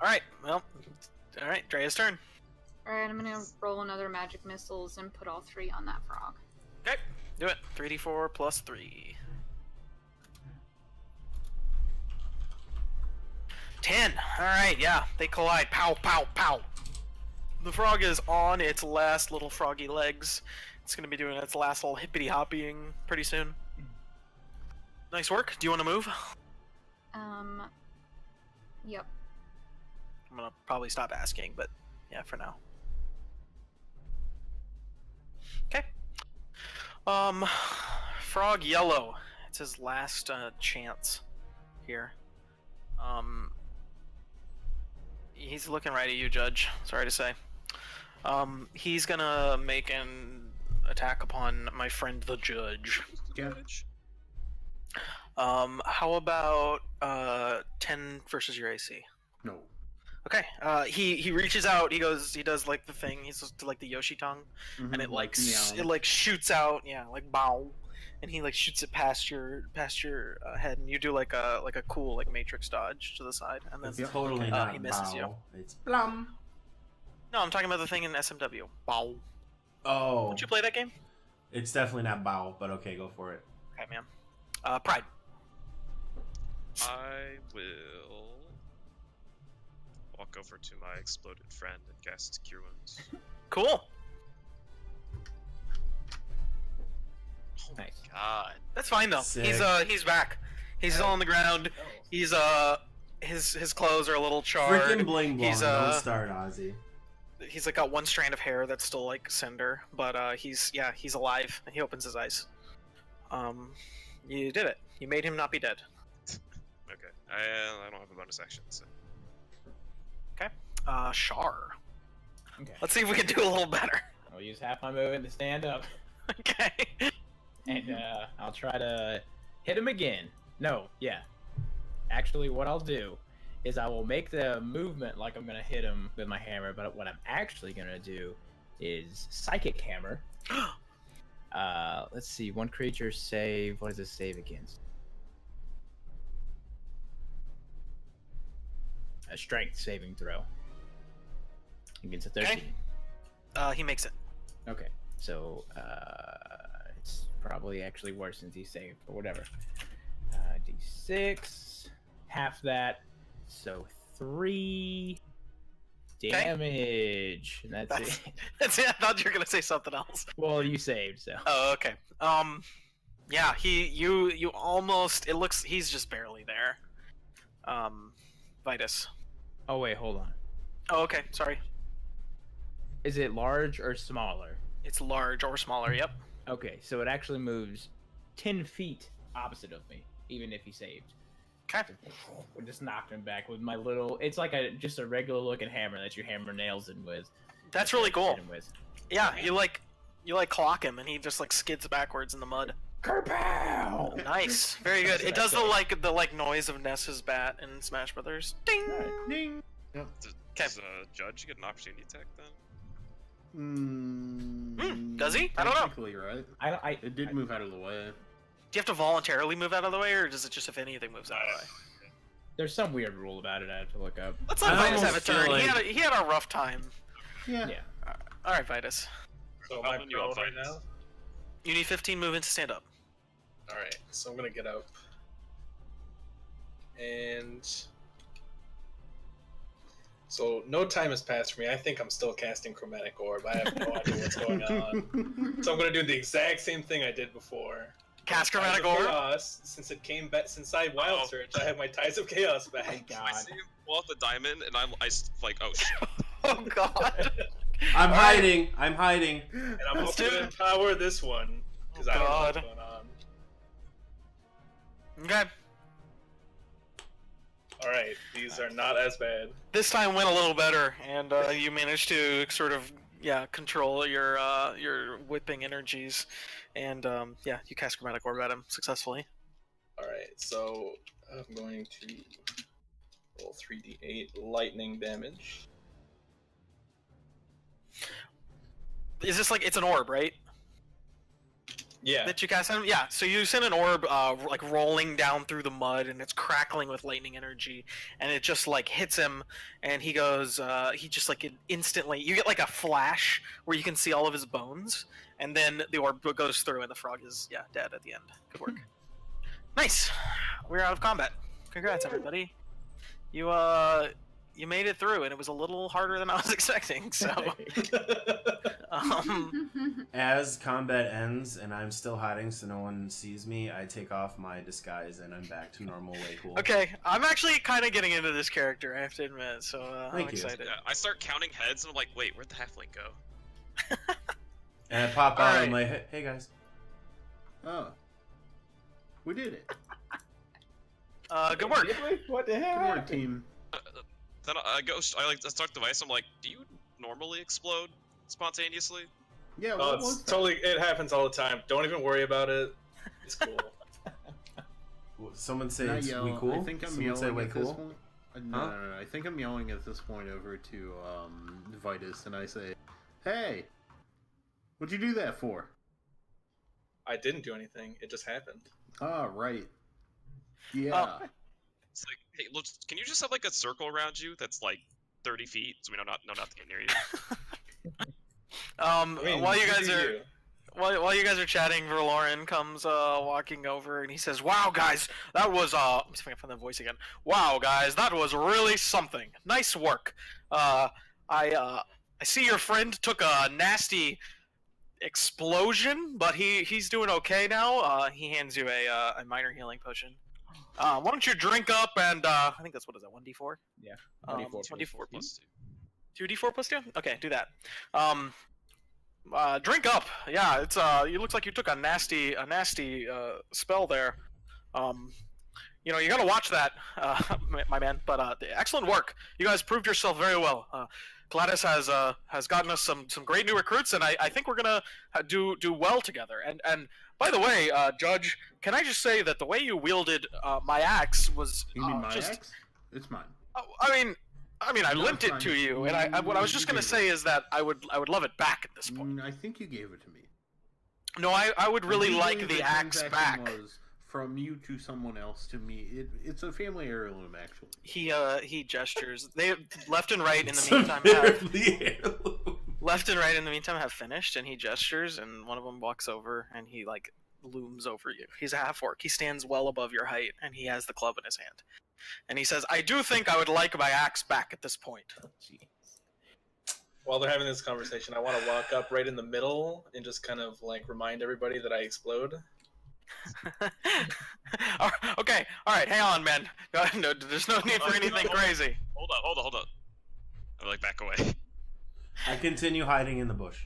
Alright, well. Alright, Drea's turn. Alright, I'm gonna roll another magic missiles and put all 3 on that frog. Okay, do it. 3d4 plus 3. 10. Alright, yeah. They collide. Pow, pow, pow. The frog is on its last little froggy legs. It's gonna be doing its last little hippity hoppying pretty soon. Nice work. Do you want to move? Yep. I'm gonna probably stop asking, but yeah, for now. Okay. Frog Yellow. It's his last chance here. He's looking right at you, Judge. Sorry to say. He's gonna make an attack upon my friend the Judge. Yeah. How about 10 versus your AC? No. Okay. He reaches out. He does like the thing. He's just like the Yoshi tongue, and it like meow. it like shoots out. Yeah, like bow, and he like shoots it past your head, and you do like a cool like Matrix dodge to the side, and then It's totally he not misses bow. you. It's plum. No, I'm talking about the thing in SMW. Bow. Oh. Don't you play that game? It's definitely not bow, but okay, go for it. Okay, man. Pride. I will walk over to my exploded friend and cast Cure Wounds. Cool. Oh Nice. my god. That's fine though. Sick. He's back. He's still on the ground. He's his clothes are a little charred. Freaking bling blong. He's Don't start, Ozzy. He's like got one strand of hair that's still like cinder, but he's alive and he opens his eyes. You did it. You made him not be dead. Okay. I don't have a bonus action, so. Shar. Okay. Let's see if we can do a little better. I'll use half my movement to stand up, Okay. and I'll try to hit him again. No, yeah. Actually, what I'll do is I will make the movement like I'm gonna hit him with my hammer, but what I'm actually gonna do is Psychic Hammer. Let's see. One creature save. What does it save against? A strength saving throw. Against a 13. Okay. He makes it. Okay, so it's probably actually worse since he saved, but whatever. D6, half that, so 3 damage. And that's it. That's it. I thought you were gonna say something else. Well, you saved, so. Oh, okay. Yeah. You almost. It looks. He's just barely there. Vitus. Oh wait, hold on. Oh, okay. Sorry. Is it large or smaller? It's large or smaller. Yep. Okay, so it actually moves 10 feet opposite of me, even if he saved. Okay. We just knocked him back with my little. It's like just a regular looking hammer that you hammer nails in with. That's really cool. Hit him with. Yeah. You clock him and he just like skids backwards in the mud. Kerpow! Nice. Very good. It does the noise of Ness's bat in Smash Brothers. Ding. Ding. Yep. Does a judge get an opportunity attack then? Does he? I don't know. Technically, right? It did move out of the way. Do you have to voluntarily move out of the way, or does it just if anything moves out of the way? There's some weird rule about it. I have to look up. Let's let I Vitus have a almost feel turn. like- He had a rough time. Yeah. Yeah. All right, Vitus. So am How I many you prone up, right Vitus? now? You need 15 movement to stand up. Alright, so I'm gonna get up. And... So, no time has passed for me. I think I'm still casting Chromatic Orb. I have no idea what's going on. So I'm gonna do the exact same thing I did before. Cast Ties Chromatic of Orb. Chaos, since it came back, since I Wild Oh. Search, I have my Ties of Chaos back. Thank God. I see him pull out the diamond, and like, oh shit. Oh God. I'm All hiding. I'm hiding. And I'm Let's hoping do to it. empower this one, because I don't know what's God. going on. Okay. Alright, these are not as bad. This time went a little better, and you managed to sort of control your whipping energies, and you cast Chromatic Orb at him successfully. Alright, so I'm going to roll 3d8 lightning damage. Is this like it's an orb, right? Yeah. That you cast at him? Yeah. So you send an orb like rolling down through the mud, and it's crackling with lightning energy, and it just like hits him, and he goes. He just like instantly. You get like a flash where you can see all of his bones, and then the orb goes through, and the frog is dead at the end. Good work. Nice. We're out of combat. Congrats, everybody. You made it through, and it was a little harder than I was expecting. So. As combat ends and I'm still hiding so no one sees me, I take off my disguise and I'm back to normal way cool. Okay, I'm actually kind of getting into this character, I have to admit, so I'm Thank you. excited. Yeah, I start counting heads, and I'm like, wait, where'd the halfling go? And I pop out Alright. and I'm like, hey guys. Oh. We did it. Good work. What the hell? Good work, team. Then I start the device. I'm like, do you normally explode spontaneously? Yeah, Oh, what it's was that? totally. It happens all the time. Don't even worry about it. It's cool. Someone say Can I it's yell? we cool? I think I'm Someone say yelling way at this cool? point. No, Huh? no, no. I think I'm yelling at this point over to Vitus, and I say, "Hey, what'd you do that for?" I didn't do anything. It just happened. Ah, right. Yeah. It's like, hey, look, can you just have like a circle around you that's like 30 feet, so we know not to get near you? I mean, While you you guys do are you. while you guys are chatting, Rollin comes walking over and he says, "Wow, guys, that was let me see if I can find that voice again. Wow, guys, that was really something. Nice work. I see your friend took a nasty explosion, but he's doing okay now. He hands you a minor healing potion. Why don't you drink up and I think that's what is that 1d4? Yeah. 1d4 plus 2. 2d4 plus 2. Okay, do that. Drink up. Yeah, it's it looks like you took a nasty spell there. You know, you gotta watch that, my man. But excellent work. You guys proved yourself very well. Gladys has gotten us some great new recruits, and I think we're gonna do well together. And by the way, Judge, can I just say that the way you wielded my axe was You mean my just. axe? It's mine. I mean, I No, lent it's it fine. to you, and what I was just gonna say is that I would love it back at this point. I think you gave it to me. No, I would really Usually like the axe transaction back. Was from you to someone else to me. It's a family heirloom, actually. He gestures. They left and right in the It's a meantime have family heirloom. left and right in the meantime have finished, and he gestures, and one of them walks over, and he like looms over you. He's a half orc. He stands well above your height, and he has the club in his hand. And he says, "I do think I would like my axe back at this point." While they're having this conversation, I want to walk up right in the middle and just kind of like remind everybody that I explode. Okay, all right, hang on, man. No, there's no need for anything crazy. Hold on. I like back away. I continue hiding in the bush.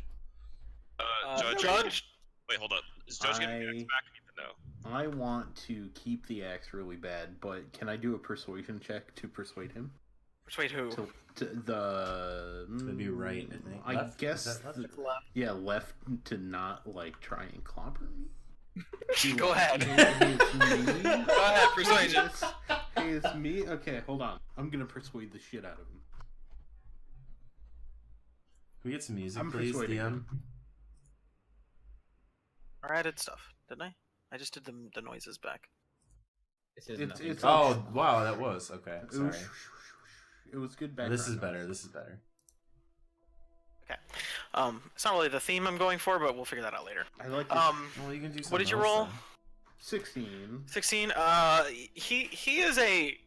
Judge. Wait, hold up. Is Judge getting the axe back? I need to know. I want to keep the axe really bad, but can I do a persuasion check to persuade him? Persuade who? That'd be right, I think. I Left? guess. Is that left? Yeah, left to not like try and clobber me. Go ahead. Hey, it's me. Go ahead, persuasion. Hey, it's me. Okay, hold on. I'm gonna persuade the shit out of him. Can we get some music, I'm please, persuading DM? him. I added stuff, didn't I? I just did the noises back. It's Oh, wow, that was. Okay, sorry. It was good background. This is better, this is better. Okay. It's not really the theme I'm going for, but we'll figure that out later. I like it. Well, you can do something What did you else roll? then. 16. 16. He is a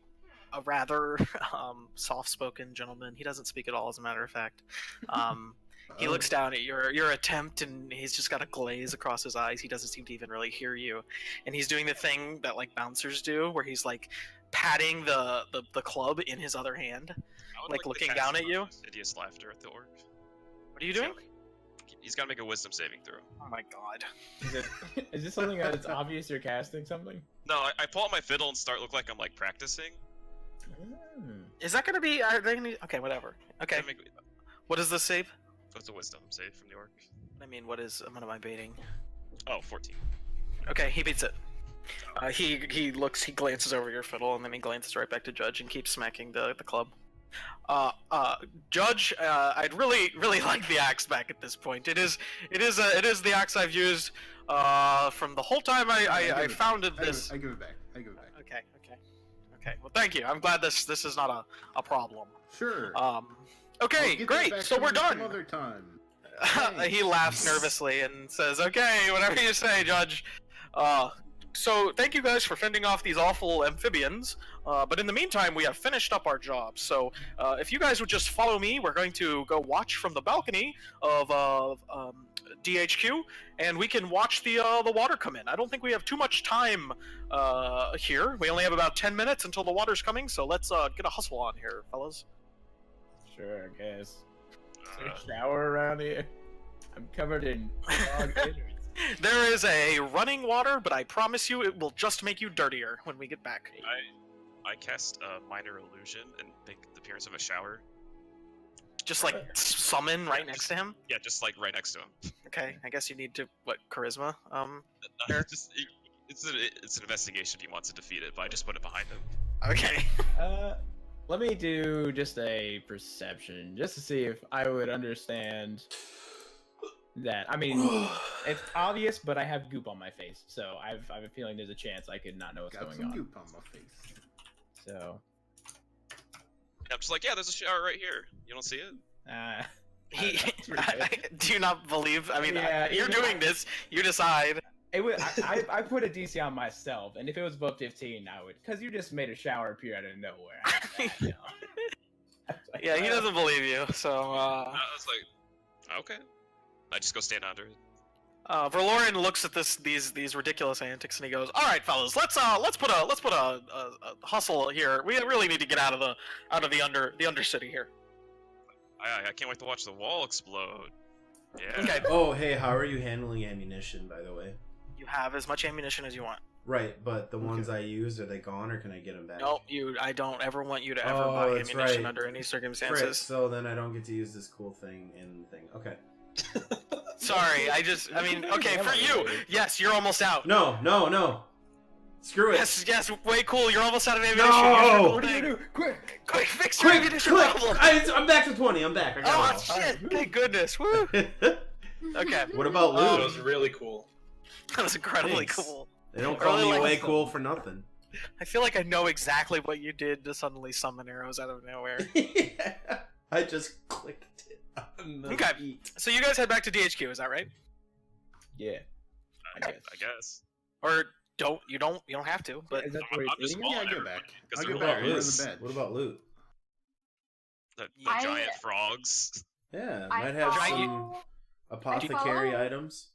rather soft-spoken gentleman. He doesn't speak at all, as a matter of fact. He looks down at your attempt, and he's just got a glaze across his eyes. He doesn't seem to even really hear you, and he's doing the thing that like bouncers do, where he's like patting the club in his other hand, I would like to looking cast down at you. Hideous laughter at the orc. What are you doing? He's got to make a wisdom saving throw. Oh my god. Is this something that it's obvious you're casting something? No, I pull out my fiddle and start look like I'm like practicing. Is that gonna be? Are they gonna? Okay, whatever. Okay. What is the save? What's a wisdom save from the orc? I mean, what am I baiting? Oh, 14. Okay, he beats it. He glances over your fiddle, and then he glances right back to Judge and keeps smacking the club. Judge, I'd really like the axe back at this point. It is the axe I've used from the whole time I founded this. I give it back. Okay. Well, thank you. I'm glad this is not a problem. Sure. Okay, I'll get great. that back So to we're you done. some other time. He laughs nervously and says, "Okay, whatever you say, Judge." So thank you guys for fending off these awful amphibians. But in the meantime, we have finished up our job. So if you guys would just follow me, we're going to go watch from the balcony of DHQ, and we can watch the water come in. I don't think we have too much time here. We only have about 10 minutes until the water's coming. So let's get a hustle on here, fellas. Sure, I guess. Is there a shower around here? I'm covered in dog innards. There is a running water, but I promise you it will just make you dirtier when we get back. I cast a minor illusion and make the appearance of a shower. Just like summon right next to him? Yeah, just like right next to him. Okay, I guess you need to, charisma? Sure. It's an investigation. He wants to defeat it, but I just put it behind him. Okay. Let me do just a perception, just to see if I would understand that. I mean, it's obvious, but I have goop on my face, so I have a feeling there's a chance I could not know what's Got going some on. goop on my face. So, I'm just like, yeah, there's a shower right here. You don't see it? Do you not believe? I mean, Yeah, you're doing this. You decide. It was, I put a DC on myself, and if it was above 15, I would, because you just made a shower appear out of nowhere. Yeah, he doesn't believe you. So, I was like, okay. I just go stand under it. Verlorin looks at these ridiculous antics, and he goes, "All right, fellas, let's put a hustle here. We really need to get out of the undercity here." I can't wait to watch the wall explode. Yeah. Okay. Oh, hey, how are you handling ammunition, by the way? You have as much ammunition as you want. Right, but the ones I use, are they gone, or can I get them back? No, I don't ever want you to ever Oh, buy that's ammunition right. under any Frick, circumstances. so then I don't get to use this cool thing in the thing. Okay. Sorry, I mean, okay, for you, yes, you're almost out. No. Screw it. Yes, way cool. You're almost out of ammunition. No! Here's your cool What do you thing. do? Quick! Quick, fix your Quick, ammunition quick! problem. I'm back to 20. I'm back. I Oh got shit! Thank goodness. Woo. it all. Okay, What about That loot? was really cool. that was incredibly Thanks. cool. They don't I call really me like way this cool for nothing. I feel like I know exactly what you did to suddenly summon arrows out of nowhere. I just clicked it on the Okay. beat. So you guys head back to DHQ, is that right? Yeah. I guess. Or you don't have to, but Is that I'm where just he's eating? following Yeah, I get everybody, back. 'cause I'll they're get What back. about We're in hilarious. the loot? bed. What about loot? The I- giant frogs. Yeah, I might have follow- some apothecary follow- items.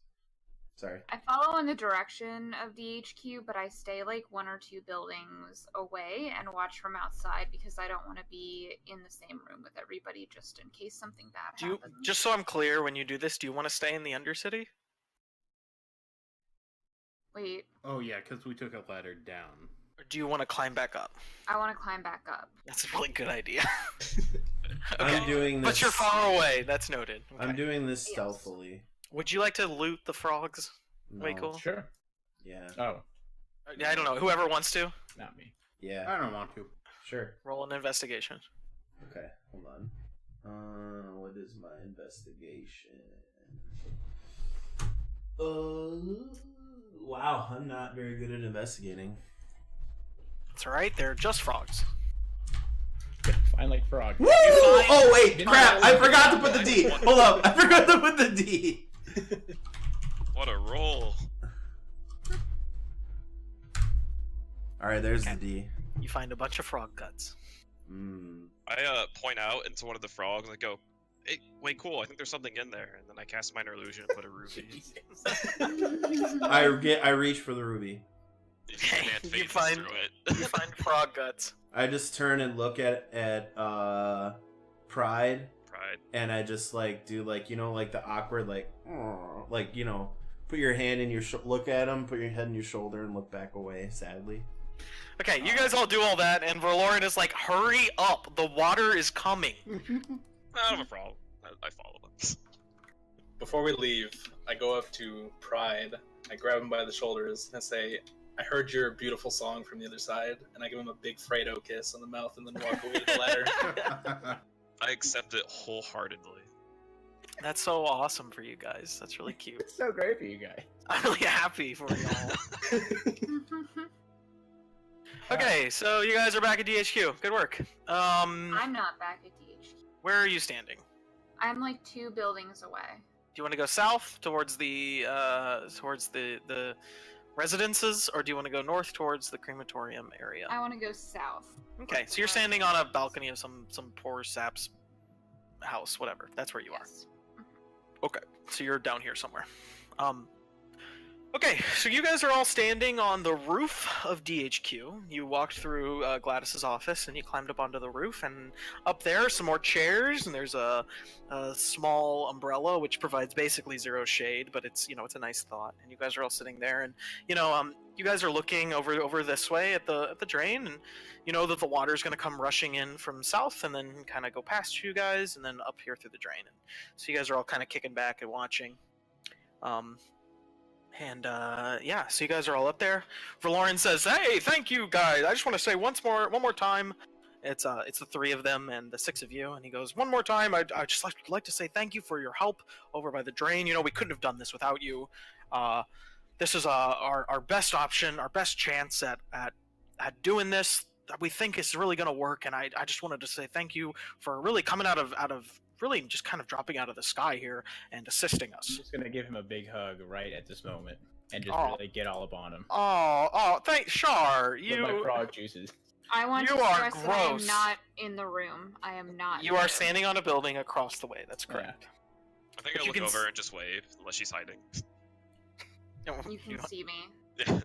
Sorry. I follow in the direction of DHQ, but I stay like 1 or 2 buildings away and watch from outside because I don't want to be in the same room with everybody just in case something bad do you, happens. just so I'm clear, when you do this, do you want to stay in the Undercity? Wait, Oh yeah, because we took a ladder down. Or do you want to climb back up? I want to climb back up. That's a really good idea. I'm Okay, doing this. but you're far away. That's noted. I'm Okay. doing this Yes. stealthily. Would you like to loot the frogs? Way No. cool. Sure. Yeah. Oh, I don't know. Whoever wants to not me. Yeah. I don't want to. Sure. roll an investigation. Okay. Hold on. What is my investigation? Wow. I'm not very good at investigating. That's all right. They're just frogs. Fine like frog. Woo! Oh wait, Didn't crap! I I forgot to put the D. Hold up, I forgot to put the D. What a roll. All right, there's Okay. the D. You find a bunch of frog guts. I point out into one of the frogs. I go, "Hey, wait, cool. I think there's something in there." And then I cast minor illusion and put a ruby. I reach for the ruby. You can't You phase find- through it. You find frog guts. I just turn and look at Pride, Pride. and I just like do like like the awkward like put your hand in your look at him, put your head in your shoulder, and look back away sadly. Okay, you guys all do all that, and Verlorin is like, "Hurry up! The water is coming." I don't have a problem. I follow them. Before we leave, I go up to Pride. I grab him by the shoulders and say, "I heard your beautiful song from the other side," and I give him a big Fredo kiss on the mouth and then walk away to the ladder. I accept it wholeheartedly. That's so awesome for you guys. That's really cute. It's so great for you guys. I'm really happy for y'all. Okay, so you guys are back at DHQ. Good work. I'm not back at DHQ. Where are you standing? I'm like 2 buildings away. Do you want to go south towards the residences, or do you want to go north towards the crematorium area? I want to go south. Okay, so you're standing on a balcony of some poor sap's house, whatever. That's where you are. Yes. Okay, so you're down here somewhere. Okay, so you guys are all standing on the roof of DHQ. You walked through Gladys's office and you climbed up onto the roof, and up there are some more chairs, and there's a small umbrella which provides basically zero shade, but it's it's a nice thought. And you guys are all sitting there, and you guys are looking over this way at the drain, and you know that the water's going to come rushing in from south and then kind of go past you guys and then up here through the drain. And so you guys are all kind of kicking back and watching. Yeah, so you guys are all up there. Verlorin says, "Hey, thank you guys. I just want to say one more time. It's the 3 of them and the 6 of you." And he goes, "One more time. I just like to say thank you for your help over by the drain. We couldn't have done this without you. This is our best option, our best chance at doing this. We think it's really gonna work. And I just wanted to say thank you for really coming out of really just kind of dropping out of the sky here and assisting I'm us. just gonna give him a big hug right at this moment and just Oh. really get all up on him. Thanks, Shar. With my frog juices. I want You to are stress that I am gross. not in the room. I am not. You are there. standing on a building across the way. That's correct. I think But I you look can over and just wave, unless she's hiding. You can don't- see me.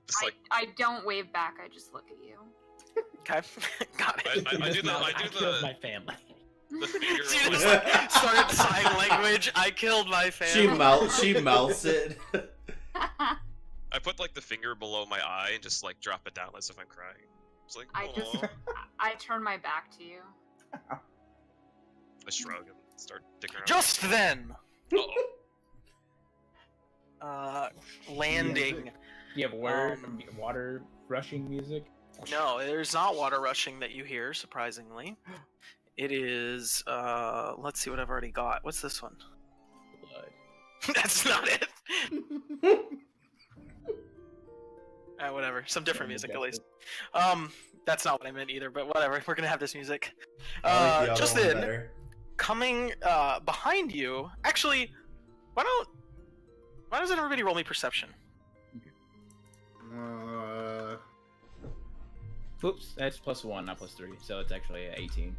Just like I don't wave back. I just look at you. Okay, got it. I do the I I do killed my family. the finger. So you just like started sign language. I killed my family. She melts it. I put like the finger below my eye and just like drop it down as if I'm crying. It's like I turn my back to you. I shrug and start dicking around. Just then, Uh-oh. landing. You have water rushing music. No, there's not water rushing that you hear. Surprisingly, it is. Let's see what I've already got. What's this one? Blood. That's not it. Whatever. Some different music at least. That's not what I meant either. But whatever. We're gonna have this music. I like the other Just one then, better. coming behind you. Actually, why doesn't everybody roll me perception? Oops, that's +1, not +3, so it's actually 18.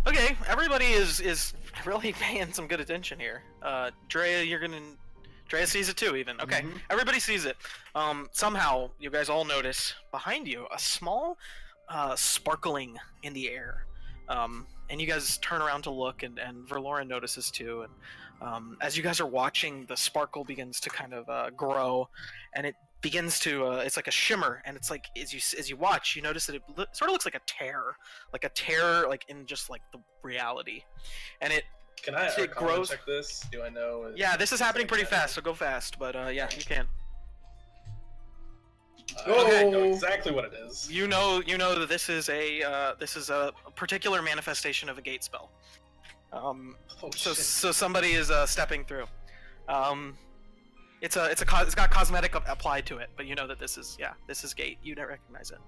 Okay, everybody is really paying some good attention here. Drea, Drea sees it too, even. Okay, Mhm. everybody sees it. Somehow, you guys all notice behind you a small sparkling in the air. And you guys turn around to look, and Verloren notices too. And as you guys are watching, the sparkle begins to kind of grow, and it begins to it's like a shimmer, and it's like as you watch, you notice that it sort of looks like a tear like in just like the reality, and it Can I It grows- check this? Do I know? yeah, this is happening pretty fast, so go fast, but yeah, you can. I know Oh. exactly what it is. You know that this is a particular manifestation of a gate spell. Oh So shit. somebody is stepping through. It's got cosmetic applied to it, but you know that this is gate. You don't recognize it.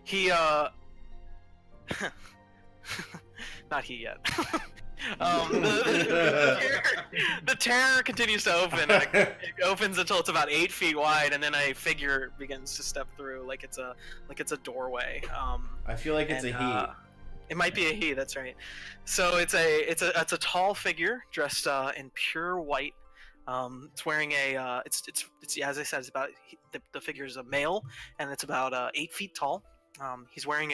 He not he yet. The tear continues to open. It opens until it's about 8 feet wide, and then a figure begins to step through, like it's a doorway. I feel like it's a he. It might be a he. That's right. So it's a tall figure dressed in pure white. It's wearing it's as I said, it's about the figure is a male, and it's about 8 feet tall. He's wearing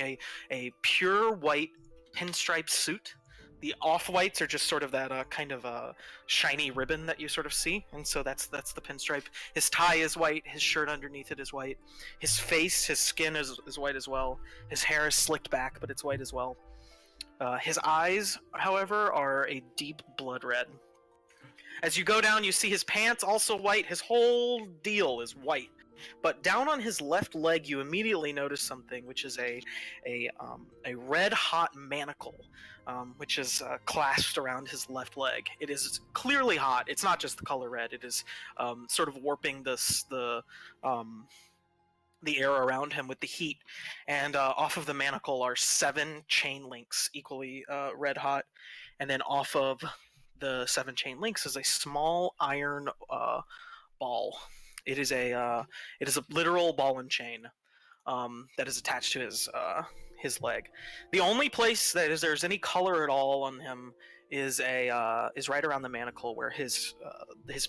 a pure white pinstripe suit. The off-whites are just sort of that kind of shiny ribbon that you sort of see, and so that's the pinstripe. His tie is white, his shirt underneath it is white. His skin is white as well. His hair is slicked back, but it's white as well. His eyes, however, are a deep blood red. As you go down, you see his pants also white. His whole deal is white. But down on his left leg, you immediately notice something, which is a red-hot manacle, which is clasped around his left leg. It is clearly hot. It's not just the color red. It is sort of warping the air around him with the heat. And off of the manacle are 7 chain links, equally red-hot. And then off of the 7 chain links is a small iron ball. It is a literal ball and chain that is attached to his leg. The only place that there's any color at all on him is right around the manacle, where his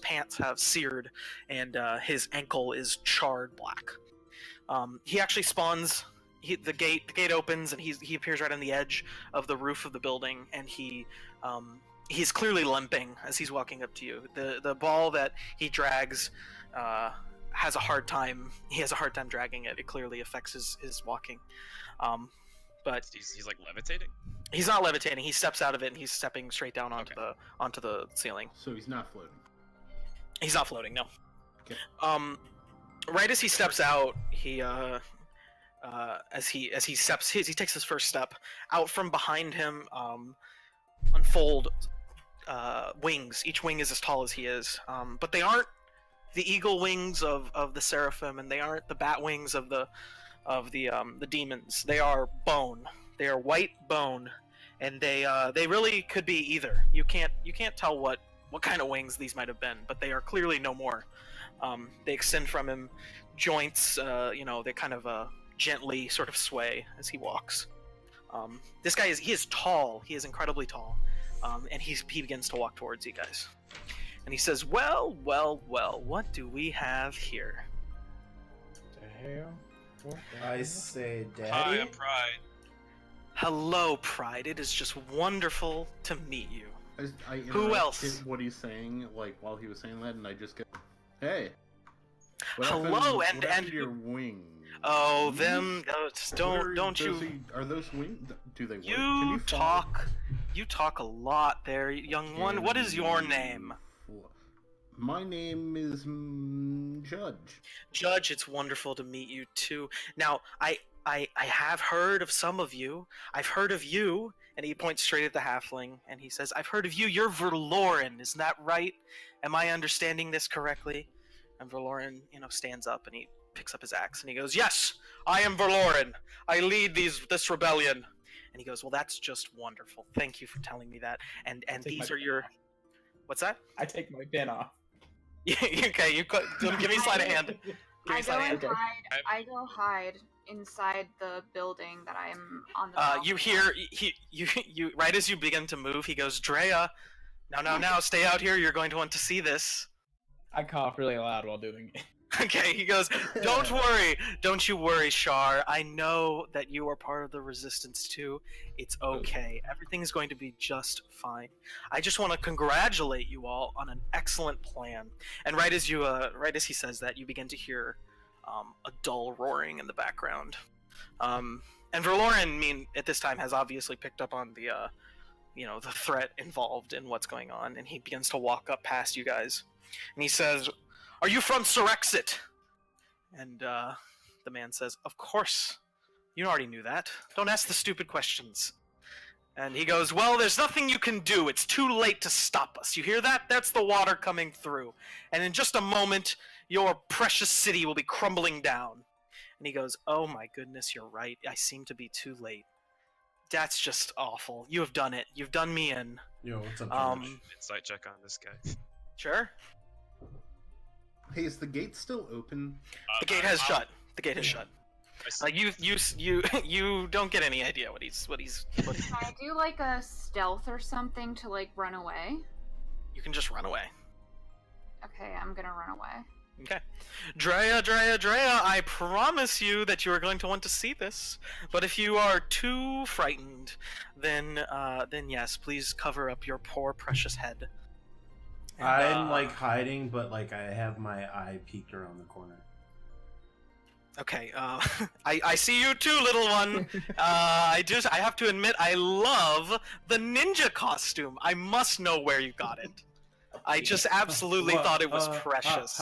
pants have seared and his ankle is charred black. He actually spawns. The gate opens, and he appears right on the edge of the roof of the building, and he's clearly limping as he's walking up to you. The ball that he drags has a hard time. He has a hard time dragging it. It clearly affects his walking. But He's like levitating. he's not levitating. He steps out of it, and he's stepping straight down onto the ceiling. So he's not floating. He's not floating. No. Okay. Right as he steps out, he as he takes his first step out from behind him. Unfold wings. Each wing is as tall as he is, but they aren't the eagle wings of the seraphim, and they aren't the bat wings of the demons. They are bone. They are white bone, and they really could be either. You can't tell what kind of wings these might have been, but they are clearly no more. They extend from him, joints. They kind of gently sort of sway as he walks. This guy is tall. He is incredibly tall, and he begins to walk towards you guys. And he says, "Well, what do we have here?" The hell? What the I hell? say, Hi, Daddy. I'm Pride. Hello, Pride. It is just wonderful to meet you. I Who interrupted else? What he's saying, like while he was saying that, and I just go, "Hey, what Hello, happened- and- what happened and- to your wings? Oh, Hmm? them. Don't you? Are those wings? Do they work? Can You fly? You talk a lot there, young one. What is your name? My name is Judge. Judge, it's wonderful to meet you too. Now, I have heard of some of you. I've heard of you, and he points straight at the halfling, and he says, "I've heard of you. You're Verloren, isn't that right? Am I understanding this correctly?" And Verloren, stands up and he picks up his axe and he goes, "Yes, I am Verloren. I lead this rebellion." And he goes, "Well, that's just wonderful. Thank you for telling me that. And Take these my are your." What's that? I take my pin off. Okay, give me a sleight of hand. Give me I a go sleight of and hand. hide. I go hide inside the building that I'm on the. You balcony hear you right as you begin to move. He goes, "Drea, now, stay out here. You're going to want to see this." I cough really loud while doing it. Okay, he goes, "Don't worry, don't you worry, Shar. I know that you are part of the resistance too. It's okay. Everything's going to be just fine. I just want to congratulate you all on an excellent plan." And right as he says that, you begin to hear a dull roaring in the background. And Verloren, at this time has obviously picked up on the the threat involved in what's going on, and he begins to walk up past you guys, and he says, "Are you from Surexit?" And the man says, "Of course. You already knew that. Don't ask the stupid questions." And he goes, "Well, there's nothing you can do. It's too late to stop us. You hear that? That's the water coming through. And in just a moment, your precious city will be crumbling down." And he goes, "Oh my goodness, you're right. I seem to be too late. That's just awful. You have done it. You've done me in." Yo, what's up, George? Insight check on this guy. Sure. Hey, is the gate still open? The gate has shut. The gate has shut. I Like you don't get any idea what he's. Can I do like a stealth or something to like run away? You can just run away. Okay, I'm gonna run away. Okay. Drea, I promise you that you are going to want to see this. But if you are too frightened, then yes, please cover up your poor precious head. And, I'm like hiding, but like I have my eye peeked around the corner. Okay, I see you too, little one. I have to admit, I love the ninja costume. I must know where you got it. I just absolutely What? thought it was precious.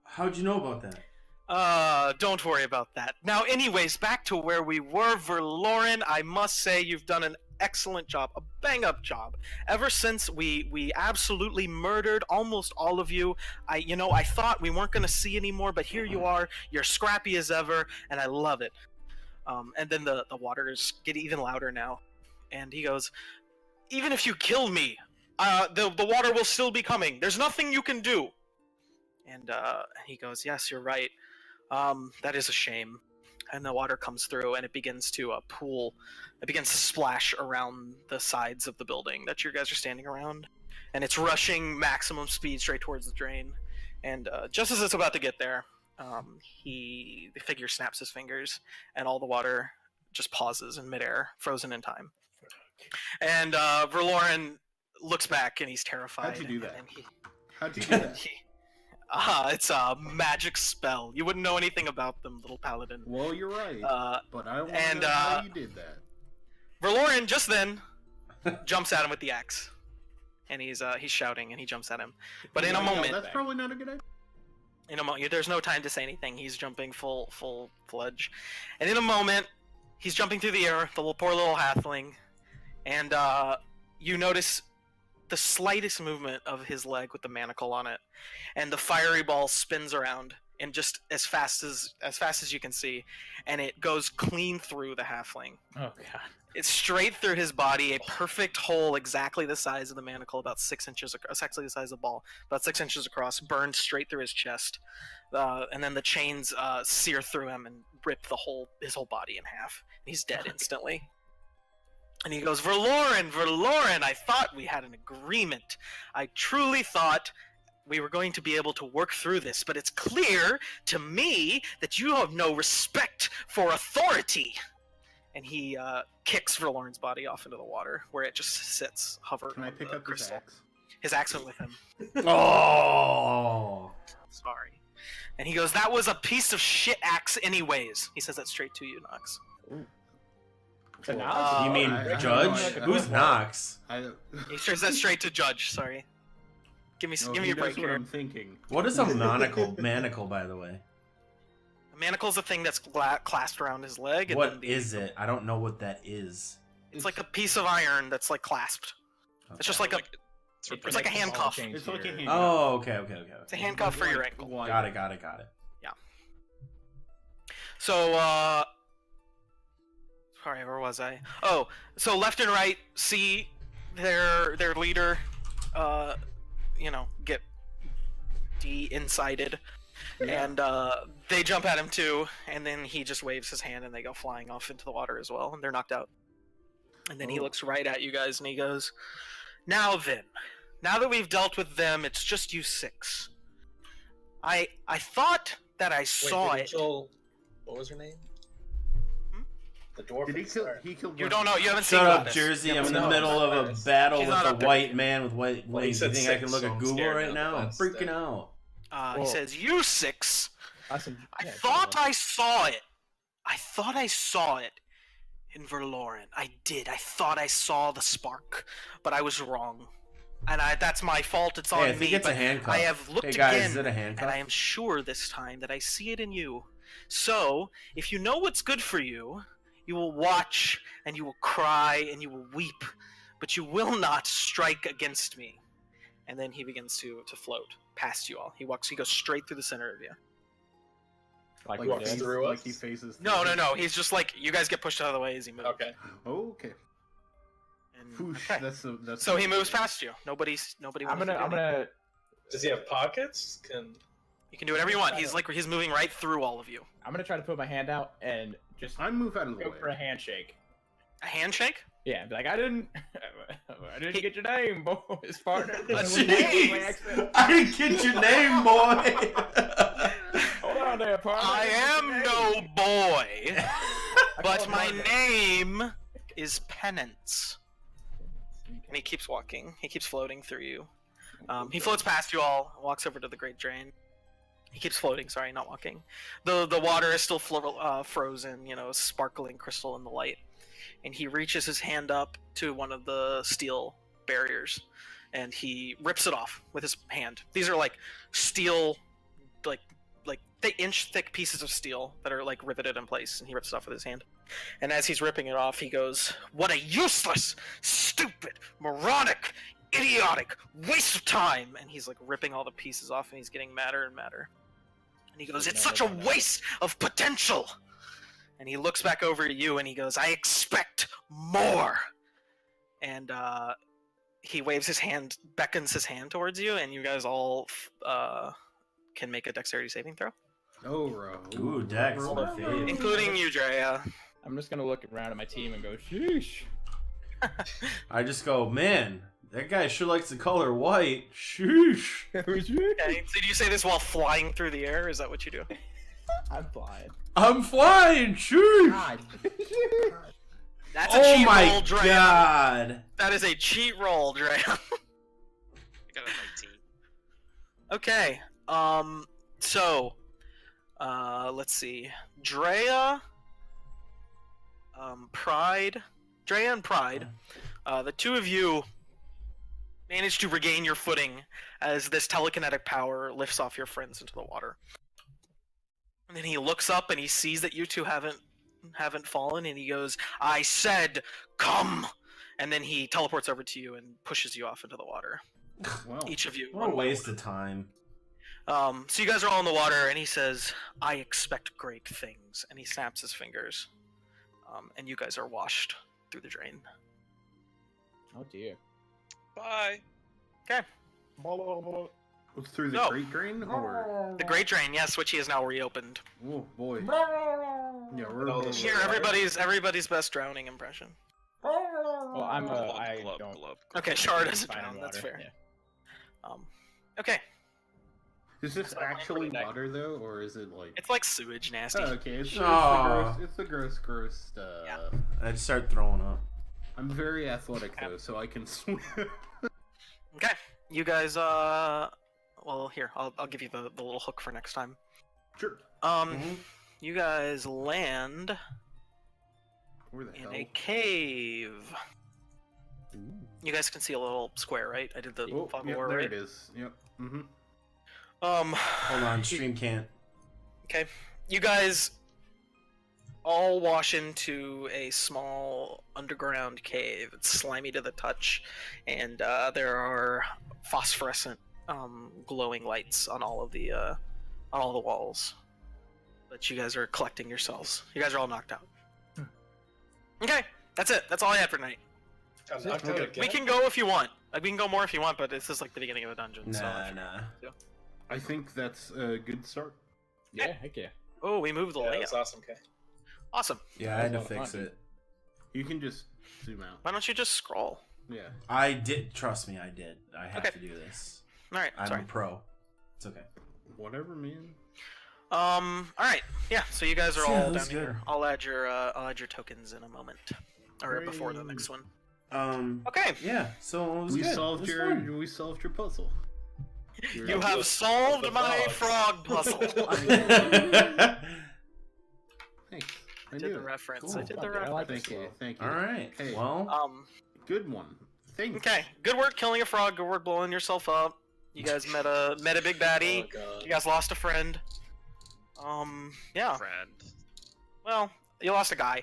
How'd you know about that? Don't worry about that. Now, anyways, back to where we were, Verloren. I must say you've done an excellent job, a bang-up job. Ever since we absolutely murdered almost all of you, I thought we weren't going to see anymore, but here you are. You're scrappy as ever, and I love it. And then the waters get even louder now, and he goes, "Even if you kill me, the water will still be coming. There's nothing you can do." And he goes, "Yes, you're right. That is a shame." And the water comes through, and it begins to pool. It begins to splash around the sides of the building that you guys are standing around, and it's rushing maximum speed straight towards the drain. And just as it's about to get there, the figure snaps his fingers, and all the water just pauses in midair, frozen in time. And Verloren looks back, and he's terrified. How'd you do that? And How'd you do that? It's a magic spell. You wouldn't know anything about them, little paladin. Well, you're right, but I want to and, know how you did that. Verloren just then jumps at him with the axe, and he's shouting, and he jumps at him. But in a moment, that's probably not a good idea. in a moment, there's no time to say anything. He's jumping full fledged, and in a moment, he's jumping through the air, the poor little halfling, and you notice the slightest movement of his leg with the manacle on it, and the fiery ball spins around and just as fast as you can see, and it goes clean through the halfling. Oh god. It's straight through his body, a perfect hole, exactly the size of the manacle, about 6 inches across, actually the size of the ball, about 6 inches across, burned straight through his chest, and then the chains sear through him and rip his whole body in half. He's dead instantly. And he goes, Verloren, I thought we had an agreement. I truly thought we were going to be able to work through this, but it's clear to me that you have no respect for authority. And he kicks Verloren's body off into the water, where it just sits, hovering. Can I pick up his axe? His axe went with him. Oh. Sorry. And he goes, that was a piece of shit axe anyways. He says that straight to you, Nox. To Nox? You mean Judge? Who's Nox? He says that straight to Judge, sorry. Give me your break here. I'm thinking. What is a manacle, by the way? A manacle's a thing that's clasped around his leg. And What is it? I don't know what that is. It's like a piece of iron that's like clasped. It's just like a. It's like a handcuff. It's like a handcuff. Oh, okay. It's a handcuff for your ankle. Got it. Yeah. So, sorry, where was I? Oh, so left and right see their leader, get de-insided, and they jump at him too, and then he just waves his hand and they go flying off into the water as well, and they're knocked out. And then he looks right at you guys and he goes, now then, now that we've dealt with them, it's just you 6. I thought that I saw it. What was her name? The dwarf. Did he kill? He killed. You don't know. You haven't seen Shut up, Gladys. Jersey. You I'm in haven't the seen middle of a Gladys. battle She's with not a up there. white man with white Well, he wings. You said think I can 6, look so at I'm Google scared right now. now? I'm That's freaking that. out. He says, you 6. I Yeah, thought I saw it. I thought I saw it in Verloren. I did. I thought I saw the spark, but I was wrong. And that's my fault. It's on Hey, I think me. it's a But handcuff. I have looked Hey guys, again, is it a handcuff? and I am sure this time that I see it in you. So, if you know what's good for you, you will watch, and you will cry, and you will weep, but you will not strike against me. And then he begins to float past you all. He goes straight through the center of you. Like Like, we walks did. through like us? he faces. No. He's just like, you guys get pushed out of the way as he moves. Okay. Oh, okay. And, Whoosh, okay. that's. So he moves past you. Nobody. I'm gonna. Does he have pockets? You can do whatever you want. He's moving right through all of you. I'm gonna try to put my hand out and just I move out of the go way. for a handshake. A handshake? Yeah, be like, I didn't get your name, boys, partner. Jeez. I didn't get your name, boy. Hold on there, partner. I am no boy, but my name is Penance. And he keeps walking. He keeps floating through you. He floats past you all, walks over to the Great Drain. He keeps floating, sorry, not walking. The water is still frozen, sparkling crystal in the light. And he reaches his hand up to one of the steel barriers, and he rips it off with his hand. These are like steel, like inch-thick pieces of steel that are like riveted in place, and he rips it off with his hand. And as he's ripping it off, he goes, "What a useless, stupid, moronic, idiotic waste of time!" And he's like ripping all the pieces off, and he's getting madder and madder. And he goes, "It's such a waste of potential!" And he looks back over at you, and he goes, "I expect more!" And he waves his hand, beckons his hand towards you, and you guys all can make a dexterity saving throw. Oh, bro. Ooh, Dex, my fave. Including you, Drea. I'm just gonna look around at my team and go, sheesh. I just go, man, that guy sure likes the color white. Sheesh. Okay, so do you say this while flying through the air? Is that what you do? I'm flying. I'm flying. Sheesh. God. That's a Oh cheat my roll, Drea. god. That is a cheat roll, Drea. I got a 19. Okay. So, let's see. Drea, Pride, Drea and Pride, the two of you manage to regain your footing as this telekinetic power lifts off your friends into the water. And then he looks up and he sees that you two haven't fallen, and he goes, "I said, come!" And then he teleports over to you and pushes you off into the water. Wow. Each of you. What a waste of time. So you guys are all in the water, and he says, "I expect great things," and he snaps his fingers, and you guys are washed through the drain. Oh dear. Bye. Okay. Through the No. Great Drain, or The Great Drain, yes, which he has now reopened. oh boy. Yeah, all the Here, Sure. everybody's best drowning impression. Well, Glub, I glub, don't. glub. Okay, Shard doesn't find drown. That's water, fair. yeah. Okay, Is this So I'm actually pretty water though, or is it like? it's like sewage, nasty. Oh, okay, it's Aw. the gross stuff. Yeah. I'd start throwing up. I'm very athletic though, so I can swim. Okay, you guys. Well, here, I'll give you the little hook for next time. Sure. Mhm. You guys land Where the in hell? a cave. You guys can see a little square, right? I did the Oh, fog yep, war, there right? it is. Yep. Mm-hmm. Hold on, stream can't. Okay, you guys all wash into a small underground cave. It's slimy to the touch, and there are phosphorescent, glowing lights on all the walls. But you guys are collecting yourselves. You guys are all knocked out. Okay, that's it. That's all I have for tonight. I'm knocked out again. We can go if you want. Like, we can go more if you want, but this is like the beginning of a dungeon. So. Nah. I think that's a good start. Yeah, heck yeah. Oh, we moved the Yeah, layout. that's awesome, Kay. Awesome. Yeah, I had to That's a lot of fix fun. it. You can just zoom out. Why don't you just scroll? Yeah. I did. Trust me, I did. I have Okay. to do this. All right. I'm Sorry. a pro. It's okay. Whatever, man. All right. Yeah. So you guys are Yeah, all that's down here. good. I'll add your tokens in a moment, or before the Hooray. next one. Okay. Okay. Yeah. So it was We good. solved It was your fun. we solved your puzzle. You have solved the my frog frogs. puzzle. Thanks. I did the reference. I Cool. did the Okay, I like reference. Thank you. Thank you. All right. Hey. Well. Good one. Thanks. Okay. Good work killing a frog. Good work blowing yourself up. You guys met a big baddie. Oh god. You guys lost a friend. Yeah. Friend. Well, you lost a guy.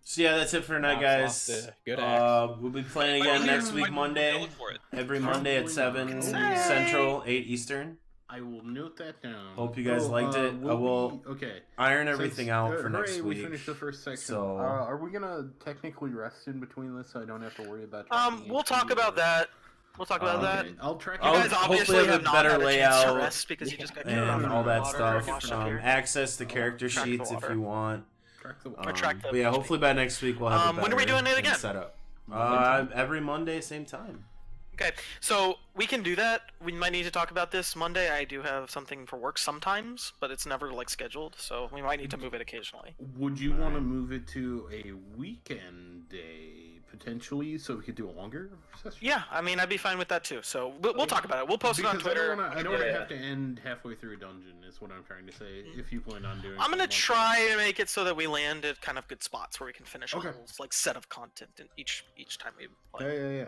So yeah, that's it for tonight, Knox guys. lost a good axe. We'll be playing again next week, Monday. Look for it. Every Monday at 7 Yay! Central, 8 Eastern. I will note that down. Hope you guys liked it. I will Okay. iron everything out for next hooray, week. We finished the first section. So- are we gonna technically rest in between this so I don't have to worry about? We'll talk about that. We'll talk about that. Okay, I'll track. You I'll guys obviously hopefully have have a not better had a chance to layout rest because you just got carried and out all of the that water stuff. and washed up here. Access to character track the sheets if water. you want. Track the Or track the But yeah, hopefully by next week we'll have a when are we better doing it again? setup. Monday. Every Monday, same time. Okay, so we can do that. We might need to talk about this Monday. I do have something for work sometimes, but it's never like scheduled, so we might need to move it occasionally. Would you want to move it to a weekend day potentially, so we could do a longer session? Yeah, I mean, I'd be fine with that too. So we'll talk about it. We'll post it on Because Twitter. I don't want to Yeah. have to end halfway through a dungeon. Is what I'm trying to say. If you plan on doing, I'm gonna something like try to make it so that we land at kind of good spots where we can finish a Okay. whole like set of content in each time we that. play. Yeah.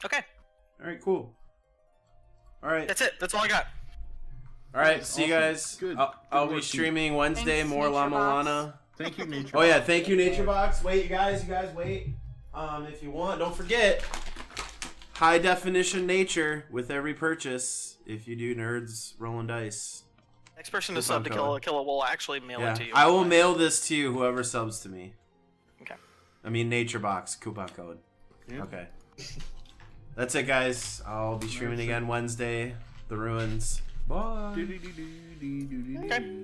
Okay, All right, cool. All right. that's it. That's all I got. All right, see you Awesome. guys. Good. I'll Good be work, streaming Wednesday, Thanks, more Nature Llama Box. Lana. Thank you, Nature. Oh yeah, thank you, Nature Box. Wait, you guys wait. If you want, don't forget high definition nature with every purchase. If you do nerds rolling dice, Next person to Coupon sub to code. Killa will actually mail yeah, it to you. I will mail this to you. Whoever subs to me. Okay. I mean, Nature Box coupon code. Yeah. Okay. That's it, guys. I'll be streaming again Wednesday. The Ruins. Bye. Okay.